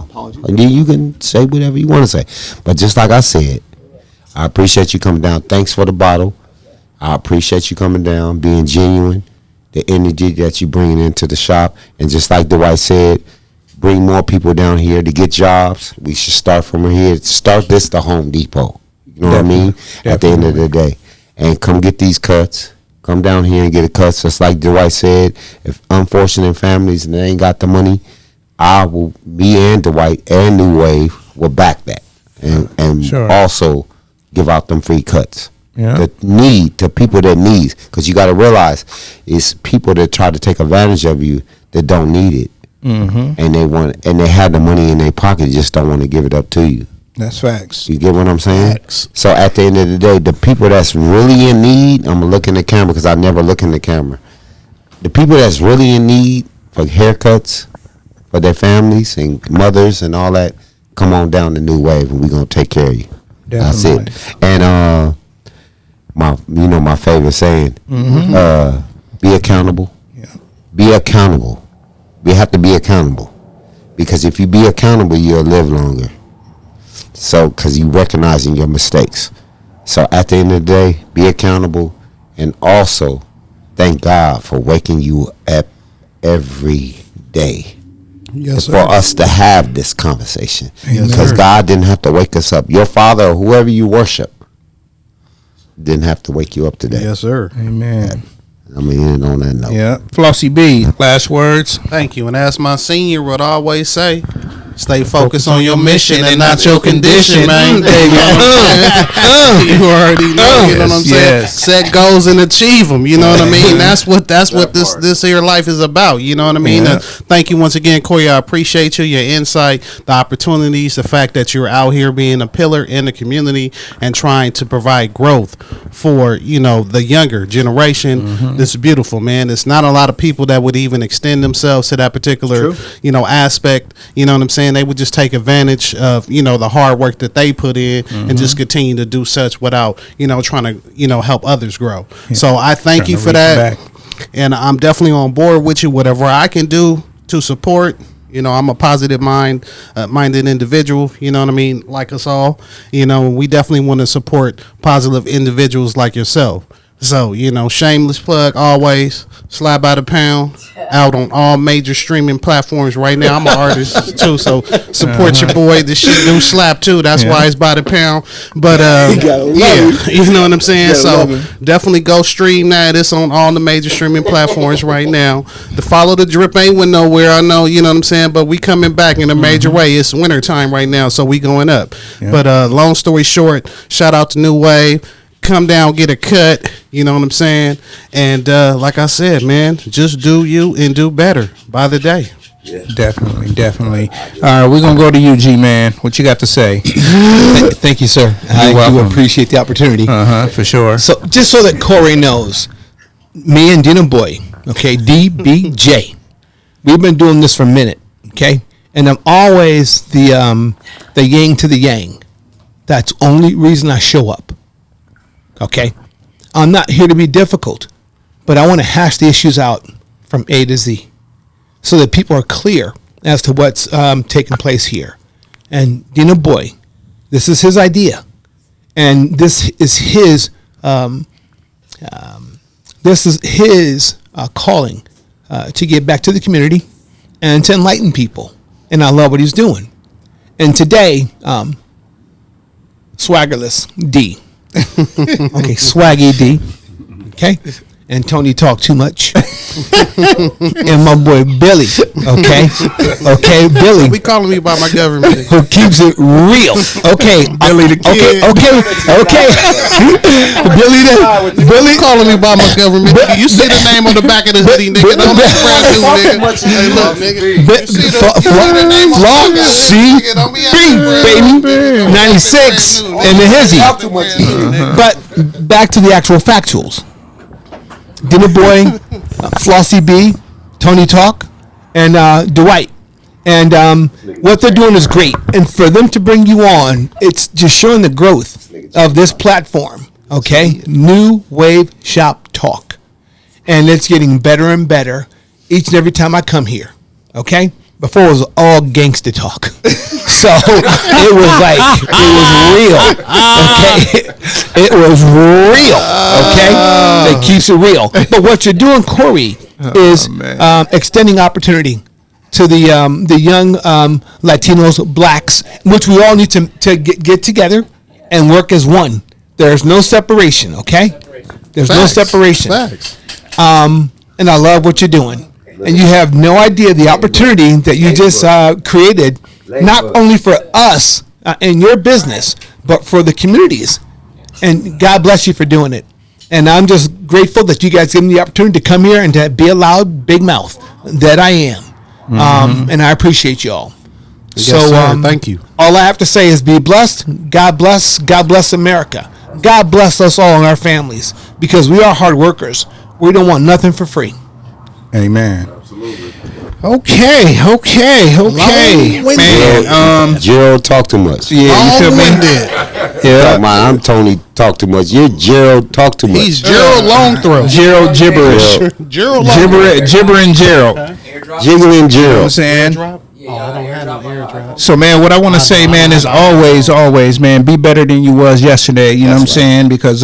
C: and then you can say whatever you want to say. But just like I said, I appreciate you coming down. Thanks for the bottle. I appreciate you coming down, being genuine, the energy that you bringing into the shop, and just like Dwight said, bring more people down here to get jobs. We should start from here. Start this to Home Depot. You know what I mean? At the end of the day. And come get these cuts. Come down here and get a cut. Just like Dwight said, if unfortunate families and they ain't got the money, me and Dwight and New Wave will back that. And
F: Sure.
C: also give out them free cuts.
F: Yeah.
C: To people that needs. Because you got to realize, it's people that try to take advantage of you that don't need it.
F: Mm-hmm.
C: And they have the money in their pocket, just don't want to give it up to you.
F: That's facts.
C: You get what I'm saying? So at the end of the day, the people that's really in need, I'm gonna look in the camera because I never look in the camera. The people that's really in need for haircuts for their families and mothers and all that, come on down the New Wave and we're gonna take care of you.
F: Definitely.
C: That's it. And my favorite saying, be accountable.
F: Yeah.
C: Be accountable. We have to be accountable, because if you be accountable, you'll live longer. So, because you recognizing your mistakes. So at the end of the day, be accountable, and also thank God for waking you up every day.
F: Yes,
C: for
F: sir.
C: us to have this conversation.
F: Yes,
C: Because
F: sir.
C: God didn't have to wake us up. Your father or whoever you worship didn't have to wake you up today.
G: Yes, sir.
F: Amen.
C: I mean, on that note.
F: Yeah. Flossie B, last words.
G: Thank you. And as my senior would always say, stay focused on your mission and not your condition, man.
F: There you go.
G: You already know. You know what I'm saying?
F: Yes.
G: Set goals and achieve them. You know what I mean? That's what this here life is about. You know what I mean?
F: Yeah.
G: Thank you once again, Corey. I appreciate you, your insight, the opportunities, the fact that you're out here being a pillar in the community and trying to provide growth for the younger generation. This is beautiful, man. It's not a lot of people that would even extend themselves to that particular aspect. You know what I'm saying? They would just take advantage of the hard work that they put in and just continue to do such without trying to help others grow. So I thank you for that, and I'm definitely on board with you. Whatever I can do to support. I'm a positive minded individual, you know what I mean, like us all. We definitely want to support positive individuals like yourself. So, shameless plug always. Slap by the pound. Out on all major streaming platforms right now. I'm an artist too, so support your boy. This shit do slap too. That's why it's by the pound. But you know what I'm saying. So definitely go stream that. It's on all the major streaming platforms right now. The Follow the Drip ain't went nowhere. I know, you know what I'm saying. But we coming back in a major way. It's winter time right now, so we going up. But long story short, shout out to New Wave. Come down, get a cut, you know what I'm saying? And like I said, man, just do you and do better by the day.
F: Yeah. Definitely. All right, we're going to go to you, G-Man. What you got to say?
I: Thank you, sir. I do appreciate the opportunity.
F: For sure.
I: So just so that Corey knows, me and Dina Boy, okay, DBJ, we've been doing this for a minute, okay? And I'm always the yang to the yang. That's the only reason I show up. Okay, I'm not here to be difficult, but I want to hash the issues out from A to Z so that people are clear as to what's taking place here. And Dina Boy, this is his idea, and this is his calling to give back to the community and to enlighten people. And I love what he's doing. And today, Swaggerless D. Okay, Swaggy D. Okay, and Tony talk too much. And my boy Billy. Okay, Billy.
G: We calling me by my government.
I: Who keeps it real? Okay, Billy the kid. Okay. Billy
G: calling me by my government. You see the name on the back of the hoodie, nigga. Don't be brand new, nigga. Hey, look, nigga. You see the name on the back of the hoodie, nigga. Don't be
I: baby. 96 and the hizzy. But back to the actual factuals. Dinner Boy, Flossie B, Tony Talk, and Dwight. And what they're doing is great. And for them to bring you on, it's just showing the growth of this platform. Okay? New Wave Shop Talk. And it's getting better and better each and every time I come here. Okay? Before it was all gangster talk. So it was real. Okay? It was real. Okay? It keeps it real. But what you're doing, Corey, is extending opportunity to the young Latinos, blacks, which we all need to get together and work as one. There's no separation, okay? There's no separation. And I love what you're doing. And you have no idea the opportunity that you just created, not only for us in your business, but for the communities. And God bless you for doing it. And I'm just grateful that you guys give me the opportunity to come here and to be a loud, big mouth that I am. And I appreciate you all.
G: Yes, sir. Thank you.
I: All I have to say is be blessed. God bless America. God bless us all and our families, because we are hard workers. We don't want nothing for free.
F: Amen. Absolutely. Okay. Man,
C: Gerald talk too much.
F: Yeah, you feel me?
C: Yeah. I'm Tony talk too much. You're Gerald talk too much.
G: He's Gerald Longthrow.
F: Gerald gibberish.
G: Gerald
F: Gibbering Gerald.
C: Jiggling
F: You know what I'm
C: Gerald.
F: saying?
G: Oh, I don't have no airdrop.
F: So, man, what I want to say, man, is always, man, be better than you was yesterday. You know what I'm saying? Because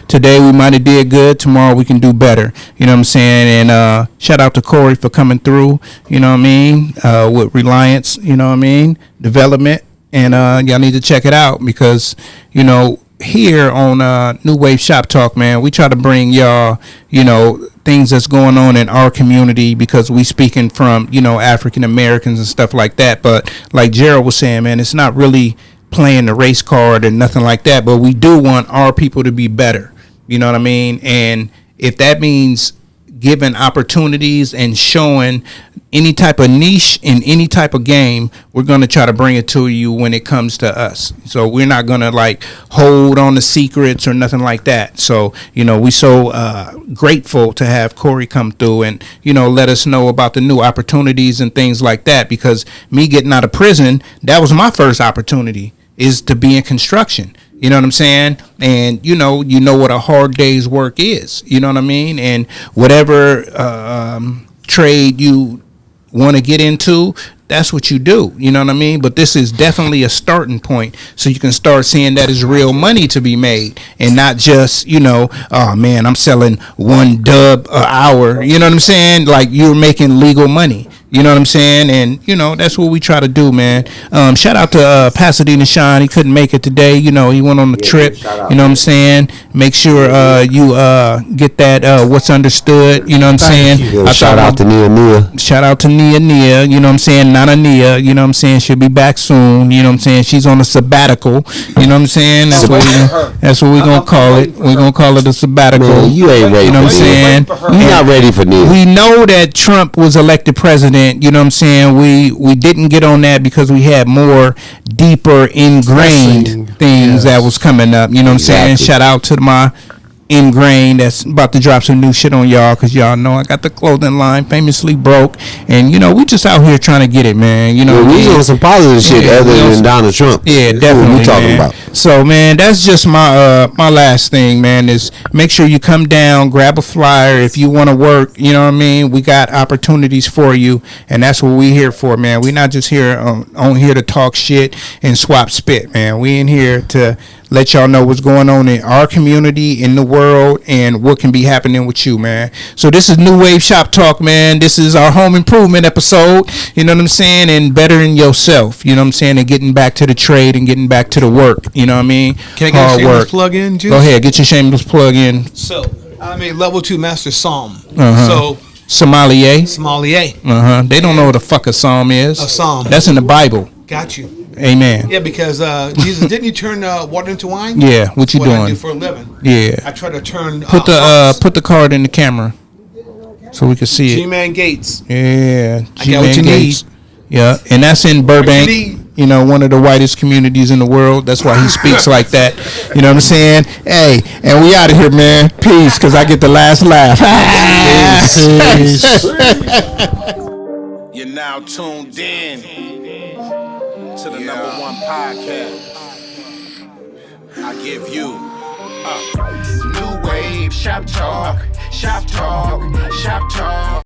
F: today we might have did good. Tomorrow we can do better. You know what I'm saying? And shout out to Corey for coming through. You know what I mean? With Reliance. You know what I mean? Development. And y'all need to check it out because, you know, here on New Wave Shop Talk, man, we try to bring y'all, you know, things that's going on in our community because we speaking from, you know, African Americans and stuff like that. But like Gerald was saying, man, it's not really playing the race card and nothing like that. But we do want our people to be better. You know what I mean? And if that means giving opportunities and showing any type of niche in any type of game, we're going to try to bring it to you when it comes to us. So we're not going to like hold on to secrets or nothing like that. So, you know, we so grateful to have Corey come through and, you know, let us know about the new opportunities and things like that, because me getting out of prison, that was my first opportunity, is to be in construction. You know what I'm saying? And you know what a hard day's work is. You know what I mean? And whatever trade you want to get into, that's what you do. You know what I mean? But this is definitely a starting point, so you can start seeing that is real money to be made, and not just, you know, oh man, I'm selling one dub an hour. You know what I'm saying? Like, you're making legal money. You know what I'm saying? And, you know, that's what we try to do, man. Shout out to Pasadena Sean. He couldn't make it today. You know, he went on the trip. You know what I'm saying? Make sure you get that What's Understood. You know what I'm saying?
C: Shout out to Nia.
F: Shout out to Nia. You know what I'm saying? Not a Nia. You know what I'm saying? She'll be back soon. You know what I'm saying? She's on a sabbatical. You know what I'm saying? That's what we're going to call it. We're going to call it a sabbatical.
C: Man, you ain't ready.
F: You know what I'm saying?
C: You're not ready for Nia.
F: We know that Trump was elected president. You know what I'm saying? We didn't get on that because we had more deeper ingrained things that was coming up. You know what I'm saying? Shout out to my Ingrained that's about to drop some new shit on y'all, because y'all know I got the clothing line, Famously Broke, and you know we just out here trying to get it, man. You know,
C: we on some positive shit other than Donald Trump.
F: Yeah, definitely.
C: We talking about.
F: So man, that's just my my last thing, man, is make sure you come down, grab a flyer if you want to work. You know what I mean? We got opportunities for you, and that's what we here for, man. We not just here on here to talk shit and swap spit, man. We in here to let y'all know what's going on in our community, in the world, and what can be happening with you, man. So this is New Wave Shop Talk, man. This is our home improvement episode, you know what I'm saying, and bettering yourself, you know what I'm saying, and getting back to the trade and getting back to the work, you know what I mean?
H: Can I get a shameless plug in, Juice?
F: Go ahead, get your shameless plug in.
H: So, I'm a level 2 master psalm.
F: So, sommelier. They don't know what the fuck a psalm is.
H: A psalm.
F: That's in the Bible.
H: Got you.
F: Amen.
H: Yeah, because Jesus, didn't you turn water into wine?
F: Yeah, what you doing?
H: I do for a living.
F: Yeah.
H: I try to turn.
F: Put the card in the camera so we can see it.
H: G-Man Gates.
F: Yeah.
H: I got what you need.
F: Yeah, and that's in Burbank. You know, one of the whitest communities in the world. That's why he speaks like that. You know what I'm saying? Hey, and we out of here, man. Peace, because I get the last laugh.
A: You're now tuned in to the number one podcast. I give you New Wave Shop Talk, Shop Talk, Shop Talk.